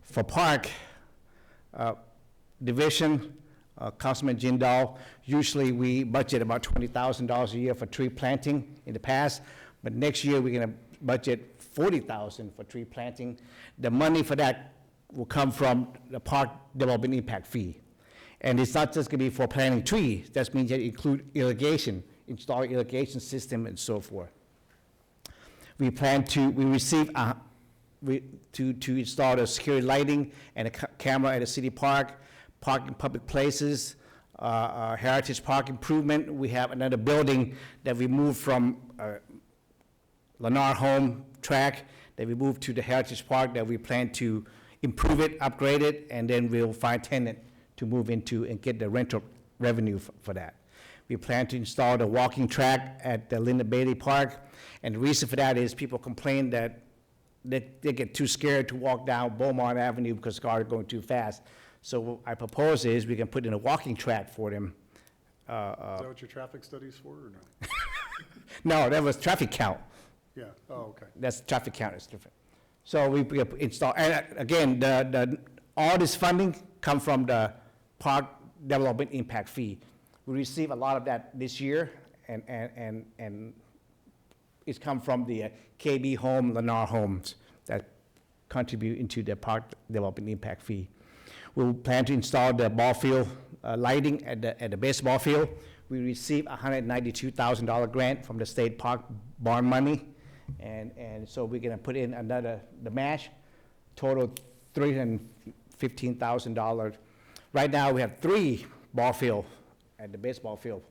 For park, division, Councilman Jindal, usually we budget about $20,000 a year for tree planting in the past, but next year we're gonna budget $40,000 for tree planting. The money for that will come from the park development impact fee. And it's not just gonna be for planting trees, that means that include irrigation, install irrigation system and so forth. We plan to, we receive, to install the security lighting and a camera at the city park, parking public places, heritage park improvement. We have another building that we moved from Lennar Home track that we moved to the Heritage Park that we plan to improve it, upgrade it, and then we'll find tenant to move into and get the rental revenue for that. We plan to install the walking track at the Linda Bailey Park, and the reason for that is people complain that they get too scared to walk down Beaumont Avenue because cars are going too fast. So what I propose is we can put in a walking track for them. Is that what your traffic study's for, or no? No, that was traffic count. Yeah, oh, okay. That's traffic count is different. So we install, and again, all this funding come from the park development impact fee. We receive a lot of that this year, and it's come from the KB Home, Lennar Homes that contribute into the park development impact fee. We'll plan to install the ball field lighting at the baseball field. We received a $192,000 grant from the state park bond money. And so we're gonna put in the match, total $315,000. Right now, we have 3 ball field at the baseball field,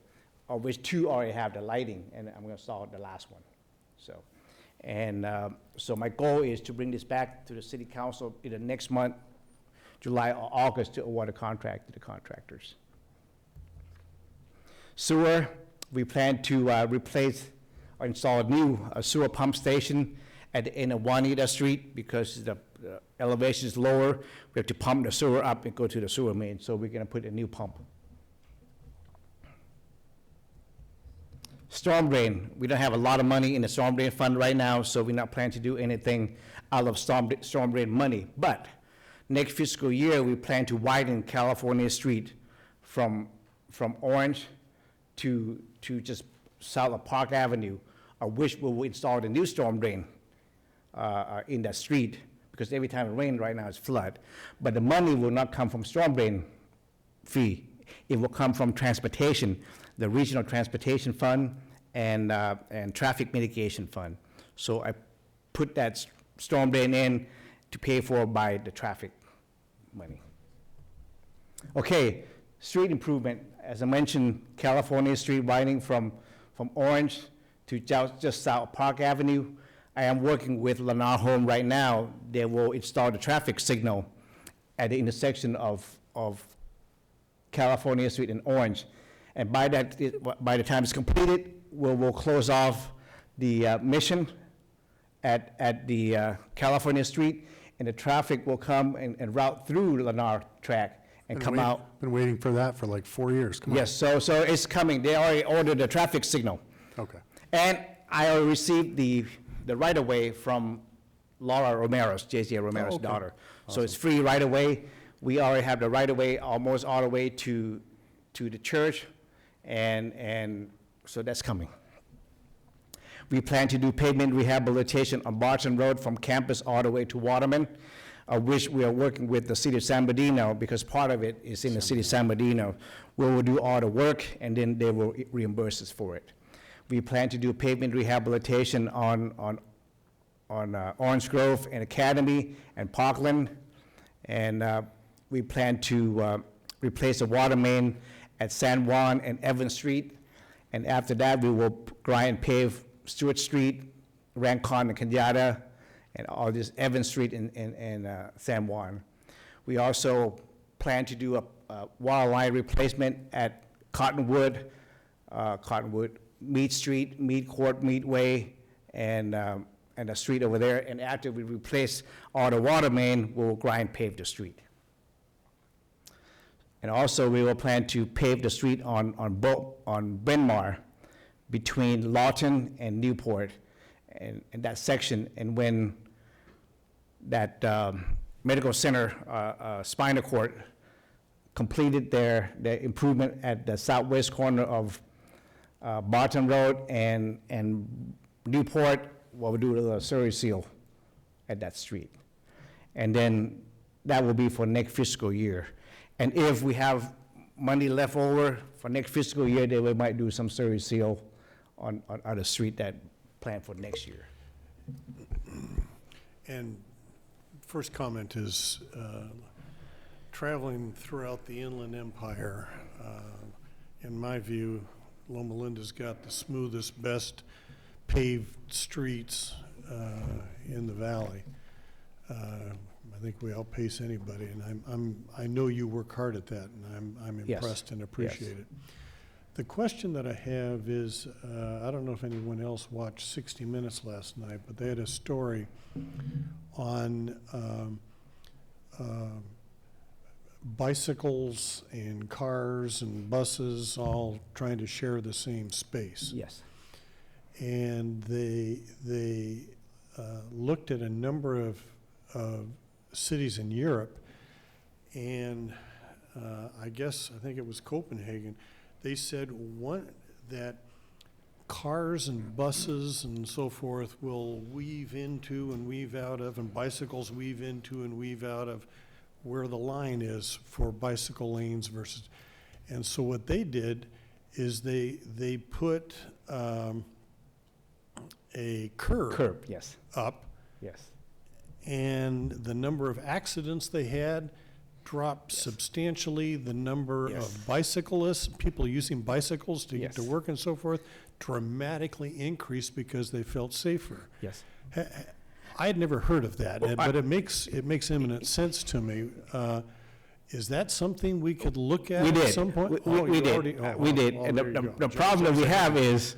of which 2 already have the lighting, and I'm gonna install the last one. So my goal is to bring this back to the city council in the next month, July or August, to award a contract to the contractors. Sewer, we plan to replace or install a new sewer pump station at the end of Juanita Street because the elevation is lower. We have to pump the sewer up and go to the sewer main, so we're gonna put a new pump. Storm drain, we don't have a lot of money in the storm drain fund right now, so we're not planning to do anything out of storm drain money. But next fiscal year, we plan to widen California Street from Orange to just south of Park Avenue, which we will install the new storm drain in that street, because every time it rains right now, it's flood. But the money will not come from storm drain fee. It will come from transportation, the regional transportation fund and traffic mitigation fund. So I put that storm drain in to pay for by the traffic money. Okay, street improvement. As I mentioned, California Street widening from Orange to just south of Park Avenue. I am working with Lennar Home right now. They will install the traffic signal at the intersection of California Street and Orange. And by the time it's completed, we'll close off the mission at the California Street, and the traffic will come and route through Lennar track and come out. Been waiting for that for like 4 years. Come on. Yes, so it's coming. They already ordered the traffic signal. Okay. And I already received the right-of-way from Laura Romero's, J.C. Romero's okay. daughter. So it's free right-of-way. We already have the right-of-way almost all the way to the church, and so that's coming. We plan to do pavement rehabilitation on Barton Road from campus all the way to Waterman, which we are working with the city of San Bernardino, because part of it is in the city of San Bernardino, where we'll do all the work, and then they will reimburse us for it. We plan to do pavement rehabilitation on Orange Grove and Academy and Parkland, and we plan to replace the water main at San Juan and Evans Street, and after that, we will grind and pave Stewart Street, Rancon and Kenyatta, and all this Evans Street and San Juan. We also plan to do a water line replacement at Cottonwood, Mead Street, Mead Court, Mead Way, and the street over there. And after we replace all the water main, we'll grind pave the street. And also, we will plan to pave the street on Bryn Mawr, between Lawton and Newport, and that section. And when that medical center, spinal cord, completed their improvement at the southwest corner of Barton Road and Newport, what we'll do a survey seal at that street. And then that will be for next fiscal year. And if we have money left over for next fiscal year, then we might do some survey seal on the street that planned for next year. And first comment is, traveling throughout the Inland Empire, in my view, Loma Linda's got the smoothest, best paved streets in the valley. I think we outpace anybody, and I know you work hard at that, and I'm Yes. impressed and appreciate it. The question that I have is, I don't know if anyone else watched 60 Minutes last night, but they had a story on bicycles and cars and buses all trying to share the same space. Yes. And they looked at a number of cities in Europe, and I think it was Copenhagen. They said that cars and buses and so forth will weave into and weave out of, and bicycles weave into and weave out of where the line is for bicycle lanes versus. And so what they did is they put a curb Yes. up, Yes. and the number of accidents they had dropped substantially. The number Yes. of bicyclists, people using bicycles to get to Yes. work and so forth, dramatically increased because they felt safer. Yes. I had never heard of that, Well, but it makes imminent sense to me. Is that something we could look at We at did. some point? We Oh, you did. already- We did. oh, And there you go. the problem that we have is,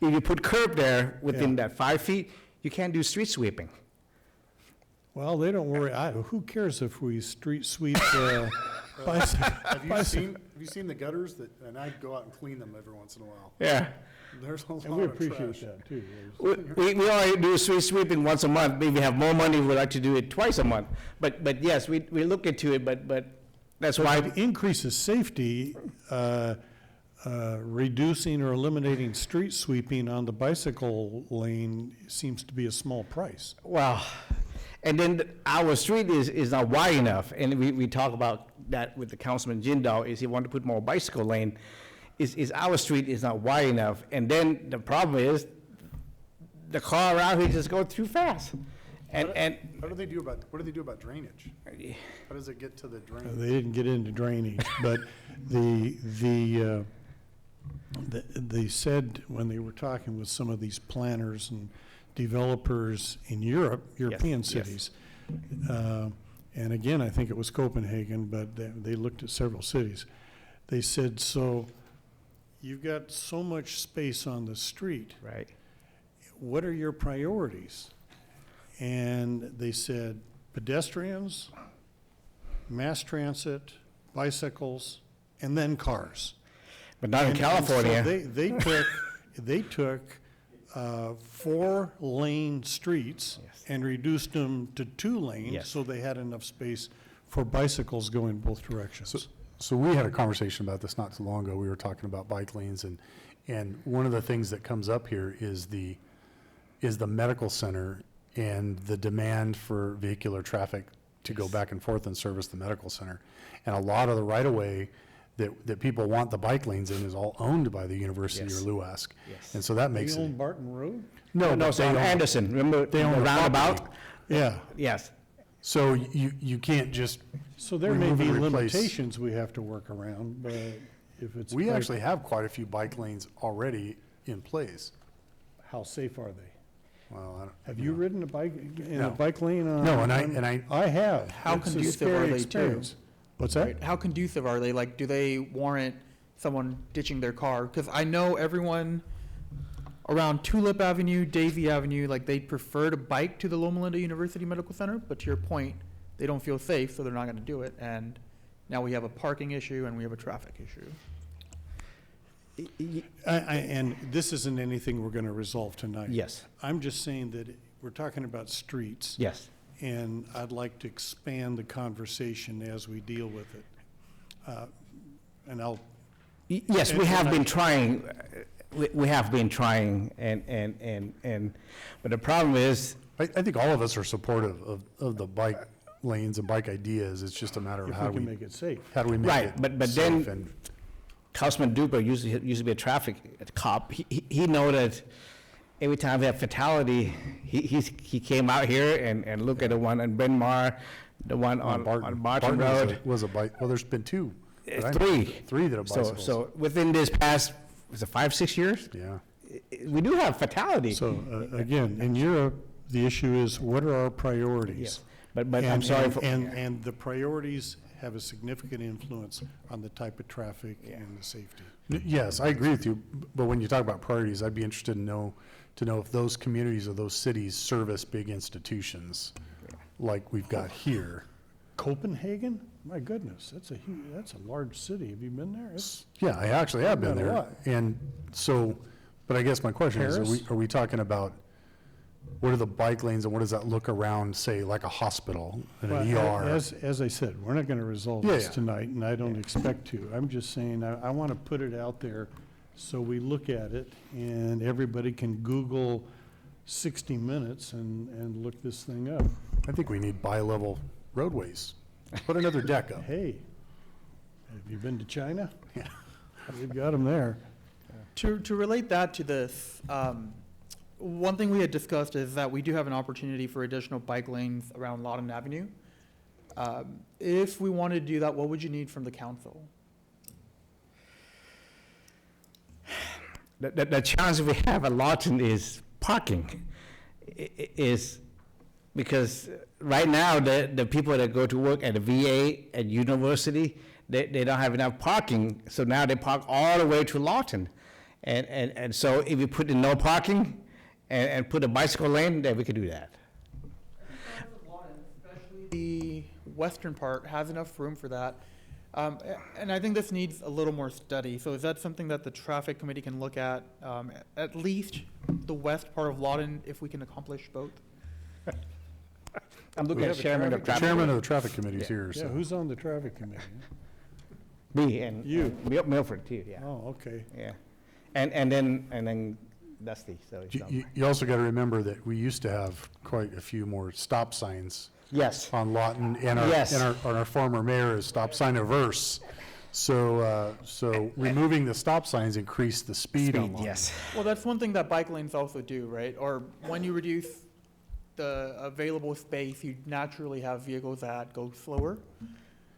if you put curb there within Yeah. that 5 feet, you can't do street sweeping. Well, they don't worry. Who cares if we street sweep bicycle? Have you seen the gutters that, and I go out and clean them every once in a while. Yeah. There's a lot And we of appreciate trash. that too. We only do street sweeping once a month. Maybe we have more money, we'd like to do it twice a month. But yes, we look into it, but that's why. It increases safety, reducing or eliminating street sweeping on the bicycle lane seems to be a small price. Well, and then our street is not wide enough, and we talk about that with the Councilman Jindal, is he want to put more bicycle lane, is our street is not wide enough, and then the problem is, the car around here just go too fast. And What do they do about drainage? How does it get to the drain? They didn't get into drainage, but they said when they were talking with some of these planners and developers in European yes. cities, and again, I think it was Copenhagen, but they looked at several cities. They said, so you've got so much space on the street. right, What are your priorities? And they said pedestrians, mass transit, bicycles, and then cars. but not in And so California. they took 4-lane streets Yes. and reduced them to 2 lanes, Yes. so they had enough space for bicycles going both directions. So we had a conversation about this not too long ago. We were talking about bike lanes, and one of the things that comes up here is the medical center and the demand for vehicular traffic to go back and forth and service the medical center. And a lot of the right-of-way that people want the bike lanes in is all owned by the university Yes. or LUASC. Yes. And so that They makes own it, Barton Road? No, but so they on own- Anderson, remember they the own the roundabout? property. Yeah, Yes, So you can't just, so there may Remove be and replace. limitations we have to work around, but if it's. we bike- actually have quite a few bike lanes already in place. How safe are they? Well, I don't. Have you ridden a bike, in a No. bike lane on? No, on- and I, I have. How It's a conducive scary are they, too? experience. What's that? Right. How conducive are they? Like, do they warrant someone ditching their car? Because I know everyone around Tulip Avenue, Davie Avenue, like, they prefer to bike to the Loma Linda University Medical Center, but to your point, they don't feel safe, so they're not going to do it. And now we have a parking issue and we have a traffic issue. And this isn't anything we're going to resolve tonight. Yes, I'm just saying that we're talking about streets, yes. and I'd like to expand the conversation as we deal with it. And I'll, Yes, we And- have and I- been trying, we have been trying, but the problem is, I think all of us are supportive of the bike lanes and bike ideas. It's just a matter of if how we do can we, make it safe. how do we make Right, it but safe then- and- Councilman Duper used to be a traffic cop. He know that every time we have fatality, he came out here and looked at the one on Bryn Mawr, the one on Barton Barton Road. was a bike, well, there's been two. right? Three. Three that are bicycles. So within this past, was it 5, 6 years? Yeah. We do have fatality. So, again, in Europe, the issue is, what are our priorities? Yes, but I'm And- sorry and- for. And the priorities have a significant influence on the type of traffic and the safety. Yes, I agree with you, but when you talk about priorities, I'd be interested to know if those communities or those cities service big institutions like we've got here. Copenhagen? My goodness, that's a large city. Have you been there? It's, Yeah, I actually have been Not a there. lot. And so, but I guess my question is, Paris? are we talking about, what are the bike lanes and what does that look around, say, like a hospital and an ER? as I said, we're not going to resolve Yeah, this yeah. tonight, and I don't expect to. I'm just saying, I want to put it out there so we look at it, and everybody can Google 60 Minutes and look this thing up. I think we need bi-level roadways. Put another deck up. Hey, have you been to China? Yeah. We've got them there. To relate that to this, one thing we had discussed is that we do have an opportunity for additional bike lanes around Lawton Avenue. If we wanted to do that, what would you need from the council? The challenge we have a lot is parking, is because right now, the people that go to work at the VA, at university, they don't have enough parking, so now they park all the way to Lawton. And so if you put in no parking and put a bicycle lane, then we could do that. Especially the western part has enough room for that. And I think this needs a little more study. So is that something that the traffic committee can look at least the west part of Lawton, if we can accomplish both? I'm looking at have a chairman of The traffic. chairman of the traffic committee is here, Yeah, so. who's on the traffic committee? Me and. You. Milford too, yeah, Oh, okay. yeah. And then Dusty, so. he's on. You also got to remember that we used to have quite a few more stop signs Yes. on Lawton, and Yes. our former mayor is stop sign averse. So removing the stop signs increased the speed on Lawton. Yes. Well, that's one thing that bike lanes also do, right? Or when you reduce the available space, you naturally have vehicles that go slower.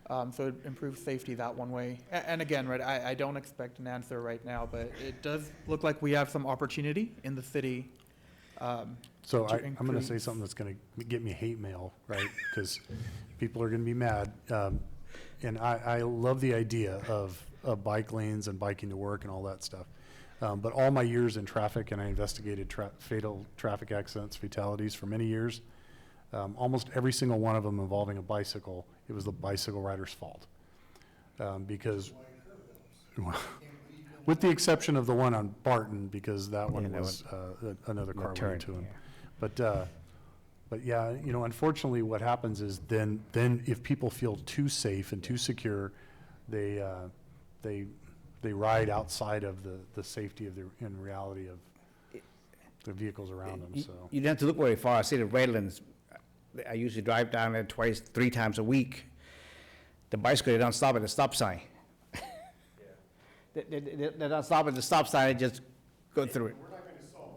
So it improves safety that one way. And again, right, I don't expect an answer right now, but it does look like we have some opportunity in the city. So to I'm going to say increase- something that's going to get me hate mail, right? Because people are going to be mad. And I love the idea of bike lanes and biking to work and all that stuff. But all my years in traffic, and I investigated fatal traffic accidents, fatalities for many years, almost every single one of them involving a bicycle, it was the bicycle rider's fault. Because, with the exception of the one on Barton, because that one that was another car went turn, into him. yeah. But yeah, unfortunately, what happens is then if people feel too safe and too secure, they ride outside of the safety of in reality of the vehicles around them, so. You don't have to look very far. I see the Redlands. I usually drive down there 3 times a week. The bicycle, they don't stop at the stop sign. They don't stop at the stop sign, they just go through it.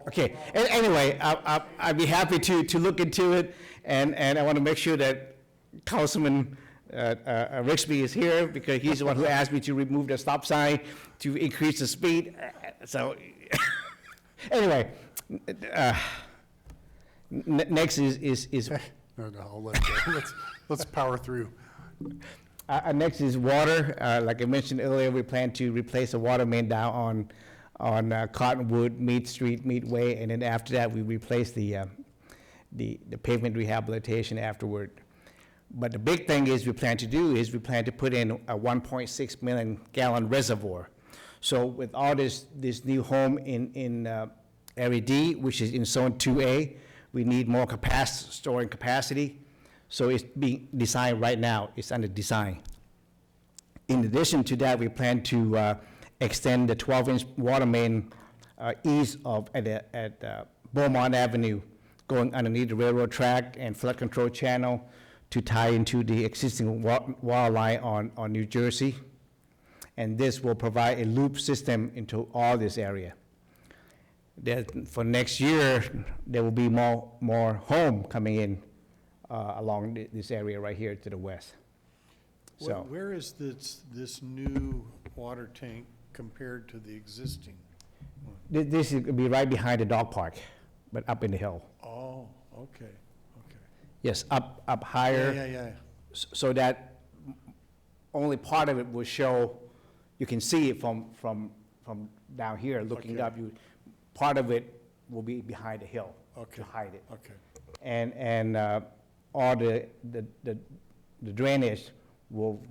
Okay, anyway, I'd be happy to look into it, and I want to make sure that Councilman Rixby is here, because he's the one who asked me to remove the stop sign to increase the speed, so, anyway, next is No, I'll let it go. Let's power through. next is water. Like I mentioned earlier, we plan to replace the water main down on Cottonwood, Mead Street, Mead Way, and then after that, we replace the pavement rehabilitation afterward. But the big thing is we plan to put in a 1.6 million gallon reservoir. So with all this new home in Area D, which is in Zone 2A, we need more storing capacity. So it's being designed right now, it's under design. In addition to that, we plan to extend the 12-inch water main east at Beaumont Avenue, going underneath the railroad track and flood control channel to tie into the existing water line on New Jersey. And this will provide a loop system into all this area. For next year, there will be more home coming in along this area right here to the west. So Where is this new water tank compared to the existing? this is gonna be right behind the dog park, but up in the hill. Oh, okay, okay. Yes, up higher. Yeah. So that only part of it will show, you can see it from down here, looking Okay. up. Part of it will be behind the hill Okay. to hide it. Okay. And all the drainage will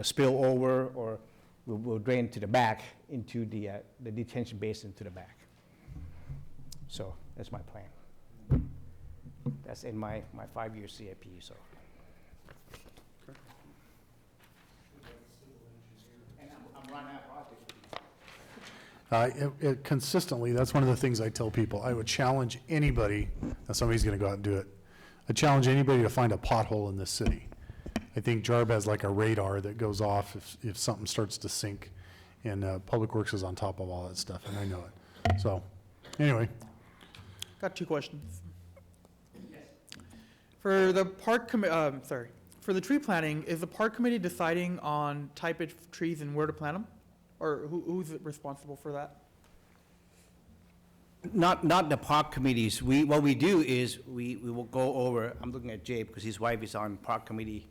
spill over or will drain to the back into the detention basin to the back. So that's my plan. That's in my 5-year CIP, so. And I'm running out of projects. Consistently, that's one of the things I tell people. I would challenge anybody, now somebody's gonna go out and do it. I challenge anybody to find a pothole in this city. I think JARB has like a radar that goes off if something starts to sink, and Public Works is on top of all that stuff, and I know it. So, anyway, Got two questions. For the for the tree planting, is the park committee deciding on type of trees and where to plant them? Or who's responsible for that? Not the park committees. What we do is we will go over, I'm looking at Jay because his wife is on park committee,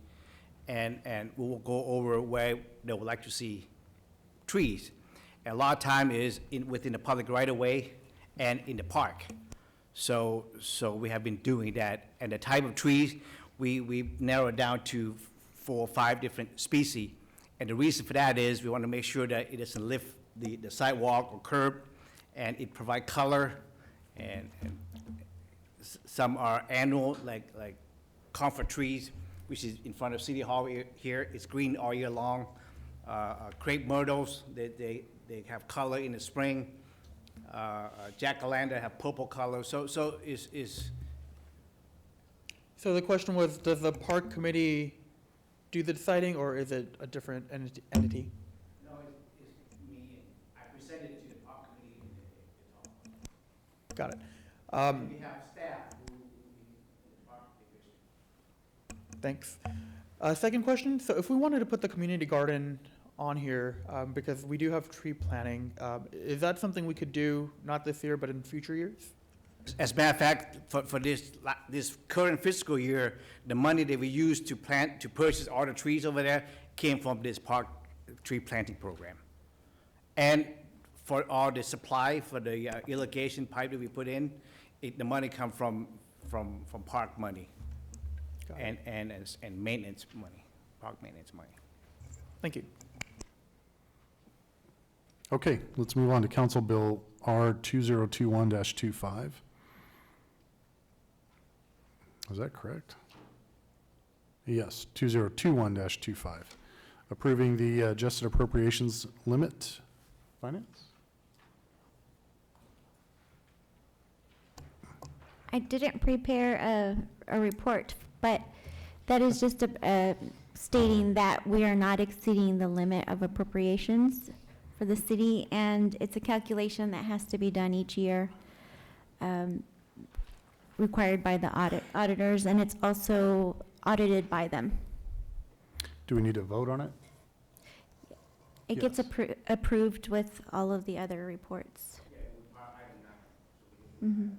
and we will go over where they would like to see trees. And a lot of time is within the public right of way and in the park. So we have been doing that. And the type of trees, we narrow it down to 4 or 5 different species. And the reason for that is we want to make sure that it doesn't lift the sidewalk or curb, and it provide color. And some are annual, like comfort trees, which is in front of City Hall here. It's green all year long. Crepe myrtles, they have color in the spring. Jack-o'-lantern have purple color. So is So the question was, does the park committee do the deciding, or is it a different entity? No, it's me. I presented it to the park committee and they talked. Got it. We have staff who the park division. Thanks. Second question, so if we wanted to put the community garden on here, because we do have tree planting, is that something we could do, not this year, but in future years? As a matter of fact, for this current fiscal year, the money that we used to purchase all the trees over there came from this park tree planting program. And for all the supply for the irrigation pipe that we put in, the money come from park money Got it. and maintenance money, park maintenance money. Thank you. okay, let's move on to Council Bill R 2021-25. Is that correct? Yes, 2021-25. Approving the adjusted appropriations limit. Finance? I didn't prepare a report, but that is just stating that we are not exceeding the limit of appropriations for the city, and it's a calculation that has to be done each year, required by the auditors, and it's also audited by them. Do we need to vote on it? It gets Yes. approved with all of the other reports. Mhm.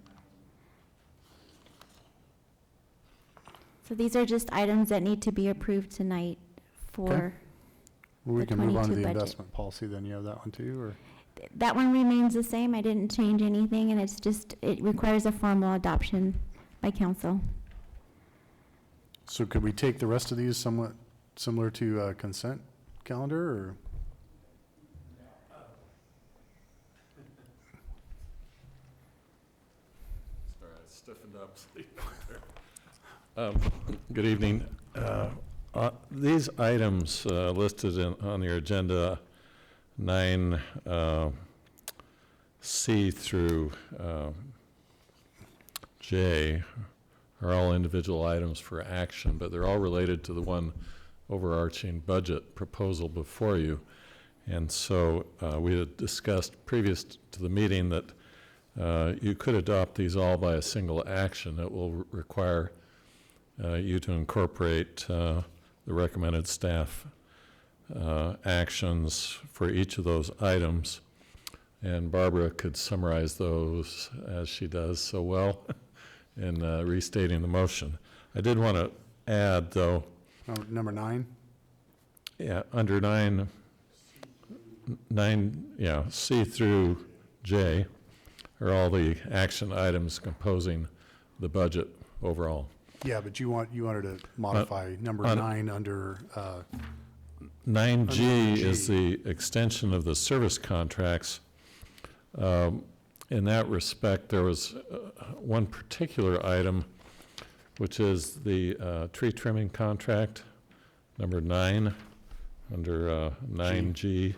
So these are just items that need to be approved tonight for, Well, we The can move on to 22 the budget. investment policy, then you have that one too, or? that one remains the same. I didn't change anything, and it's just, it requires a formal adoption by council. So could we take the rest of these somewhat similar to consent calendar, or? stiffened up. Good evening. These items listed on your agenda, 9C through J, are all individual items for action, but they're all related to the one overarching budget proposal before you. And so we had discussed previous to the meeting that you could adopt these all by a single action. It will require you to incorporate the recommended staff actions for each of those items. And Barbara could summarize those as she does so well in restating the motion. I did want to add, though. Number 9? Yeah, under 9, C through J are all the action items composing the budget overall. Yeah, but you wanted to modify number 9 under, 9G G. is the extension of the service contracts. In that respect, there was one particular item, which is the tree trimming contract, number 9, under 9G.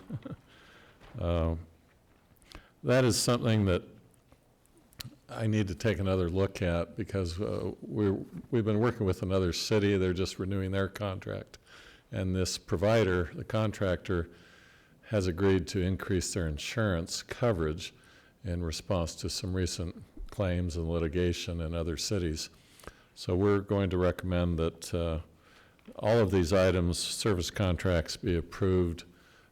That is something that I need to take another look at because we've been working with another city. They're just renewing their contract. And this provider, the contractor, has agreed to increase their insurance coverage in response to some recent claims and litigation in other cities. So we're going to recommend that all of these items, service contracts, be approved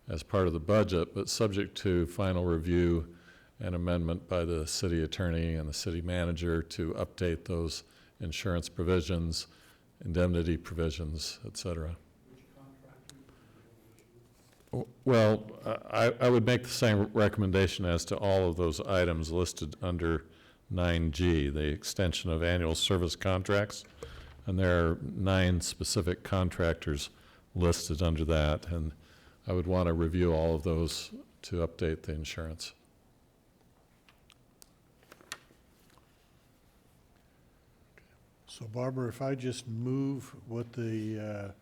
as part of the budget, but subject to final review and amendment by the city attorney and the city manager to update those insurance provisions, indemnity provisions, et cetera. Well, I would make the same recommendation as to all of those items listed under 9G, the extension of annual service contracts, and there are 9 specific contractors listed under that, and I would want to review all of those to update the insurance. So Barbara, if I just move what the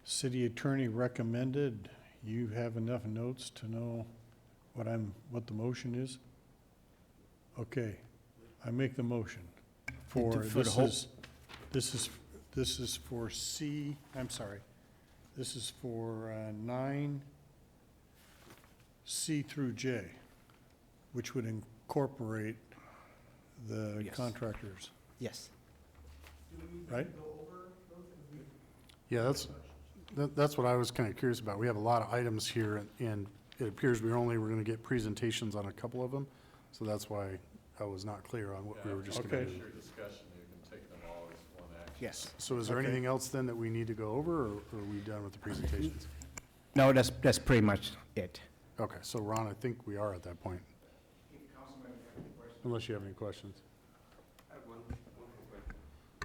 city attorney recommended, you have enough notes to know what the motion is? Okay, I make the motion for, this is for C, I'm sorry. This is for 9C through J, which would incorporate the Yes. contractors, Yes. right? yeah, that's what I was kind of curious about. We have a lot of items here, and it appears we're going to get presentations on a couple of them, so that's why I was not clear on what we were just going to Okay. do. Discussion, you can take them all as one action. Yes. So is there Okay. anything else then that we need to go over, or are we done with the presentations? No, that's pretty much it. Okay, so Ron, I think we are at that point. Unless you have any questions.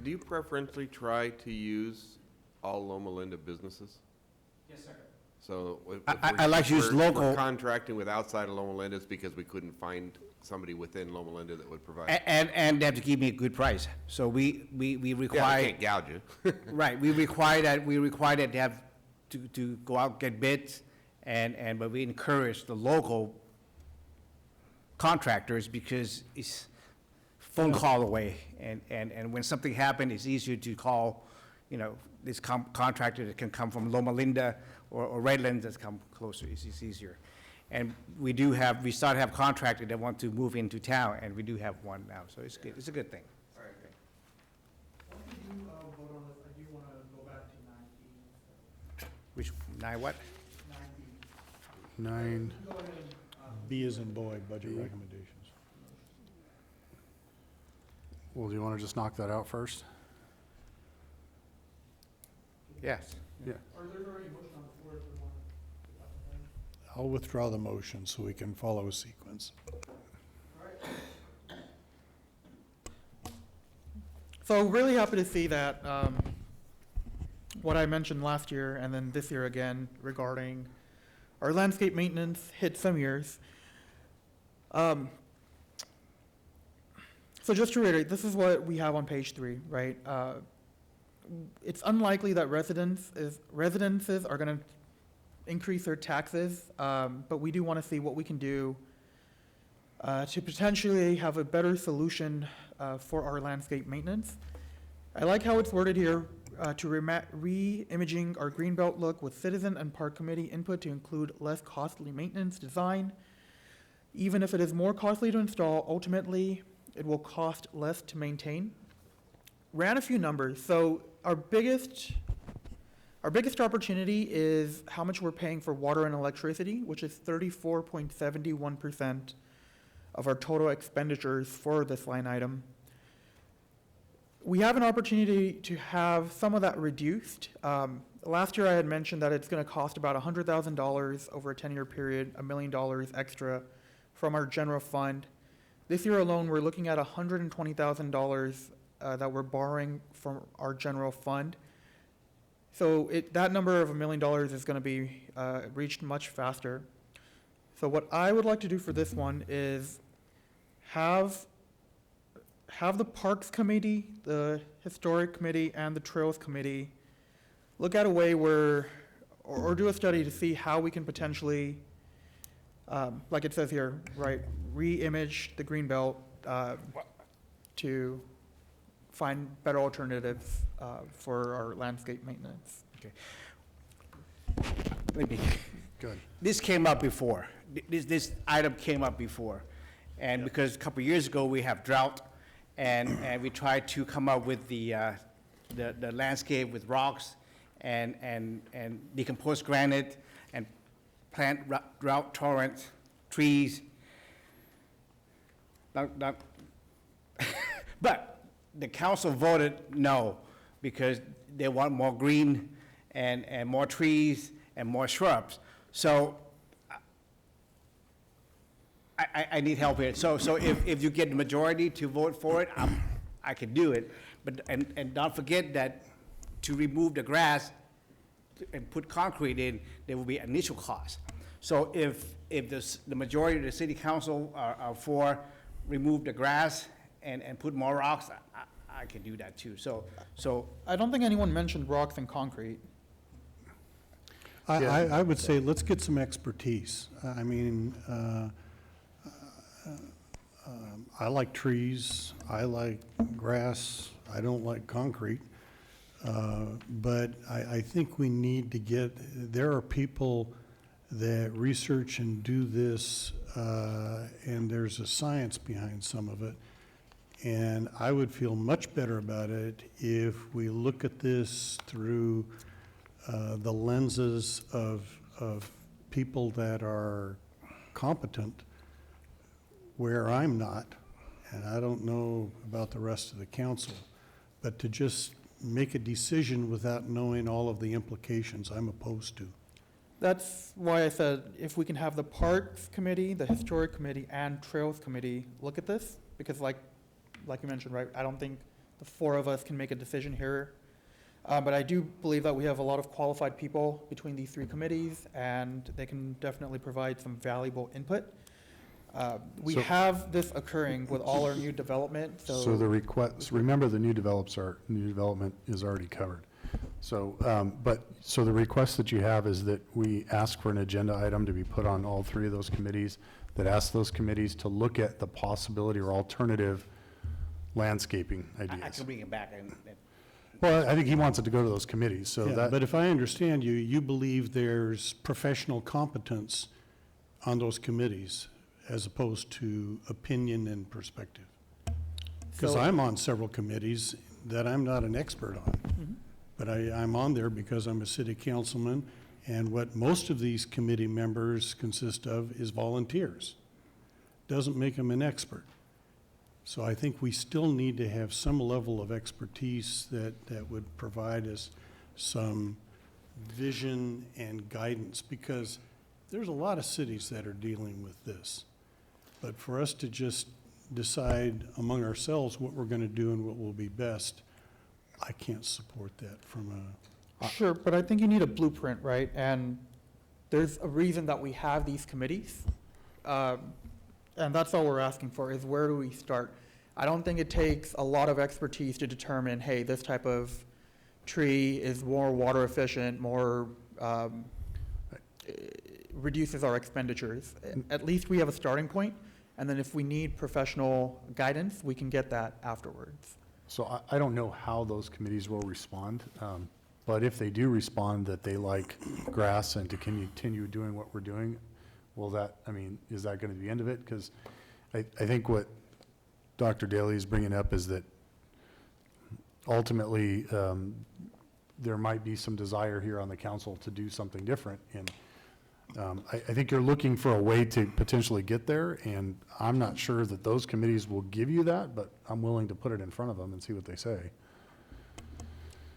Do you preferentially try to use all Loma Linda businesses? Yes, sir. So if I like to use we're local- contracting with outside of Loma Linda, it's because we couldn't find somebody within Loma Linda that would provide. And they have to give me a good price. So we Yeah, we require, can't gouge you. right, we require that they have to go out, get bids, but we encourage the local contractors because it's phone call away. And when something happened, it's easier to call, this contractor that can come from Loma Linda or Redlands that's come closer. It's easier. And we start to have contractors that want to move into town, and we do have one now, so it's good. It's a good thing. Once we do vote on this, I do want to go back to 9B. Which, now what? 9B. 9, Go ahead and, B as in boy, budget B. recommendations. well, do you want to just knock that out first? Yes. or there's already a motion on the floor if we want to. I'll withdraw the motion so we can follow a sequence. So really happy to see that, what I mentioned last year and then this year again regarding our landscape maintenance hit some years. So just to reiterate, this is what we have on page 3, right? It's unlikely that residences are going to increase their taxes, but we do want to see what we can do to potentially have a better solution for our landscape maintenance. I like how it's worded here, to re-imaging our greenbelt look with citizen and park committee input to include less costly maintenance design. Even if it is more costly to install, ultimately, it will cost less to maintain. Ran a few numbers. So our biggest opportunity is how much we're paying for water and electricity, which is 34.71% of our total expenditures for this line item. We have an opportunity to have some of that reduced. Last year I had mentioned that it's going to cost about $100,000 over a 10-year period, $1 million extra from our general fund. This year alone, we're looking at $120,000 that we're borrowing from our general fund. So that number of $1 million is going to be reached much faster. So what I would like to do for this one is have the Parks Committee, the Historic Committee, and the Trails Committee look at a way where, or do a study to see how we can potentially, like it says here, right, re-image the greenbelt to find better alternatives for our landscape maintenance. Okay. Let me- Good. This came up before. This item came up before. And because a couple of years ago, we have drought, and we tried to come up with the landscape with rocks and decomposed granite and plant drought-tolerant trees. But the council voted no, because they want more green and more trees and more shrubs. So I need help here. So if you get the majority to vote for it, I can do it. But, and don't forget that to remove the grass and put concrete in, there will be initial cost. So if the majority of the city council are for remove the grass and put more rocks, I can do that too. So I don't think anyone mentioned rocks and concrete. I would say, let's get some expertise. I mean, I like trees, I like grass, I don't like concrete. But I think we need to there are people that research and do this, and there's a science behind some of it. And I would feel much better about it if we look at this through the lenses of people that are competent, where I'm not, and I don't know about the rest of the council, but to just make a decision without knowing all of the implications, I'm opposed to. That's why I said if we can have the Parks Committee, the Historic Committee, and Trails Committee look at this, because like you mentioned, right, I don't think the four of us can make a decision here. But I do believe that we have a lot of qualified people between these three committees, and they can definitely provide some valuable input. We So- have this occurring with all our new development, So the request, remember the new development is already covered. So, so the request that you have is that we ask for an agenda item to be put on all three of those committees, that ask those committees to look at the possibility or alternative landscaping I ideas. can bring it back and Well, I think he wants it to go to those committees, so Yeah, that, but if I understand you, you believe there's professional competence on those committees as opposed to opinion and perspective. Because So- I'm on several committees that I'm not an expert on. Mhm. But I'm on there because I'm a city councilman, and what most of these committee members consist of is volunteers. Doesn't make them an expert. So I think we still need to have some level of expertise that would provide us some vision and guidance, because there's a lot of cities that are dealing with this. But for us to just decide among ourselves what we're going to do and what will be best, I can't support that from a, Sure, but I think you need a blueprint, right? And there's a reason that we have these committees. And that's all we're asking for, is where do we start? I don't think it takes a lot of expertise to determine, hey, this type of tree is more water efficient, more, reduces our expenditures. At least we have a starting point, and then if we need professional guidance, we can get that afterwards. So I don't know how those committees will respond, but if they do respond that they like grass and to continue doing what we're doing, will that, I mean, is that going to be the end of it? Because I think what Dr. Daly is bringing up is that ultimately, there might be some desire here on the council to do something different. And I think you're looking for a way to potentially get there, and I'm not sure that those committees will give you that, but I'm willing to put it in front of them and see what they say.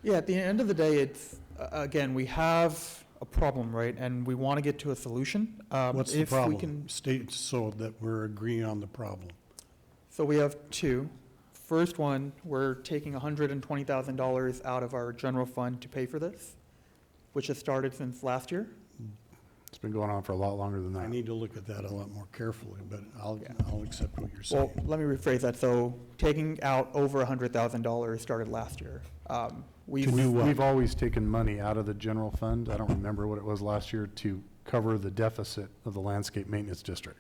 Yeah, at the end of the day, it's, again, we have a problem, right? And we want to get to a solution. What's the If we problem? can- State so that we're agreeing on the problem. So we have two. First one, we're taking $120,000 out of our general fund to pay for this, which has started since last year. It's been going on for a lot longer than I that. need to look at that a lot more carefully, but I'll accept what you're Well, saying. let me rephrase that. So taking out over $100,000 started last year. To do what? We've always taken money out of the general fund, I don't remember what it was last year, to cover the deficit of the landscape maintenance district.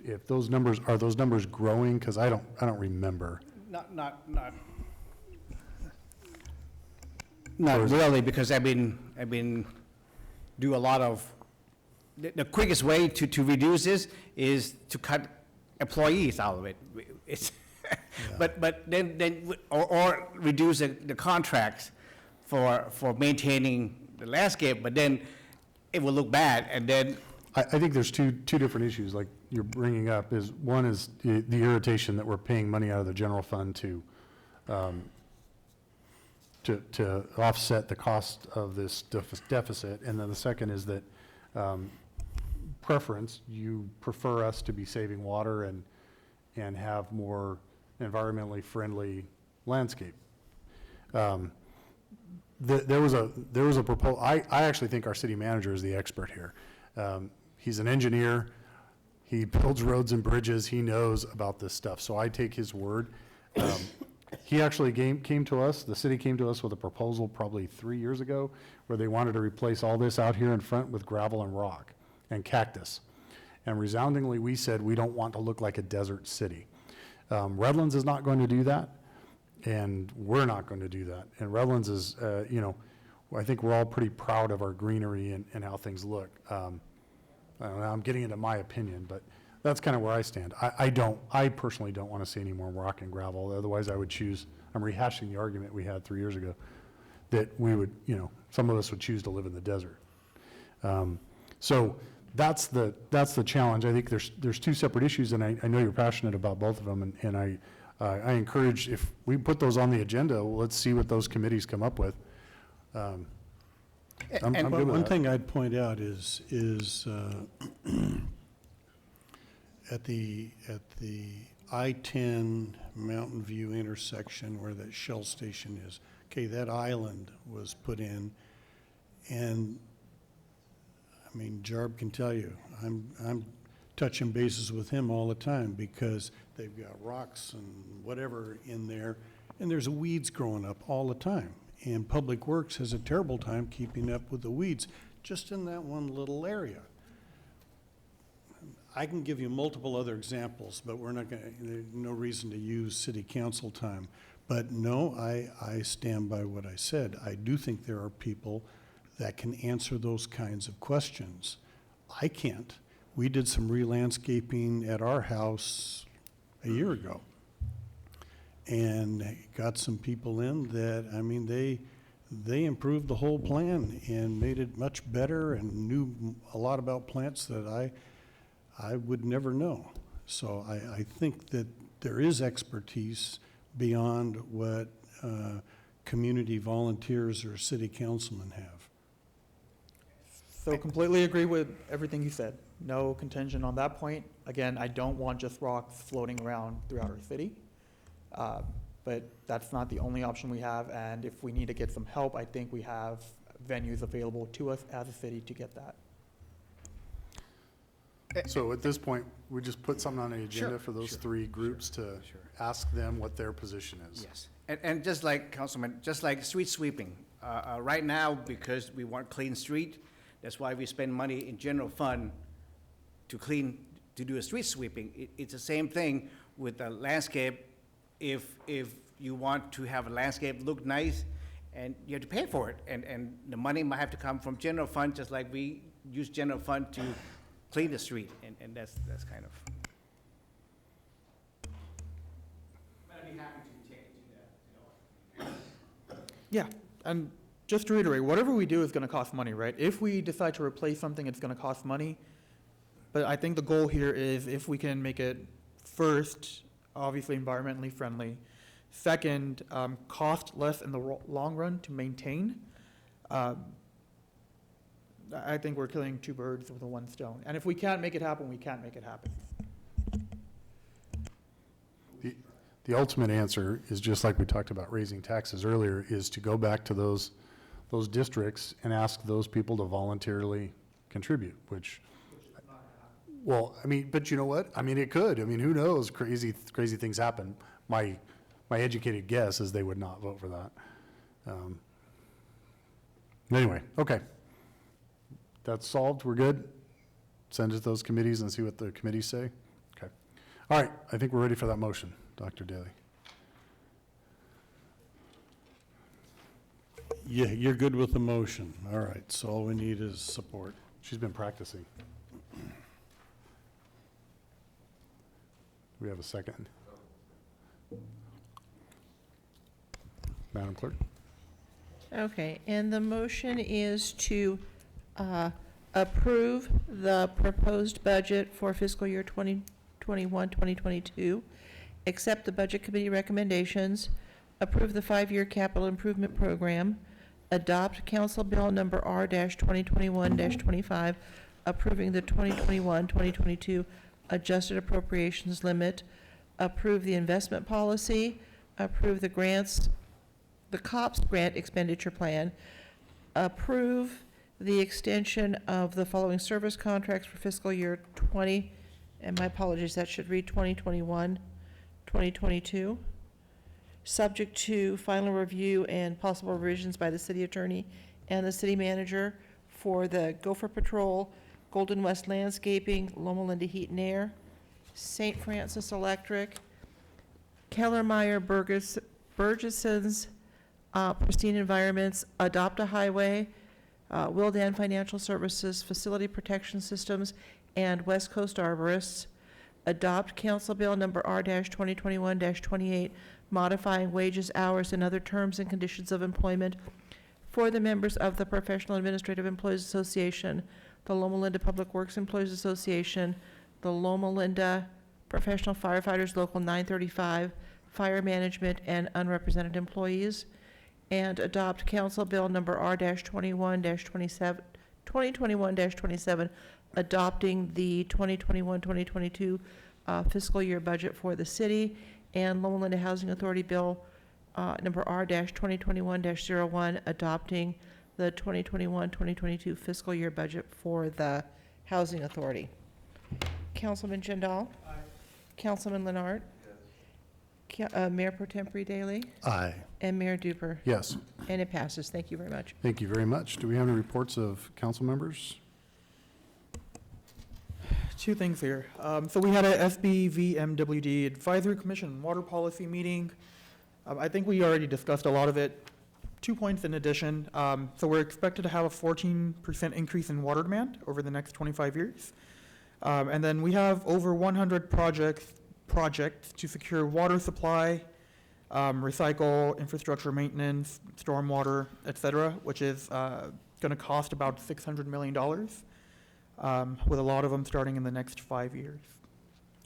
If those numbers, are those numbers growing? Because I don't remember. Not really, because I've been do a lot of, the quickest way to reduce this is to cut employees out of it. It's, but then, or reduce the contracts for maintaining the landscape, but then it will look bad, and then, I think there's two different issues, like you're bringing up, is one is the irritation that we're paying money out of the general fund to offset the cost of this deficit, and then the second is that preference, you prefer us to be saving water and have more environmentally friendly landscape. There was a proposal, I actually think our city manager is the expert here. He's an engineer, he builds roads and bridges, he knows about this stuff, so I take his word. He actually came to us, the city came to us with a proposal probably 3 years ago, where they wanted to replace all this out here in front with gravel and rock and cactus. And resoundingly, we said, we don't want to look like a desert city. Redlands is not going to do that, and we're not going to do that. And Redlands is, I think we're all pretty proud of our greenery and how things look. I don't know, I'm getting into my opinion, but that's kind of where I stand. I personally don't want to see any more rock and gravel. Otherwise, I would choose, I'm rehashing the argument we had 3 years ago, that we would, some of us would choose to live in the desert. So that's the challenge. I think there's two separate issues, and I know you're passionate about both of them, and I encourage, if we put those on the agenda, let's see what those committees come up with. I'm good with One that. thing I'd point out is at the I-10 Mountain View intersection where that Shell station is, okay, that island was put in, and I mean, Jarb can tell you, I'm touching bases with him all the time because they've got rocks and whatever in there, and there's weeds growing up all the time. And Public Works has a terrible time keeping up with the weeds just in that one little area. I can give you multiple other examples, but we're not going to, there's no reason to use city council time. But no, I stand by what I said. I do think there are people that can answer those kinds of questions. I can't. We did some re-landscaping at our house a year ago, and got some people in that, I mean, they improved the whole plan and made it much better and knew a lot about plants that I would never know. So I think that there is expertise beyond what community volunteers or city councilmen have. So completely agree with everything you said. No contention on that point. Again, I don't want just rocks floating around throughout our city. But that's not the only option we have, and if we need to get some help, I think we have venues available to us as a city to get that. So at this point, we just put something on the agenda Sure, for those sure, three groups to sure. ask them what their position is. Yes, and just like, Councilman, just like street sweeping, right now, because we want clean street, that's why we spend money in general fund to do a street sweeping. It's the same thing with the landscape. If you want to have a landscape look nice, and you have to pay for it, and the money might have to come from general fund, just like we use general fund to clean the street, and that's kind of. I'd be happy to do that. Yeah, and just to reiterate, whatever we do is gonna cost money, right? If we decide to replace something, it's gonna cost money. But I think the goal here is if we can make it, first, obviously environmentally friendly, second, cost less in the long run to maintain, I think we're killing two birds with one stone. And if we can't make it happen, we can't make it happen. The ultimate answer is just like we talked about raising taxes earlier, is to go back to those districts and ask those people to voluntarily contribute, which, well, I mean, but you know what? I mean, it could. I mean, who knows? Crazy things happen. My educated guess is they would not vote for that. Anyway, okay. That's solved. We're good. Send it to those committees and see what the committees say. Okay. All right. I think we're ready for that motion, Dr. Daly. Yeah, you're good with the motion. All right, so all we need is support. She's been practicing. We have a second. Madam Clerk? Okay, and the motion is to approve the proposed budget for fiscal year 2021, 2022, accept the Budget Committee recommendations, approve the 5-year capital improvement program, adopt Council Bill number R-2021-25, approving the 2021-2022 adjusted appropriations limit, approve the investment policy, approve the grants, the COPS grant expenditure plan, approve the extension of the following service contracts for fiscal year 20, and my apologies, that should read 2021, 2022, subject to final review and possible revisions by the city attorney and the city manager for the Gopher Patrol, Golden West Landscaping, Loma Linda Heat and Air, St. Francis Electric, Kellermeyer Burgeson's Pristine Environments, Adopt a Highway, Wildan Financial Services, Facility Protection Systems, and West Coast Arborists. Adopt Council Bill number R-2021-28, modifying wages, hours, and other terms and conditions of employment for the members of the Professional Administrative Employees Association, the Loma Linda Public Works Employees Association, the Loma Linda Professional Firefighters Local 935, Fire Management, and unrepresented employees. And adopt Council Bill number R-2021-27, adopting the 2021-2022 fiscal year budget for the city, and Loma Linda Housing Authority Bill number R-2021-01, adopting the 2021-2022 fiscal year budget for the Housing Authority. Councilman Jindal? Aye. Councilman Leonard? Yes. Mayor Pro Tempore Daly? Aye. And Mayor Duper? Yes. And it passes. Thank you very much. Thank you very much. Do we have any reports of council members? Two things here. So we had a SBVMWD Advisory Commission Water Policy meeting. I think we already discussed a lot of it. 2 points in addition. So we're expected to have a 14% increase in water demand over the next 25 years. And then we have over 100 projects to secure water supply, recycle, infrastructure maintenance, stormwater, et cetera, which is going to cost about $600 million, with a lot of them starting in the next 5 years.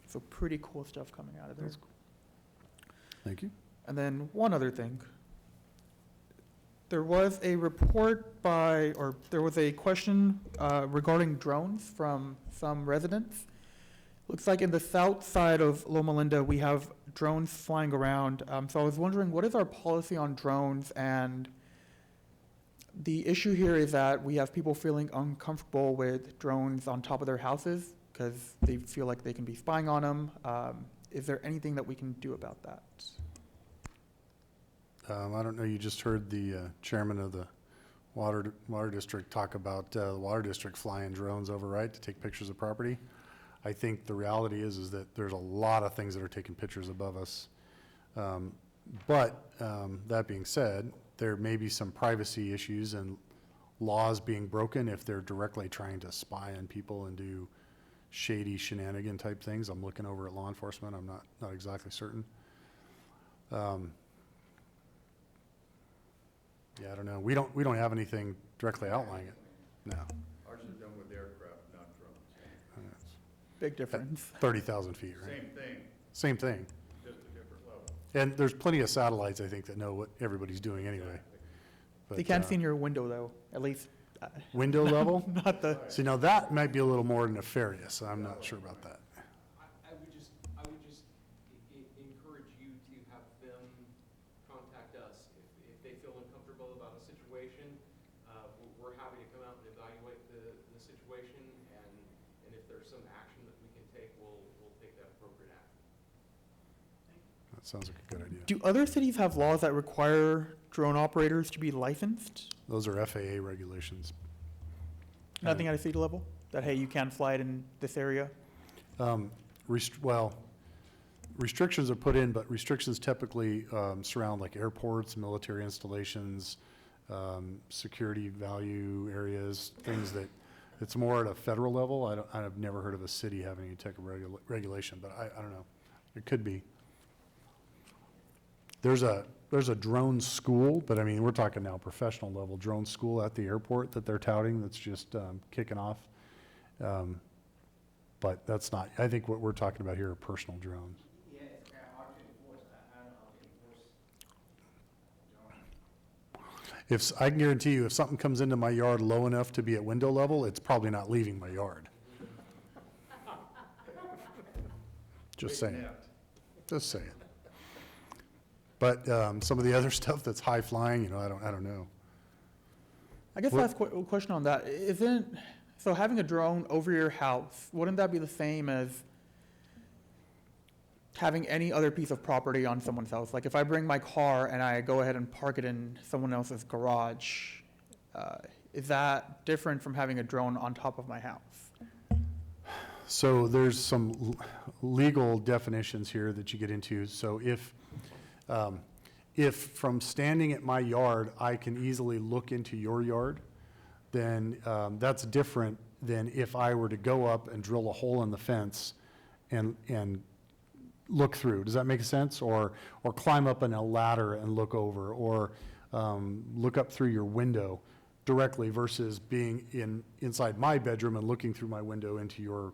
So pretty cool stuff coming out of there. That's cool. Thank you. And then one other thing. There was a report there was a question regarding drones from some residents. Looks like in the south side of Loma Linda, we have drones flying around. So I was wondering, what is our policy on drones? And the issue here is that we have people feeling uncomfortable with drones on top of their houses because they feel like they can be spying on them. Is there anything that we can do about that? I don't know, you just heard the chairman of the water district talk about the water district flying drones over, right, to take pictures of property. I think the reality is that there's a lot of things that are taking pictures above us. But that being said, there may be some privacy issues and laws being broken if they're directly trying to spy on people and do shady shenanigan type things. I'm looking over at law enforcement. I'm not exactly certain. Yeah, I don't know. We don't have anything directly outlining it. No. Ours is done with aircraft, not drones. Big difference. 30,000 feet, right? Same thing, Same thing. just a different level. And there's plenty of satellites, I think, that know what everybody's doing anyway. They But, can't see in your window, though, at least. window level? Not the, See, now that might be a little more nefarious. I'm not sure about that. I would just encourage you to have them contact us if they feel uncomfortable about a situation. We're happy to come out and evaluate the situation, and if there's some action that we can take, we'll take that appropriate action. That sounds like a good idea. do other cities have laws that require drone operators to be licensed? Those are FAA regulations. Nothing at a city level? That, hey, you can't fly it in this area? Well, restrictions are put in, but restrictions typically surround like airports, military installations, security value areas, things that, it's more at a federal level. I've never heard of a city having any type of regulation, but I don't know. It could be. There's a drone school, but I mean, we're talking now professional level drone school at the airport that they're touting that's just kicking off. But that's not, I think what we're talking about here are personal drones. Yeah, it's kind of hard to enforce. I don't know how to enforce. I can guarantee you, if something comes into my yard low enough to be at window level, it's probably not leaving my yard. Just saying. Just saying. But some of the other stuff that's high flying, I don't know. I guess last question on that, so having a drone over your house, wouldn't that be the same as having any other piece of property on someone's house? Like if I bring my car and I go ahead and park it in someone else's garage, is that different from having a drone on top of my house? So there's some legal definitions here that you get into. So if from standing at my yard, I can easily look into your yard, then that's different than if I were to go up and drill a hole in the fence and look through. Does that make sense? Or climb up on a ladder and look over, or look up through your window directly versus being inside my bedroom and looking through my window into your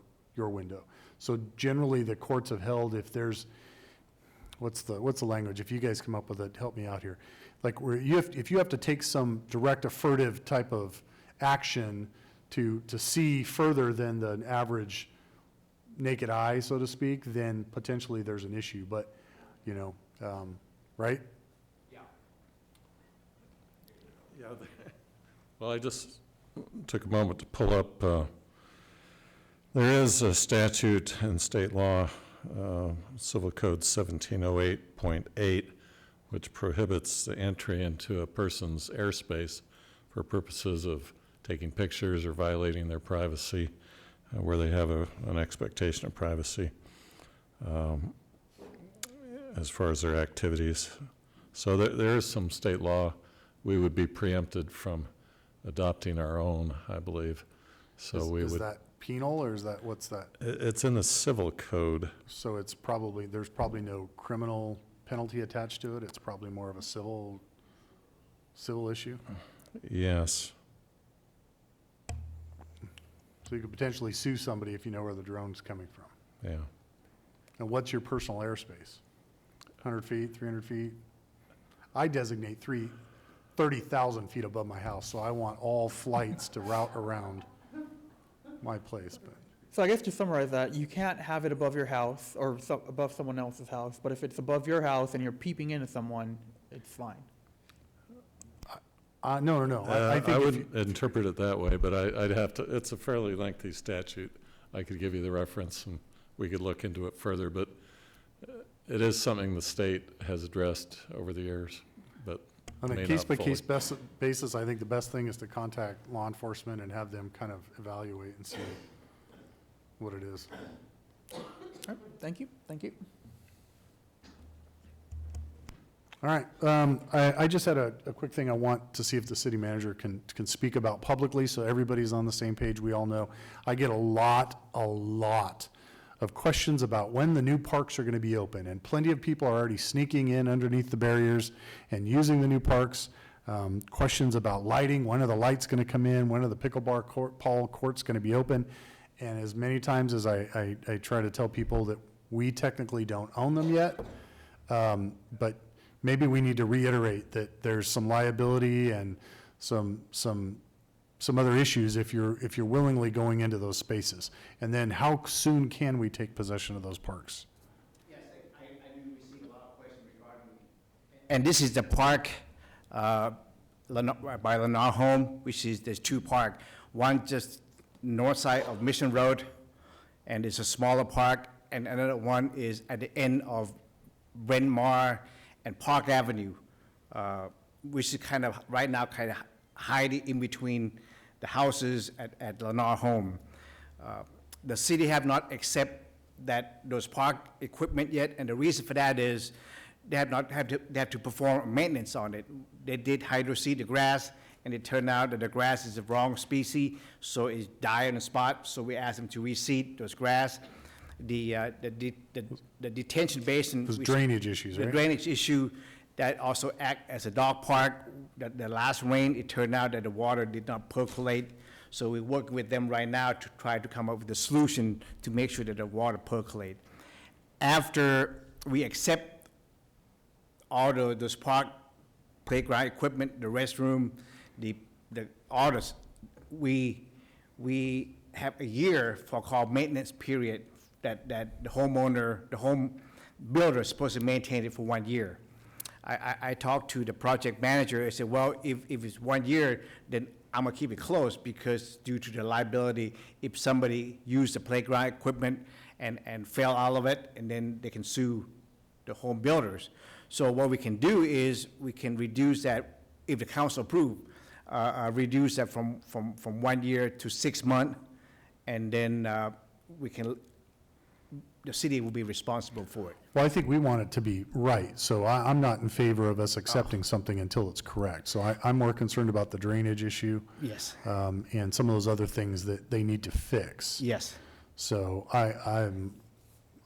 window. So generally, the courts have held, if there's, what's the language? If you guys come up with it, help me out here. Like if you have to take some direct affirmative type of action to see further than the average naked eye, so to speak, then potentially there's an issue. But, right? Yeah. Yeah. Well, I just took a moment to pull up, there is a statute in state law, Civil Code 1708.8, which prohibits the entry into a person's airspace for purposes of taking pictures or violating their privacy, where they have an expectation of privacy as far as their activities. So there is some state law. We would be preempted from adopting our own, I believe. So Is that penal, or what's that? It's in the civil code. So there's probably no criminal penalty attached to it. It's probably more of a civil issue. Yes. So you could potentially sue somebody if you know where the drone's coming from. Yeah. And what's your personal airspace? 100 feet, 300 feet? I designate 30,000 feet above my house, so I want all flights to route around my place. But So I guess to summarize that, you can't have it above your house or above someone else's house, but if it's above your house and you're peeping into someone, it's fine. no. I think I if wouldn't interpret it that way, but I'd have to, it's a fairly lengthy statute. I could give you the reference and we could look into it further, but it is something the state has addressed over the years, but On may a not case-by-case basis, I think the best thing is to contact law enforcement and have them kind of evaluate and see what it is. All right, thank you, thank you. All right, I just had a quick thing I want to see if the city manager can speak about publicly, so everybody's on the same page, we all know. I get a lot of questions about when the new parks are gonna be open, and plenty of people are already sneaking in underneath the barriers and using the new parks. Questions about lighting, when are the lights gonna come in, when are the pickleball courts gonna be open? And as many times as I try to tell people that we technically don't own them yet, but maybe we need to reiterate that there's some liability and some other issues if you're willingly going into those spaces. And then how soon can we take possession of those parks? Yes, I do receive a lot of questions regarding. And this is the park by Lennar Home, which is, there's two parks. One just north side of Mission Road, and it's a smaller park, and another one is at the end of Bryn Mawr and Park Avenue, which is kind of, right now, kind of hiding in between the houses at Lennar Home. The city have not accepted those park equipment yet, and the reason for that is they have to perform maintenance on it. They did hydroseed the grass, and it turned out that the grass is the wrong species, so it's die on the spot, so we asked them to reseed those grass. The detention basin. Those drainage issues, The right? drainage issue that also act as a dog park. The last rain, it turned out that the water did not percolate. So we're working with them right now to try to come up with a solution to make sure that the water percolate. After we accept all those park playground equipment, the restroom, all this, we have a year for called maintenance period that the homeowner, the home builder is supposed to maintain it for 1 year. I talked to the project manager. I said, well, if it's 1 year, then I'm gonna keep it closed because due to the liability, if somebody used the playground equipment and fell out of it, and then they can sue the home builders. So what we can do is we can reduce that, if the council approve, reduce that from 1 year to 6 months, and then the city will be responsible for it. Well, I think we want it to be right, so I'm not in favor of us accepting something until it's correct. So I'm more concerned about the drainage issue. Yes. And some of those other things that they need to fix. Yes. So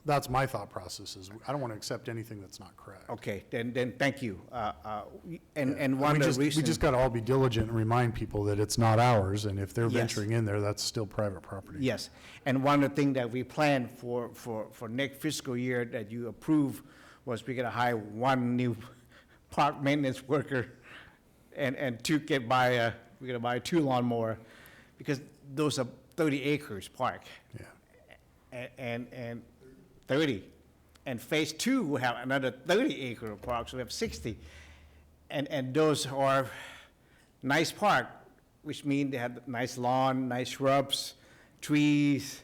that's my thought process, is I don't want to accept anything that's not correct. Okay, then thank you. And one of the We reasons. just got to all be diligent and remind people that it's not ours, and if they're Yes. venturing in there, that's still private property. Yes, and one of the things that we planned for next fiscal year that you approved was we're gonna hire one new park maintenance worker and we're gonna buy 2 lawnmower, because those are 30 acres park. Yeah. And 30. And phase 2 will have another 30 acre park, so we have 60. And those are nice park, which mean they have nice lawn, nice shrubs, trees.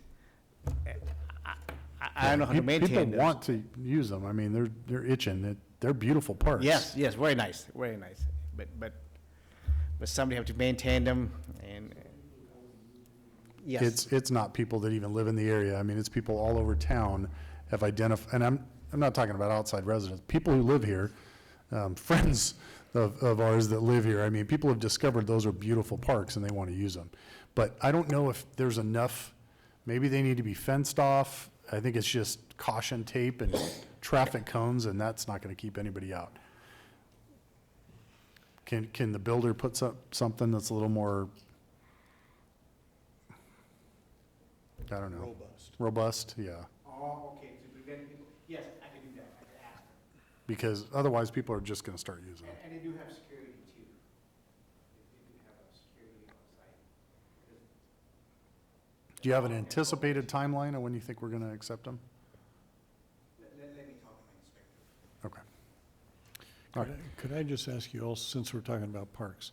I don't know how to maintain People those. want to use them. I mean, they're itching. They're beautiful parks. Yes, very nice, very nice. But somebody have to maintain them, and, yes. It's not people that even live in the area. I mean, it's people all over town have identified, and I'm not talking about outside residents, people who live here, friends of ours that live here. I mean, people have discovered those are beautiful parks and they want to use them. But I don't know if there's enough, maybe they need to be fenced off. I think it's just caution tape and traffic cones, and that's not going to keep anybody out. Can the builder put something that's a little more, I don't know. Robust, yeah. Oh, okay, to prevent people, yes, I can do that, I can ask them. Because otherwise, people are just going to start using them. And they do have security too. They do have a security on site. Do you have an anticipated timeline on when you think we're going to accept them? Let me talk to my inspector. Okay. All right. Could I just ask you also, since we're talking about parks,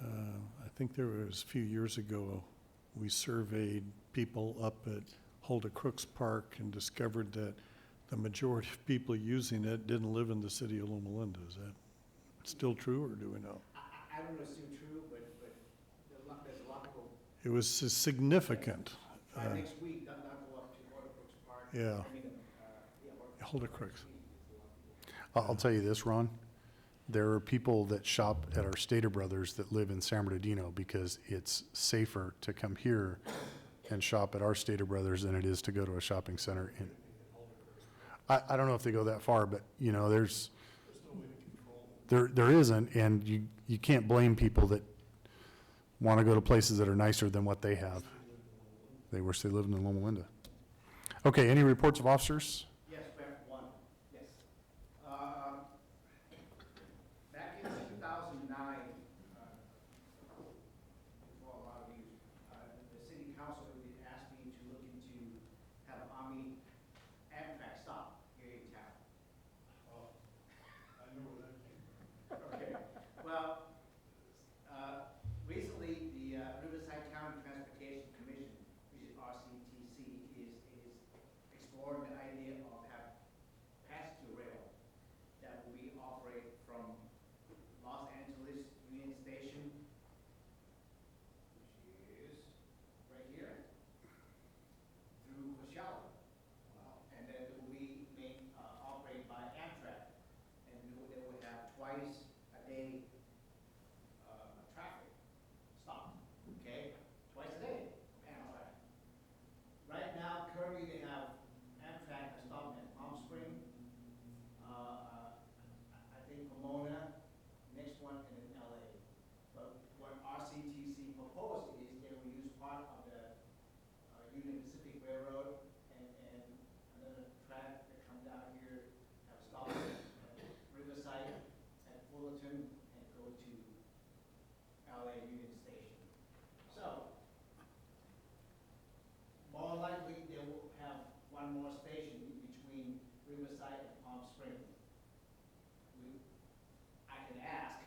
I think there was a few years ago, we surveyed people up at Hulda Crooks Park and discovered that the majority of people using it didn't live in the city of Loma Linda. Is that still true, or do we know? I don't know if it's still true, but there's a lot of people. It was significant. Try next week, not go up to Horton Brooks Park. Yeah. I mean, Hulda Crooks. I'll tell you this, Ron. There are people that shop at our Stater Brothers that live in San Bernardino because it's safer to come here and shop at our Stater Brothers than it is to go to a shopping center. I don't know if they go that far, but, you know, there isn't, and you can't blame people that want to go to places that are nicer than what they have. They wish they lived in Loma Linda. Okay, any reports of officers? yes, we have one, yes. Back in 2009, before a lot of you, the city council really asked me to look into have Army Amtrak stop here in town. I know where that came from. Okay, well, recently, the Riverside County Transportation Commission, which is RCTC, is exploring the idea of have passenger rail that will be operate from Los Angeles Union Station, which is right here, through Coachella. And then it will be operated by Amtrak, and they will have twice a day traffic stop, okay? Twice a day, Amtrak. Right now, currently they have Amtrak stopping at Palm Spring, I think Pomona, next one, and then LA. But what RCTC proposed is they will use part of the Union Pacific Railroad and another track that come down here, have a stop at Riverside, at Fullerton, and go to LA Union Station. So, more likely they will have one more station between Riverside and Palm Springs. I can ask,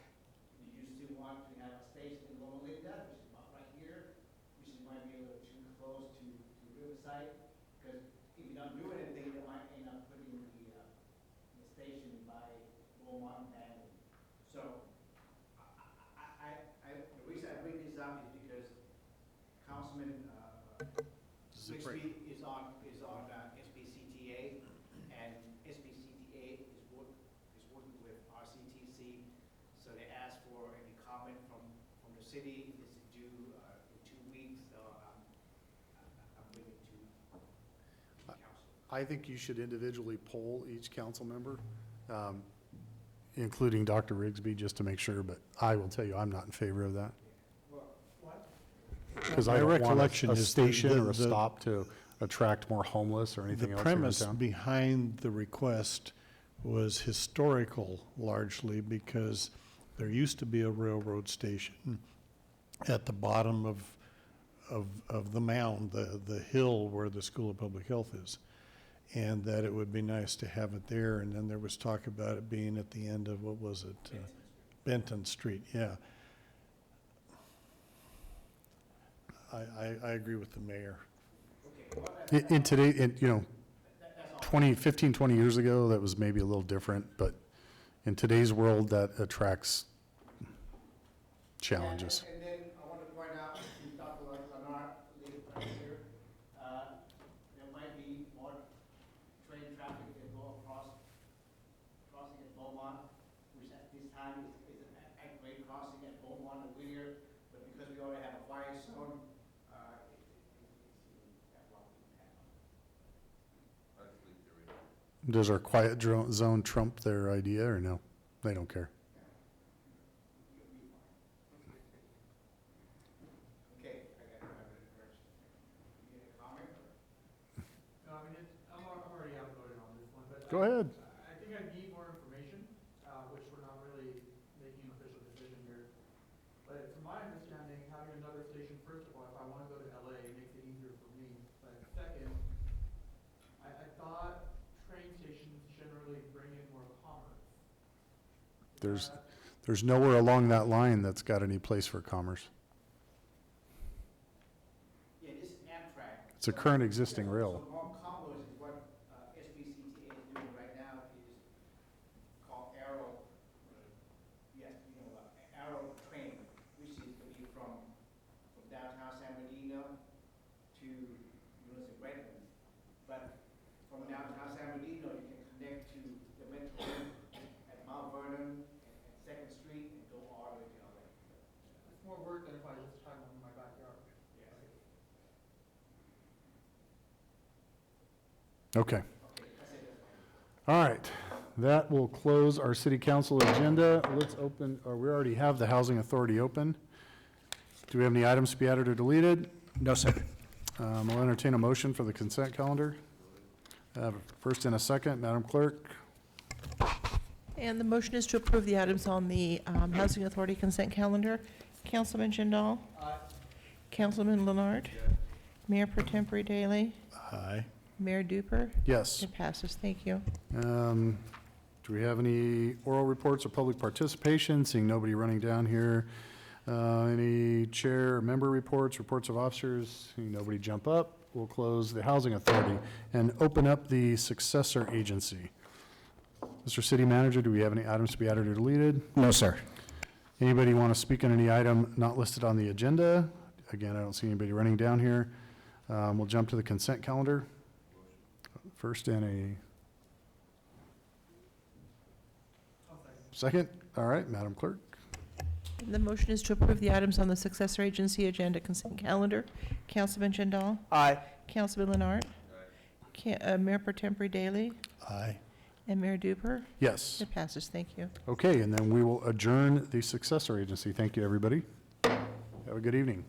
do you still want to have a station in Loma Linda, which is about right here, which might be a little too close to Riverside? Because if you don't do anything, they might end up putting the station by Loma and Bandon. So, the reason I bring this up is because Councilman Bixby is on SBCTA, and SBCTA is working with RCTC. So they asked for any comment from the city. This is due in 2 weeks, so I'm bringing it to council. I think you should individually poll each council member, including Dr. Rigsby, just to make sure, but I will tell you, I'm not in favor of that. Because I My don't want recollection a is station or a the stop to attract more homeless or The anything else here in premise town. behind the request was historical largely because there used to be a railroad station at the bottom of the mound, the hill where the School of Public Health is. And that it would be nice to have it there. And then there was talk about it being at the end of, what was it? Benton Street, yeah. I agree with the mayor. In today, you know, 20 years ago, that was maybe a little different, but in today's world, that attracts challenges. And then I want to point out, since Dr. Leonard lives right here, there might be more train traffic that go crossing at Beaumont, which at this time is a great crossing at Beaumont and Whittier, but because we already have a quiet zone, that one wouldn't happen. I just leave it right. Does our quiet zone trump their idea, or no? They don't care. Okay, I got it first. You get a comment or? No, I mean, I'm already outvoted on this one, but. Go ahead. I think I need more information, which we're not really making an official decision here. But from my understanding, having another station, first of all, if I want to go to LA, it makes it easier for me. But second, I thought train stations generally bring in more commerce. There's nowhere along that line that's got any place for commerce. It's a current existing rail. So more commerce is what SBCTA is doing right now is called Arrow. Yes, you know, Arrow train, which is to be from downtown San Bernardino to University of Redmond. But from downtown San Bernardino, you can connect to the metro at Mount Vernon and Second Street and go all the way to LA. It's more work than if I just had one in my backyard. Yes. Okay. Okay, that's it. All right. That will close our city council agenda. Let's open, or we already have the housing authority open. Do we have any items to be added or deleted? No, sir. I'll entertain a motion for the consent calendar. First and a second, Madam Clerk. And the motion is to approve the items on the Housing Authority consent calendar. Councilman Jindal? Councilman Leonard? Mayor Per Tempore Daley? Aye. Mayor Duper? Yes. It passes. Thank you. Do we have any oral reports or public participation? Seeing nobody running down here. Any chair or member reports, reports of officers? Seeing nobody jump up. We'll close the housing authority and open up the successor agency. Mr. City Manager, do we have any items to be added or deleted? No, sir. Anybody want to speak on any item not listed on the agenda? Again, I don't see anybody running down here. We'll jump to the consent calendar. First and a second. All right, Madam Clerk. The motion is to approve the items on the successor agency agenda consent calendar. Councilman Jindal? Aye. Councilman Leonard? Mayor Per Tempore Daley? Aye. And Mayor Duper? Yes. It passes. Thank you. Okay, and then we will adjourn the successor agency. Thank you, everybody. Have a good evening.